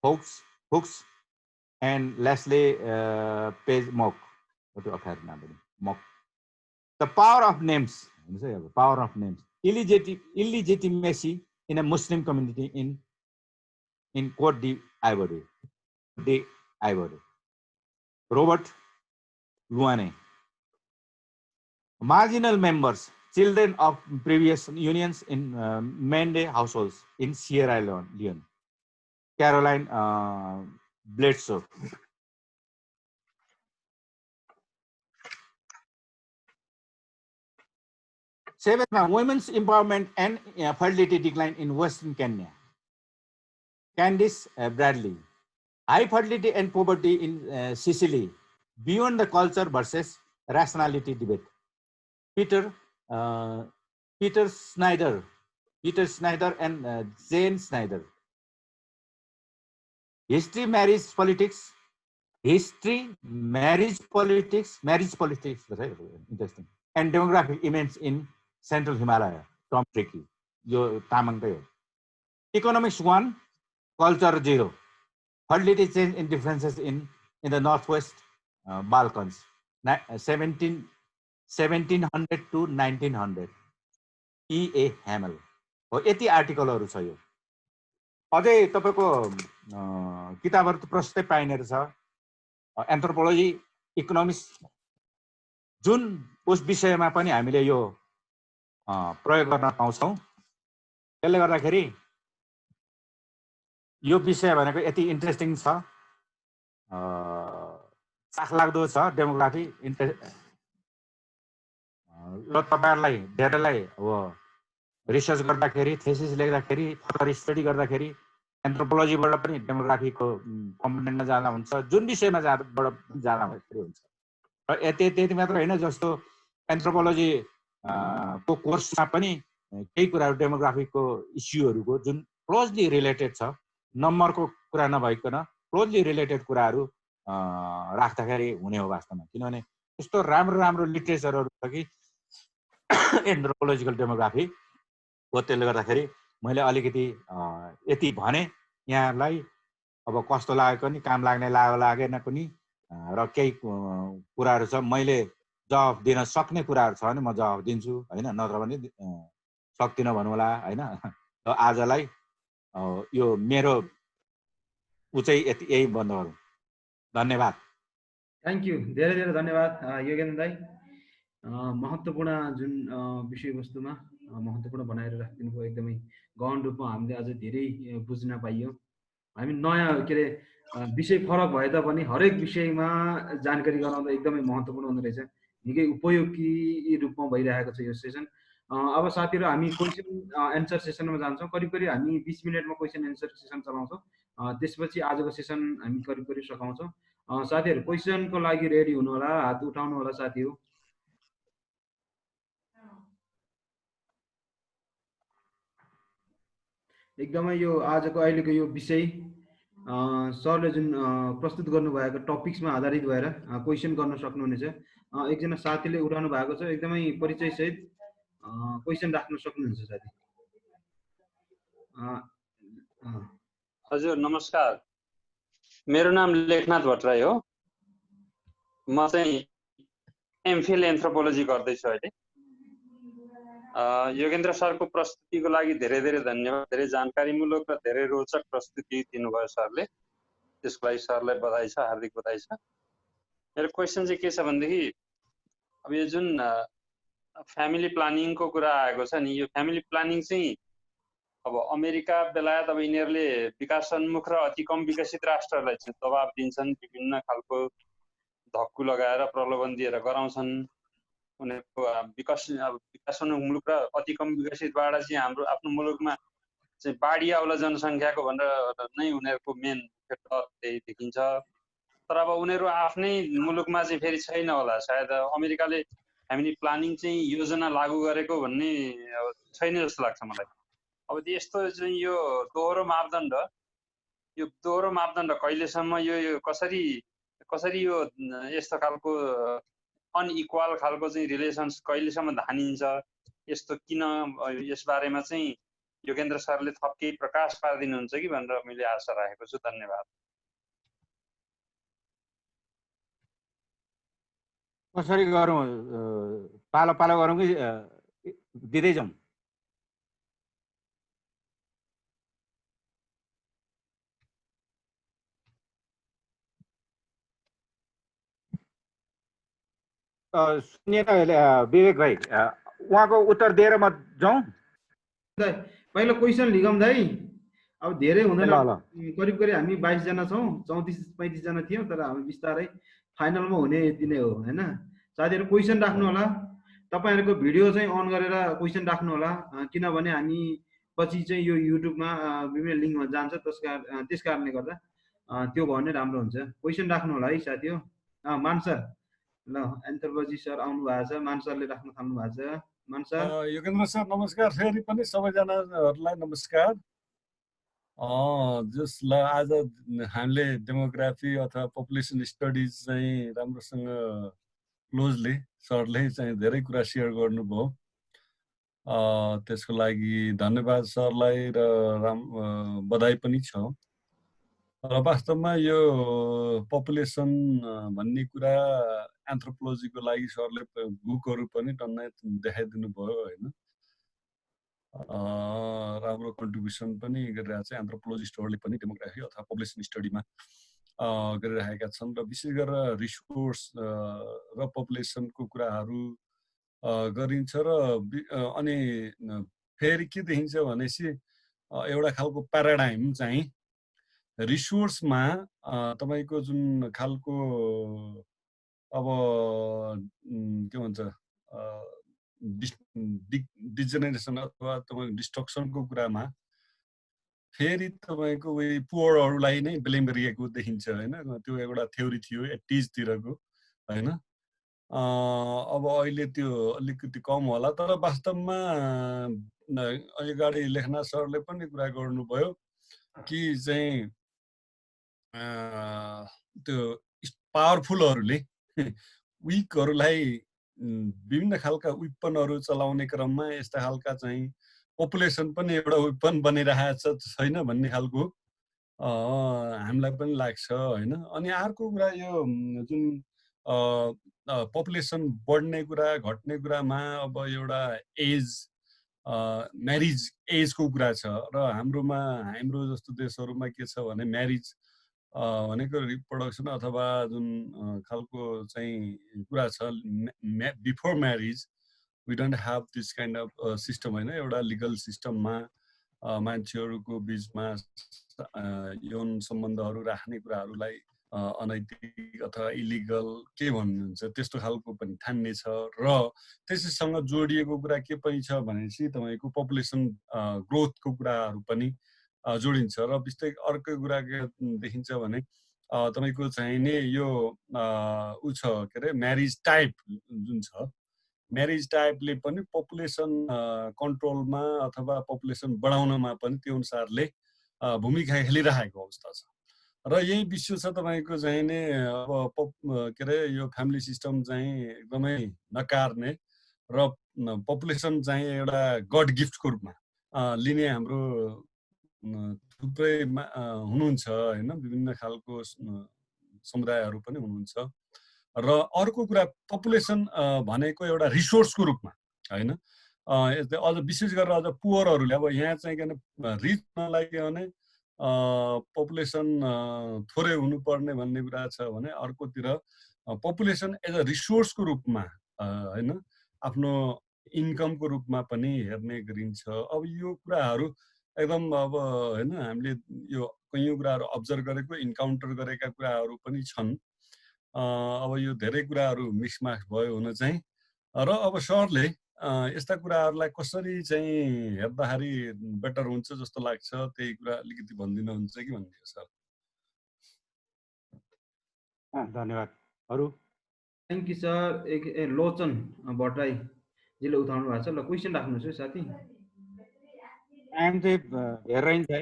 Hooks and Leslie Page Mock. The power of names. Power of names. Illegitimacy in a Muslim community in Côte d'Ivoire. Robert Luane. Marginal members, children of previous unions in Mende households in Sierra Leone. Caroline Bledsoe. Seventh, women's empowerment and fertility decline in Western Kenya. Candice Bradley. High fertility and poverty in Sicily, beyond the culture versus rationality debate. Peter Snyder and Jane Snyder. History, marriage politics, interesting, interesting. And demographic events in Central Himalaya, Tom Tricky, yo tamang tayo. Economics 1, culture 0. Fertility change in differences in the Northwest Balkans, 1700 to 1900. E.A. Hamel. यति आर्टिकलहरू छ यो। अझै तपाईको किताबहरु त प्रस्तै पाइने रहेछ। एन्थ्रोपोलोजी, इकोनोमिक्स जुन उस विषयमा पनि हामीले यो प्रयोग गर्न पाउँछौं। त्यसले गर्दाखेरि यो विषय भनेको यति इन्ट्रेस्टिङ छ, चाखलाग्दो छ डेमोग्राफी र तपाईहरुलाई धेरैलाई अब रिसर्च गर्दाखेरि, थेसिस लेख्दाखेरि, फर्दर स्टडी गर्दाखेरि एन्थ्रोपोलोजीबाट पनि डेमोग्राफीको कम्पोनेन्टमा जाँदा हुन्छ, जुन विषयमा जाँदा हुन्छ। र त्यति मात्र हैन, जस्तो एन्थ्रोपोलोजी को कोर्समा पनि केही कुराहरु डेमोग्राफीको इस्युहरुको जुन क्लोजली रिलेटेड छ, नम्बरको कुरा नभइकन क्लोजली रिलेटेड कुराहरु राख्दाखेरि हुने हो वास्तवमा। किनभने यस्तो राम्रो लिटरेचरहरु छ कि एन्थ्रोपोलोजिकल डेमोग्राफी हो। त्यसले गर्दाखेरि मैले अलिकति यति भने यहाँलाई अब कस्तो लागेको नि, काम लाग्ने लागेन पनि, र केही कुराहरु छ मैले जवाफ दिन सक्ने कुराहरु छ भने म जवाफ दिन्छु हैन, नत्र भने सक्दिन भन्नु होला हैन। आजलाई यो मेरो उचै यही बन्द गरौँ। धन्यवाद। थ्यांक यू, धेरै धेरै धन्यवाद योगेन्द्र दाइ। महत्त्वपूर्ण जुन विषयवस्तुमा महत्त्वपूर्ण बनाएर राखिदिनु भयो, एकदमै गहन रूपमा हामीले अझ धेरै बुझ्न पाइयो। हामी नयाँ के अरे विषय फरक भए तापनि हरेक विषयमा जानकारी गराउँदा एकदमै महत्त्वपूर्ण हुँदो रहेछ। निकै उपयोगी रूपमा भइरहेको छ यो सेसन। अब साथीहरु हामी क्वेशन एन्सर सेसनमा जान्छौं। करिब हामी 20 मिनेटमा क्वेशन एन्सर सेसन चलाउँछौं। त्यसपछि आजको सेसन हामी करिब सकाउँछौं। साथीहरु क्वेशनको लागि रेडी हुनु होला, हात उठाउनु होला साथीहरु। एकदमै यो आजको अहिलेको यो विषय सरले जुन प्रस्तुत गर्नुभएको टपिक्समा आधारित भएर क्वेशन गर्न सक्नुहुनेछ। एकजना साथीले उठाउनु भएको छ, एकदमै परिचय सहित क्वेशन राख्न सक्नुहुन्छ साथी। हजुर नमस्कार, मेरो नाम लेखनाथ भट्टराई हो। म चाहिँ एमफिल एन्थ्रोपोलोजी गर्दैछु अहिले। योगेन्द्र सरको प्रस्तुतिको लागि धेरै धेरै धन्यवाद। धेरै जानकारीमूलक र धेरै रोचक प्रस्तुति दिनुभयो सरले, त्यसको लागि सरलाई बधाई छ, हार्दिक बधाई छ। मेरो क्वेशन चाहिँ के छ भनेदेखि, अब यो जुन फ्यामिली प्लानिङको कुरा आएको छ नि, यो फ्यामिली प्लानिङ चाहिँ अब अमेरिका बेलायत अब यिनीहरूले विकासोन्मुख र अति कम विकसित राष्ट्रहरूलाई चाहिँ दबाब दिन्छन्, विभिन्न खालको धक्कु लगाएर प्रलोभन दिएर गराउँछन्। उनीहरूको विकासोन्मुख मुलुक र अति कम विकसितबाट चाहिँ हाम्रो आफ्नो मुलुकमा चाहिँ बाढी आउला जनसङ्ख्याको भनेर नै उनीहरूको मेन डर त्यही देखिन्छ। तर अब उनीहरू आफ्नै मुलुकमा चाहिँ फेरि छैन होला, सायद अमेरिकाले फ्यामिली प्लानिङ चाहिँ योजना लागू गरेको भन्ने छैन जस्तो लाग्छ मलाई। अब यस्तो चाहिँ यो दोहोरो मापदण्ड कहिलेसम्म यो कसरी यो यस्तो खालको अनइक्वल खालको चाहिँ रिलेसन्स कहिलेसम्म धानिन्छ, यस्तो किन, यसबारेमा चाहिँ योगेन्द्र सरले थप केही प्रकाश पारिदिनुहुन्छ कि भनेर मैले आशा राखेको छु। धन्यवाद। कसरी गरौँ, पालो पालो गरौँ कि दिँदै जाउँ? सुनिएन विवेक भाइ, उहाँको उत्तर दिएर म जाउँ? पहिलो क्वेसन लिगम दाइ। अब धेरै हुँदैन, ल करिब करिब हामी 22 जना छौँ, 34-35 जना थियौँ, तर हामी बिस्तारै फाइनलमा हुने यति नै हो हैन। साथीहरु क्वेसन राख्नु होला, तपाईहरुको भिडियो चाहिँ अन गरेर क्वेसन राख्नु होला, किनभने हामी पछि चाहिँ यो युट्युबमा विभिन्न लिङ्कमा जान्छ, त्यस कारणले गर्दा त्यो भने राम्रो हुन्छ। क्वेसन राख्नु होला है साथी हो। मान सर, ल एन्थ्रोपोलोजी सर आउनु भएको छ, मान सरले राख्न थाल्नु भएको छ। मान सर, योगेन्द्र सर नमस्कार, फेरि पनि सबैजनाहरूलाई नमस्कार। जसलाई आज हामीले डेमोग्राफी अथवा पपुलेसन स्टडिज चाहिँ राम्रोसँग क्लोजली सरले चाहिँ धेरै कुरा सेयर गर्नुभयो, त्यसको लागि धन्यवाद सरलाई र बधाई पनि छ। र वास्तवमा यो पपुलेसन भन्ने कुरा एन्थ्रोपोलोजीको लागि सरले बुकहरू पनि टन्नै देखाइदिनु भयो होइन। राम्रो कन्ट्रिब्युसन पनि गरिरहेको छ, एन्थ्रोपोलोजिस्टहरूले पनि डेमोग्राफी अथवा पपुलेसन स्टडीमा गरिरहेका छन्। र विशेष गरेर रिसोर्स र पपुलेसनको कुराहरू गरिन्छ। र अनि फेरि के देखिन्छ भनेपछि एउटा खालको प्याराडाइम चाहिँ रिसोर्समा तपाईको जुन खालको अब के भन्छ डिजेनेरेसन अथवा तपाईको डिस्ट्रक्सनको कुरामा फेरि तपाईको उही पुअरहरूलाई नै ब्लेम गरिएको देखिन्छ हैन। त्यो एउटा थ्योरी थियो 80s तिरको हैन। अब अहिले त्यो अलिकति कम होला, तर वास्तवमा अगाडि लेखनाथ सरले पनि कुरा गर्नुभयो कि चाहिँ त्यो पावरफुलहरूले विकहरूलाई विभिन्न खालका विपनहरू चलाउने क्रममा यस्ता खालका चाहिँ पपुलेसन पनि एउटा विपन बनिरहेको छैन भन्ने खालको हामीलाई पनि लाग्छ हैन। अनि अर्को कुरा यो जुन पपुलेसन बढ्ने कुरा घट्ने कुरामा अब एउटा एज म्यारिज एजको कुरा छ। र हाम्रो जस्तो देशहरूमा के छ भने म्यारिज भनेको रिप्रोडक्सन अथवा जुन खालको चाहिँ कुरा छ before marriage we don't have this kind of system होइन। एउटा लिगल सिस्टममा मान्छेहरूको बिचमा यौन सम्बन्धहरू राख्ने कुराहरूलाई अनैतिक अथवा इलिगल के भन्नुहुन्छ त्यस्तो खालको पनि ठान्ने छ। र त्यसैसँग जोडिएको कुरा के पनि छ भनेपछि तपाईँको पपुलेसन ग्रोथको कुराहरू पनि जोडिन्छ। र बिस्तारै अर्को कुरा के देखिन्छ भने तपाईँको चाहिने यो उ छ के अरे म्यारिज टाइप जुन छ, म्यारिज टाइपले पनि पपुलेसन कन्ट्रोलमा अथवा पपुलेसन बढाउनमा पनि त्यो अनुसारले भूमिका खेलिरहेको अवस्था छ। र यही विषय छ तपाईँको चाहिने अब के अरे यो फ्यामिली सिस्टम चाहिँ एकदमै नकार्ने र पपुलेसन चाहिँ एउटा गड गिफ्टको रूपमा लिने हाम्रो थुप्रै हुनुहुन्छ होइन, विभिन्न खालको समुदायहरू पनि हुनुहुन्छ। र अर्को कुरा पपुलेसन भनेको एउटा रिसोर्सको रूपमा होइन, अझ विशेष गरेर अझ पुअरहरूले अब यहाँ चाहिँ किन रिच नलाग्यो भने पपुलेसन थोरै हुनुपर्ने भन्ने कुरा छ भने अर्कोतिर पपुलेसन एज अ रिसोर्सको रूपमा होइन आफ्नो इन्कमको रूपमा पनि हेर्ने गरिन्छ। अब यो कुराहरू एकदम अब होइन हामीले यो कयौँ कुराहरू अब्जर्भ गरेको इन्काउन्टर गरेका कुराहरू पनि छन्। अब यो धेरै कुराहरू मिक्समाक्स भयो हुन चाहिँ। र अब सरले यस्ता कुराहरूलाई कसरी चाहिँ हेर्दाखेरि बेटर हुन्छ जस्तो लाग्छ, त्यही कुरा अलिकति भनिदिनुहुन्छ कि भन्ने हो सर। धन्यवाद। अरू? Thank you sir. लोचन भट्टराईजीले उठाउनु भएको छ। ल क्वेसन राख्नुहोस् है साथी। टाइम चाहिँ हेरेर छ है।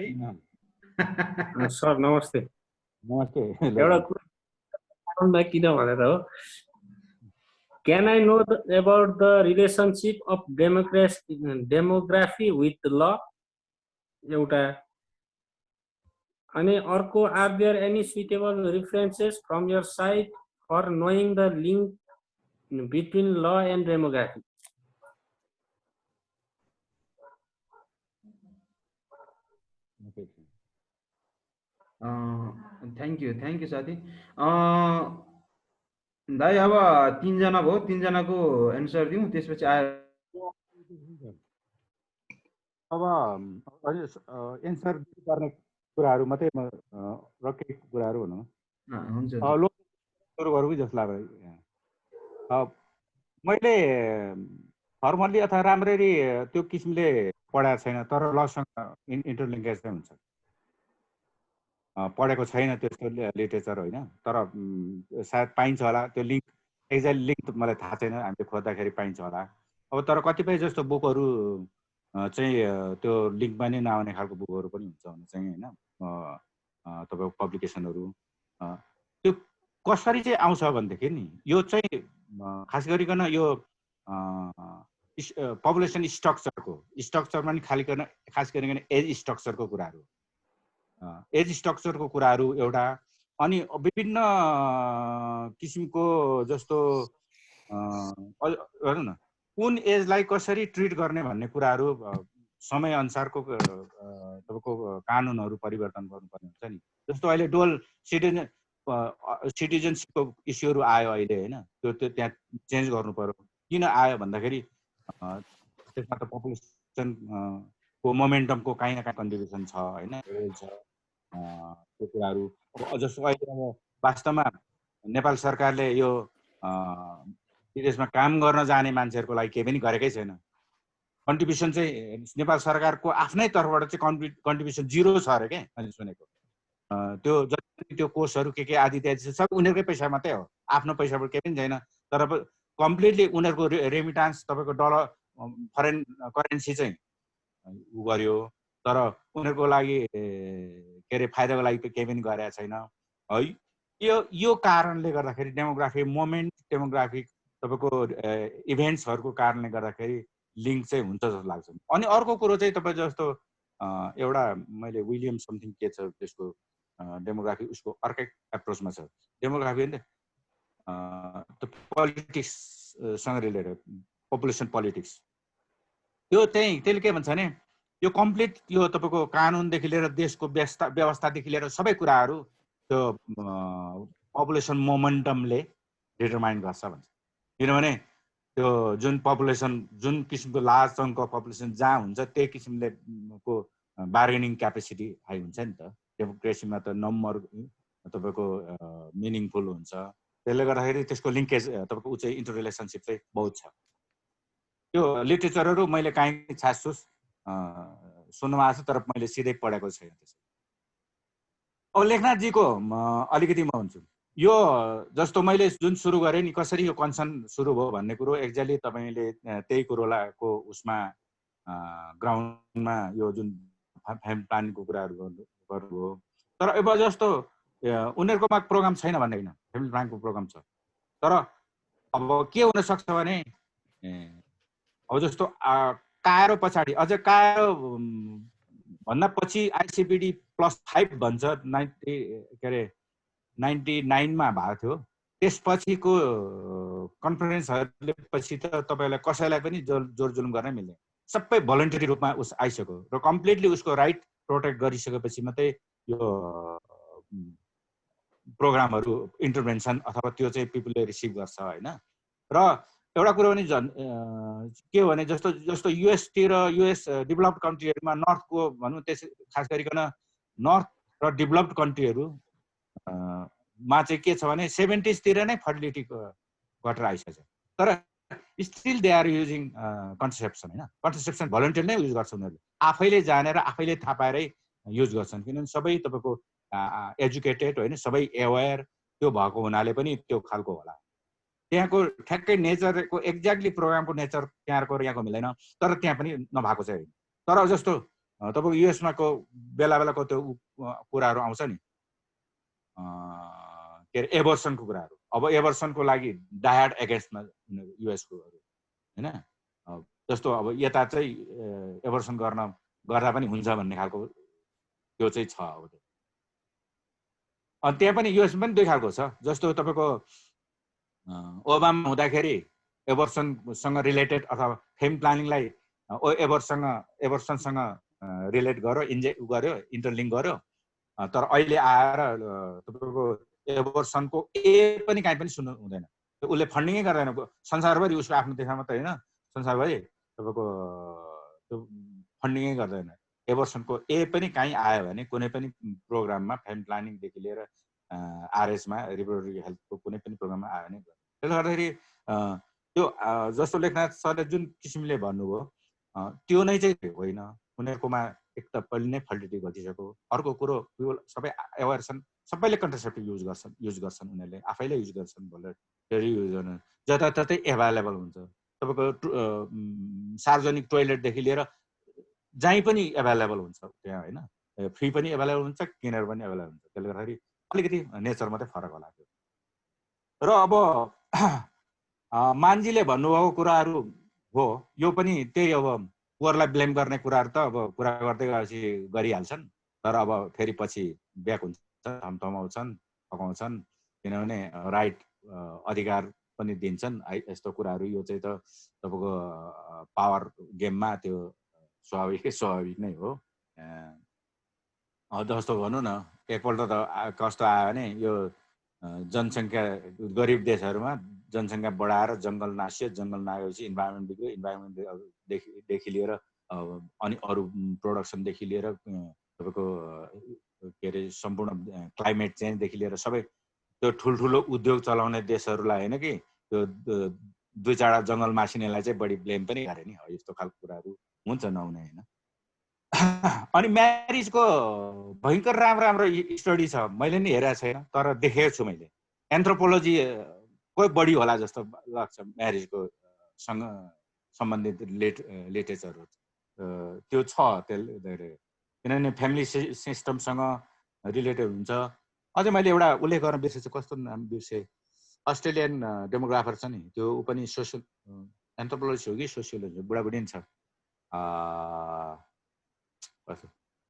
सर नमस्ते। नमस्ते। एउटा कुरा किन भनेर हो, Can I know about the relationship of demography with law? एउटा अनि अर्को, are there any suitable references from your side for knowing the link between law and demography? Thank you साथी। दाइ अब 3 जना भयो, 3 जनाको एन्सर दिउँ, त्यसपछि आयो। अब एन्सर गर्ने कुराहरू मात्रै र केही कुराहरू हुनु हुन्छ। सुरु गरौँ जस्तो लाग्यो। मैले फर्मल्ली अथवा राम्ररी त्यो किसिमले पढाएको छैन, तर लसँग इन्टरलिङ्केज चाहिँ हुन्छ। पढेको छैन त्यसको लिटरेचर होइन, तर सायद पाइन्छ होला त्यो लिङ्क। एक्ज्याक्ट लिङ्क मलाई थाहा छैन, हामीले खोज्दाखेरि पाइन्छ होला। अब तर कतिपय जस्तो बुकहरू चाहिँ त्यो लिङ्कमा नै नआउने खालको बुकहरू पनि हुन्छ भने चाहिँ होइन, तपाईँको पब्लिकेसनहरू त्यो कसरी चाहिँ आउँछ भनेदेखि नि, यो चाहिँ खास गरिकन यो पपुलेसन स्ट्रक्चरमा नि खास गरिकन एज स्ट्रक्चरको कुराहरू, एज स्ट्रक्चरको कुराहरू एउटा, अनि विभिन्न किसिमको जस्तो हेर्नु न, कुन एजलाई कसरी ट्रिट गर्ने भन्ने कुराहरू समय अनुसारको तपाईँको कानुनहरू परिवर्तन गर्नुपर्ने हुन्छ नि। जस्तो अहिले डुअल सिटिजनसिपको इस्युहरू आयो अहिले होइन, त्यो त्यहाँ चेन्ज गर्नु पर्यो। किन आयो भन्दाखेरि त्यसमा त पपुलेसनको मोमेन्टमको काहीँ न काहीँ कन्ट्रिब्युसन छ होइन, त्यो कुराहरू। अब जस्तो अहिले अब वास्तवमा नेपाल सरकारले यो विदेशमा काम गर्न जाने मान्छेहरूको लागि केही पनि गरेकै छैन। कन्ट्रिब्युसन चाहिँ नेपाल सरकारको आफ्नै तर्फबाट चाहिँ कन्ट्रिब्युसन 0 छ अरे क्या मैले सुनेको। त्यो जति त्यो कोर्सहरू के आदि इत्यादि सब उनीहरूकै पैसा मात्रै हो, आफ्नो पैसाबाट केही पनि छैन। तर कम्प्लिटली उनीहरूको रेमिटान्स तपाईँको डलर फरेन करेन्सी चाहिँ उ गर्यो, तर उनीहरूको लागि के अरे फाइदाको लागि केही पनि गरेको छैन है। यो कारणले गर्दाखेरि डेमोग्राफिक तपाईँको इभेन्ट्सहरूको कारणले गर्दाखेरि लिङ्क चाहिँ हुन्छ जस्तो लाग्छ। अनि अर्को कुरो चाहिँ तपाईँ जस्तो एउटा मैले विलियम समथिङ के छ त्यसको डेमोग्राफी, उसको अर्कै एप्रोचमा छ डेमोग्राफी नि पोलिटिक्ससँग रिलेटेड, पपुलेसन पोलिटिक्स। त्यो चाहिँ त्यसले के भन्छ भने यो कम्प्लिट यो तपाईँको कानुनदेखि लिएर देशको व्यवस्थादेखि लिएर सबै कुराहरू त्यो पपुलेसन मोमेन्टमले डिटरमाइन गर्छ भन्छ। किनभने त्यो जुन पपुलेसन जुन किसिमको लार्ज चङ्क अफ पपुलेसन जहाँ हुन्छ त्यही किसिमले को बार्गेनिङ क्यापेसिटी हाई हुन्छ नि त। डेमोक्रेसीमा त नम्बर तपाईँको मिनिङफुल हुन्छ, त्यसले गर्दाखेरि त्यसको लिङ्केज तपाईँको उच्च इन्टररिलेसनसिप चाहिँ बहुत छ। त्यो लिटरेचरहरू मैले काहीँ छासछुस सुन्नुमा आएको छ, तर मैले सिधै पढेको छैन त्यसो। अब लेखनाथजीको अलिकति म भन्छु, यो जस्तो मैले जुन सुरु गरेँ नि, कसरी यो कन्सर्न सुरु भयो भन्ने कुरो एक्ज्याक्टली तपाईँले त्यही कुरोलाको उसमा ग्राउन्डमा यो जुन फ्यामिली प्लानिङको कुराहरू गर्नुभयो। तर अब जस्तो उनीहरूकोमा प्रोग्राम छैन भन्ने होइन, फ्यामिली प्लानिङको प्रोग्राम छ। तर अब के हुनसक्छ भने अब जस्तो कारो पछाडि अझ कारो भन्दा पछि ICPD+5 भन्छ 99मा भएको थियो। त्यसपछिको कन्फरेन्सहरूले पछि त तपाईँलाई कसैलाई पनि जोर जुलुम गर्न मिल्दैन, सबै भलन्टरी रूपमा उस आइसक्यो र कम्प्लिटली उसको राइट प्रोटेक्ट गरिसकेपछि मात्रै यो प्रोग्रामहरू इन्टरभेन्सन अथवा त्यो चाहिँ पिपुलले रिसिभ गर्छ होइन। र एउटा कुरो पनि के हो भने जस्तो युएस डेभलप्ड कन्ट्रीहरूमा नर्थको भनौँ त्यस खास गरिकन नर्थ र डेभलप्ड कन्ट्रीहरू मा चाहिँ के छ भने 70s तिर नै फर्टिलिटी घटेर आइसकेछ। तर still they are using contraception होइन कन्ट्रासेप्सन भलन्टियर नै युज गर्छ उनीहरूले आफैले जानेर आफैले थाहा पाएरै युज गर्छन् किनभने सबै तपाईँको एजुकेटेड होइन सबै एवेयर त्यो भएको हुनाले पनि त्यो खालको होला त्यहाँको ठ्याक्कै नेचरको एक्ज्याक्टली प्रोग्रामको नेचर त्यहाँको र यहाँको मिल्दैन तर त्यहाँ पनि नभएको चाहिँ होइन तर जस्तो तपाईँको युएसमा को बेला बेलाको त्यो कुराहरू आउँछ नि के अरे एबर्सनको कुराहरू अब एबर्सनको लागि डायड एगेन्स्टमा युएसकोहरू होइन जस्तो अब यता चाहिँ एबर्सन गर्दा पनि हुन्छ भन्ने खालको त्यो चाहिँ छ अब त्यो अनि त्यहाँ पनि युएसमा पनि दुई खालको छ जस्तो तपाईँको ओबामा हुँदाखेरि एबर्सनसँग रिलेटेड अथवा फेम प्लानिङलाई एबर्सनसँग रिलेट गर्यो गर्यो इन्टरलिङ्क गर्यो तर अहिले आएर तपाईँको एबर्सनको पनि काहीँ पनि सुन्नु हुँदैन उसले फन्डिङै गर्दैन संसारभरि उसको आफ्नो देशमा मात्रै होइन संसारभरि तपाईँको त्यो फन्डिङै गर्दैन एबर्सनको पनि काहीँ आयो भने कुनै पनि प्रोग्राममा फेम प्लानिङदेखि लिएर आरएसमा रिप्रोडक्टिभ हेल्थको कुनै पनि प्रोग्राममा आयो भने त्यसले गर्दाखेरि त्यो जस्तो लेखनाथ सरले जुन किसिमले भन्नुभयो त्यो नै चाहिँ होइन उनीहरूकोमा एक त पहिले नै फर्टिलिटी घटिसक्यो अर्को कुरो सबै एवेयर छन् सबैले कन्ट्रासेप्टिभ युज गर्छन् उनीहरूले आफैले युज गर्छन् भोलिन्टियरली युज गर्छन् जताततै एभाइलेबल हुन्छ तपाईँको सार्वजनिक टोइलेटदेखि लिएर जहीँ पनि एभाइलेबल हुन्छ त्यहाँ होइन फ्री पनि एभाइलेबल हुन्छ किनेर पनि एभाइलेबल हुन्छ त्यसले गर्दाखेरि अलिकति नेचर मात्रै फरक होला त्यो र अब मान्छेले भन्नुभएको कुराहरू हो यो पनि त्यही अब पुवरलाई ब्लेम गर्ने कुराहरू त अब कुरा गर्दै गएपछि गरिहाल्छन् तर अब फेरि पछि ब्याक हुन्छ थम्थमाउँछन् पकाउँछन् किनभने राइट अधिकार पनि दिन्छन् यस्तो कुराहरू यो चाहिँ त तपाईँको पावर गेममा त्यो स्वाभाविक नै हो जस्तो भनौँ न एकपल्ट त कस्तो आयो भने यो जनसङ्ख्या गरिब देशहरूमा जनसङ्ख्या बढाएर जङ्गल नास्यो जङ्गल नागेपछि इन्भाइरोमेन्ट बिग्रियो इन्भाइरोमेन्टदेखि लिएर अनि अरू प्रोडक्सनदेखि लिएर तपाईँको के अरे सम्पूर्ण क्लाइमेट चेन्जदेखि लिएर सबै त्यो ठुल्ठुलो उद्योग चलाउने देशहरूलाई होइन कि त्यो दुई चारवटा जङ्गल मासिनेलाई चाहिँ बढी ब्लेम पनि गरे नि हो यस्तो खालको कुराहरू हुन्छ नहुने होइन अनि म्यारिजको भयङ्कर राम्रो स्टडी छ मैले नि हेरेको छैन तर देखेको छु मैले एन्थ्रोपोलोजी कोही बढी होला जस्तो लाग्छ म्यारिजको सँग सम्बन्धित लिटरेचरहरू त्यो छ त्यसले किनभने फ्यामिली सिस्टमसँग रिलेटेड हुन्छ अझै मैले एउटा उल्लेख गर्न बिर्सेछु कस्तो नाम बिर्सेँ अस्ट्रेलियन डेमोग्राफर छ नि त्यो ऊ पनि सोसियल एन्थ्रोपोलोजी हो कि सोसियोलोजी बुढाबुढी नि छ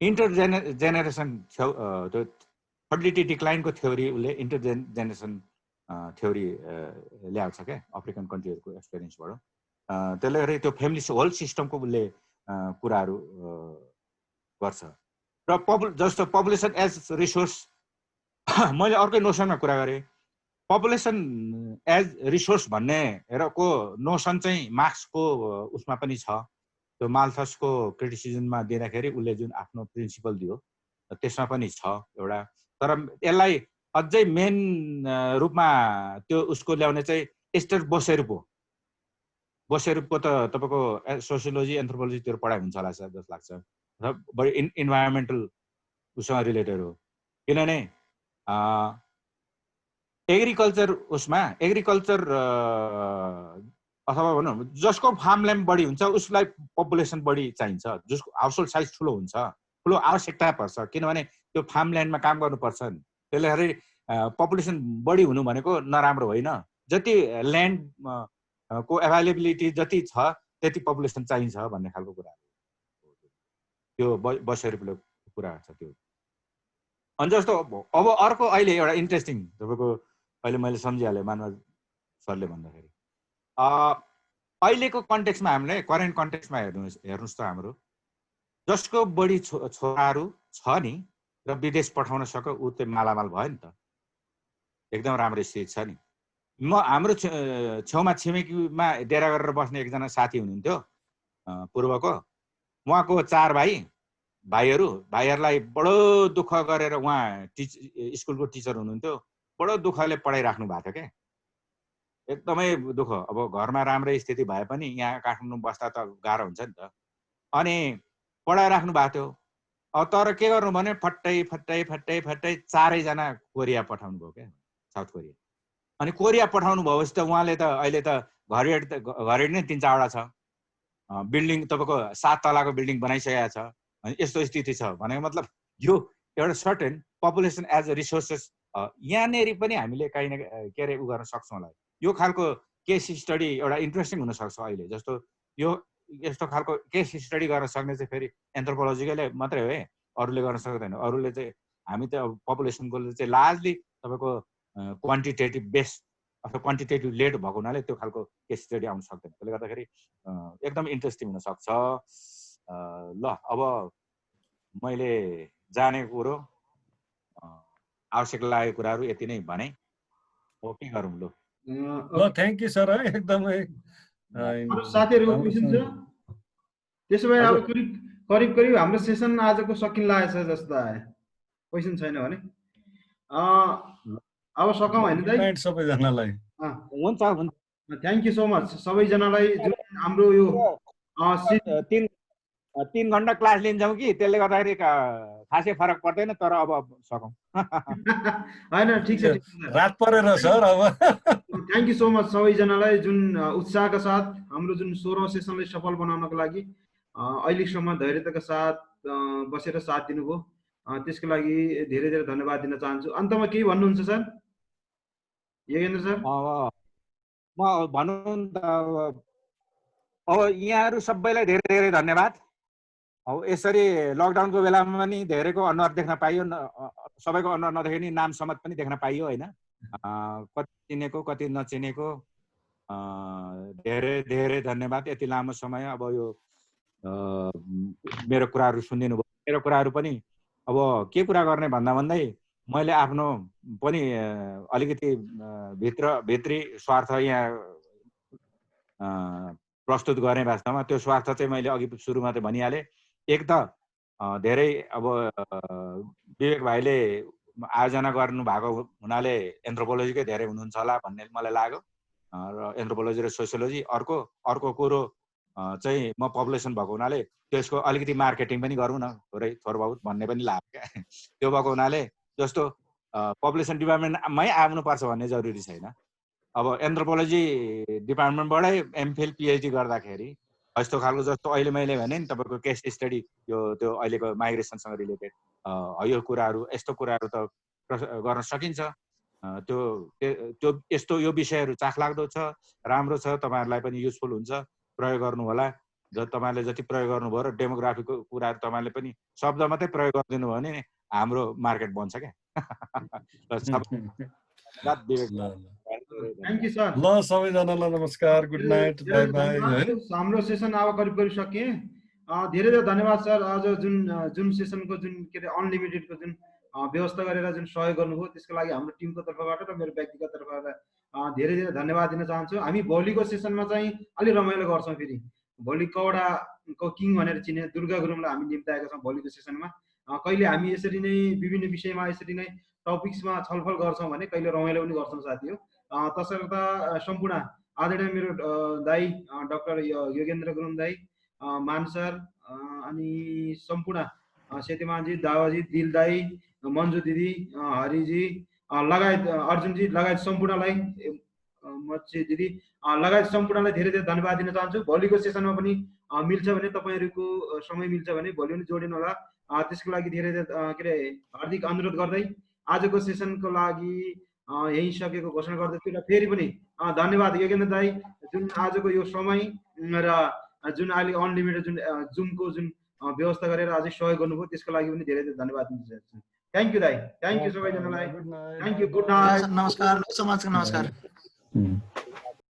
इन्टरजेनेरेसन त्यो फर्टिलिटी डिक्लाइनको थ्योरी उसले इन्टरजेनेरेसन थ्योरी ल्याएको छ क्या अफ्रिकन कन्ट्रीहरूको एक्सपिरियन्सबाट त्यसले गर्दा त्यो फ्यामिली होल सिस्टमको उसले कुराहरू गर्छ र जस्तो पपुलेसन एज रिसोर्स मैले अर्कै नोसनमा कुरा गरेँ पपुलेसन एज रिसोर्स भन्ने को नोसन चाहिँ मार्क्सको उसमा पनि छ त्यो माल्थसको क्रिटिसिजममा दिँदाखेरि उसले जुन आफ्नो प्रिन्सिपल दियो त्यसमा पनि छ एउटा तर यसलाई अझै मेन रूपमा त्यो उसको ल्याउने चाहिँ एस्टर बोसेरुपको त तपाईँको सोसियोलोजी एन्थ्रोपोलोजीतिर पढाइ हुन्छ होला जस्तो लाग्छ र बढी इन्भाइरोमेन्टल उसँग रिलेटेड हो किनभने एग्रिकल्चर उसमा एग्रिकल्चर अथवा भनौँ जसको फार्मल्यान्ड बढी हुन्छ उसलाई पपुलेसन बढी चाहिन्छ जसको हाउसहोल्ड साइज ठुलो हुन्छ ठुलो आवश्यकता पर्छ किनभने त्यो फार्मल्यान्डमा काम गर्नुपर्छ नि त्यसले गर्दाखेरि पपुलेसन बढी हुनु भनेको नराम्रो होइन जति ल्यान्ड को एभाइलेबिलिटी जति छ त्यति पपुलेसन चाहिन्छ भन्ने खालको कुरा त्यो बसेरुपले कुरा छ त्यो अनि जस्तो अब अर्को अहिले एउटा इन्ट्रेस्टिङ तपाईँको अहिले मैले सम्झिहालेँ मानव सरले भन्दाखेरि अहिलेको कन्टेक्स्टमा हामीले करेन्ट कन्टेक्स्टमा हेर्नुहोस् त हाम्रो जसको बढी छोराहरू छ नि र विदेश पठाउन सक्यो ऊ चाहिँ मालामाल भयो नि त एकदम राम्रो स्थिति छ नि हाम्रो छेउमा छिमेकीमा डेरा गरेर बस्ने एकजना साथी हुनुहुन्थ्यो पूर्वको उहाँको 4 भाइहरूलाई बडो दुःख गरेर उहाँ स्कुलको टिचर हुनुहुन्थ्यो बडो दुःखले पढाइराख्नु भएको थियो क्या एकदमै दुःख। अब घरमा राम्रै स्थिति भए पनि यहाँ काठमाडौँ बस्दा त गाह्रो हुन्छ नि त। अनि पढाइराख्नु भएको थियो। अब तर के गर्नु भने फट्टै चारैजना कोरिया पठाउनु भयो क्या, साउथ कोरिया। अनि कोरिया पठाउनु भएपछि त उहाँले त अहिले त घरहेड नै 3-4वटा छ, बिल्डिङ तपाईँको 7 तलाको बिल्डिङ बनाइसकेको छ। अनि यस्तो स्थिति छ भनेको मतलब यो एउटा certain population as a resources यहाँनेरि पनि हामीले काहीँ न के अरे उ गर्न सक्छौँ होला। यो खालको केस स्टडी एउटा इन्ट्रेस्टिङ हुनसक्छ अहिले। जस्तो यो यस्तो खालको केस स्टडी गर्न सक्ने चाहिँ फेरि एन्थ्रोपोलोजिकलै मात्रै हो है, अरूले गर्न सक्दैन। अरूले चाहिँ हामी त पपुलेसनको चाहिँ लार्जली तपाईँको क्वान्टिटेटिभ बेस अथवा क्वान्टिटेटिभ लेड भएको हुनाले त्यो खालको केस स्टडी आउनु सक्दैन। त्यसले गर्दाखेरि एकदम इन्ट्रेस्टिङ हुनसक्छ। ल अब मैले जानेको कुरो आवश्यक लागेको कुराहरू यति नै भने हो, के गरौँ ल। ल थ्याङ्क यू सर है, एकदमै साथीहरूको क्वेसन छ। त्यसो भए अब करिब करिब हाम्रो सेसन आजको सकिन लागेछ जस्तो आयो। क्वेसन छैन भने अब सकौँ होइन दाइ? सबैजनालाई हुन्छ हुन्छ, थ्याङ्क यू सो मच सबैजनालाई। जुन हाम्रो यो 3 घण्टा क्लास लिन्छौँ कि त्यसले गर्दाखेरि खासै फरक पर्दैन, तर अब सकौँ। होइन ठिक छ, रात परेर सर। अब थ्याङ्क यू सो मच सबैजनालाई जुन उत्साहका साथ हाम्रो जुन 16औं सेसनलाई सफल बनाउनको लागि अहिलेसम्म धैर्यताका साथ बसेर साथ दिनुभयो, त्यसको लागि धेरै धेरै धन्यवाद दिन चाहन्छु। अन्तमा केही भन्नुहुन्छ सर? योगेन्द्र सर? म भनौँ त अब यहाँहरू सबैलाई धेरै धेरै धन्यवाद। अब यसरी लकडाउनको बेलामा पनि धेरैको अनुहार देख्न पाइयो, सबैको अनुहार नदेखे नि नाम समेत पनि देख्न पाइयो होइन। कति चिनेको कति नचिनेको धेरै धेरै धन्यवाद। यति लामो समय अब यो मेरो कुराहरू सुनिदिनु भयो। मेरो कुराहरू पनि अब के कुरा गर्ने भन्दै मैले आफ्नो पनि अलिकति भित्री स्वार्थ यहाँ प्रस्तुत गरेँ। वास्तवमा त्यो स्वार्थ चाहिँ मैले अघि सुरुमा त भनिहालेँ। एक त धेरै अब विवेक भाइले आयोजना गर्नु भएको हुनाले एन्थ्रोपोलोजीकै धेरै हुनुहुन्छ होला भन्ने मलाई लाग्यो, र एन्थ्रोपोलोजी र सोसियोलोजी। अर्को कुरो चाहिँ म पपुलेसन भएको हुनाले त्यसको अलिकति मार्केटिङ पनि गरौँ न थोरै बहुत भन्ने पनि लाग्यो क्या। त्यो भएको हुनाले जस्तो पपुलेसन डिपार्टमेन्टमै आउनुपर्छ भन्ने जरुरी छैन। अब एन्थ्रोपोलोजी डिपार्टमेन्टबाटै एमफिल पिएचडी गर्दाखेरि यस्तो खालको जस्तो अहिले मैले भने नि तपाईँको केस स्टडी त्यो अहिलेको माइग्रेसनसँग रिलेटेड यो कुराहरू यस्तो कुराहरू त गर्न सकिन्छ। त्यो यस्तो यो विषयहरू चाखलाग्दो छ, राम्रो छ, तपाईँहरूलाई पनि युजफुल हुन्छ, प्रयोग गर्नु होला। तपाईँहरूले जति प्रयोग गर्नुभयो र डेमोग्राफीको कुराहरू तपाईँहरूले पनि शब्द मात्रै प्रयोग गरिदिनु भयो भने हाम्रो मार्केट बन्छ क्या। Thank you sir. ल सबैजनालाई नमस्कार, गुड नाइट, बाई बाई। हाम्रो सेसन अब करिब सकिए। धेरै धेरै धन्यवाद सर। आज जुन सेसनको जुन के अरे अनलिमिटेडको जुन व्यवस्था गरेर जुन सहयोग गर्नुभयो त्यसको लागि हाम्रो टिमको तर्फबाट र मेरो व्यक्तिगत तर्फबाट धेरै धेरै धन्यवाद दिन चाहन्छु। हामी भोलिको सेसनमा चाहिँ अलि रमाइलो गर्छौँ। फेरि भोलि कौडाको किङ भनेर चिने दुर्गा गुरुङलाई हामी निम्ताएका छौँ भोलिको सेसनमा। कहिले हामी यसरी नै विभिन्न विषयमा यसरी नै टपिक्समा छलफल गर्छौँ भने कहिले रमाइलो पनि गर्छौँ साथी हो। तसर्थ सम्पूर्ण आदरणीय मेरो दाई डाक्टर योगेन्द्र गुरुङ दाई, मान सर, अनि सम्पूर्ण सेतीमानजी, दावाजी, दिल दाई, मन्जु दिदी, हरिजी लगायत अर्जुनजी लगायत सम्पूर्णलाई, मच्छी दिदी लगायत सम्पूर्णलाई धेरै धेरै धन्यवाद दिन चाहन्छु। भोलिको सेसनमा पनि मिल्छ भने तपाईँहरूको समय मिल्छ भने भोलि पनि जोडिनु होला। त्यसको लागि धेरै धेरै के अरे हार्दिक अनुरोध गर्दै आजको सेसनको लागि यही सकेको घोषणा गर्दछु। र फेरि पनि धन्यवाद योगेन्द्र दाई, जुन आजको यो समय र जुन अहिले अनलिमिटेड जुन जुमको जुन व्यवस्था गरेर अझै सहयोग गर्नुभयो त्यसको लागि पनि धेरै धेरै धन्यवाद दिन चाहन्छु। थ्याङ्क यू दाई, थ्याङ्क यू सबैजनालाई, थ्याङ्क यू, गुड नाइट, नमस्कार, नमस्कार।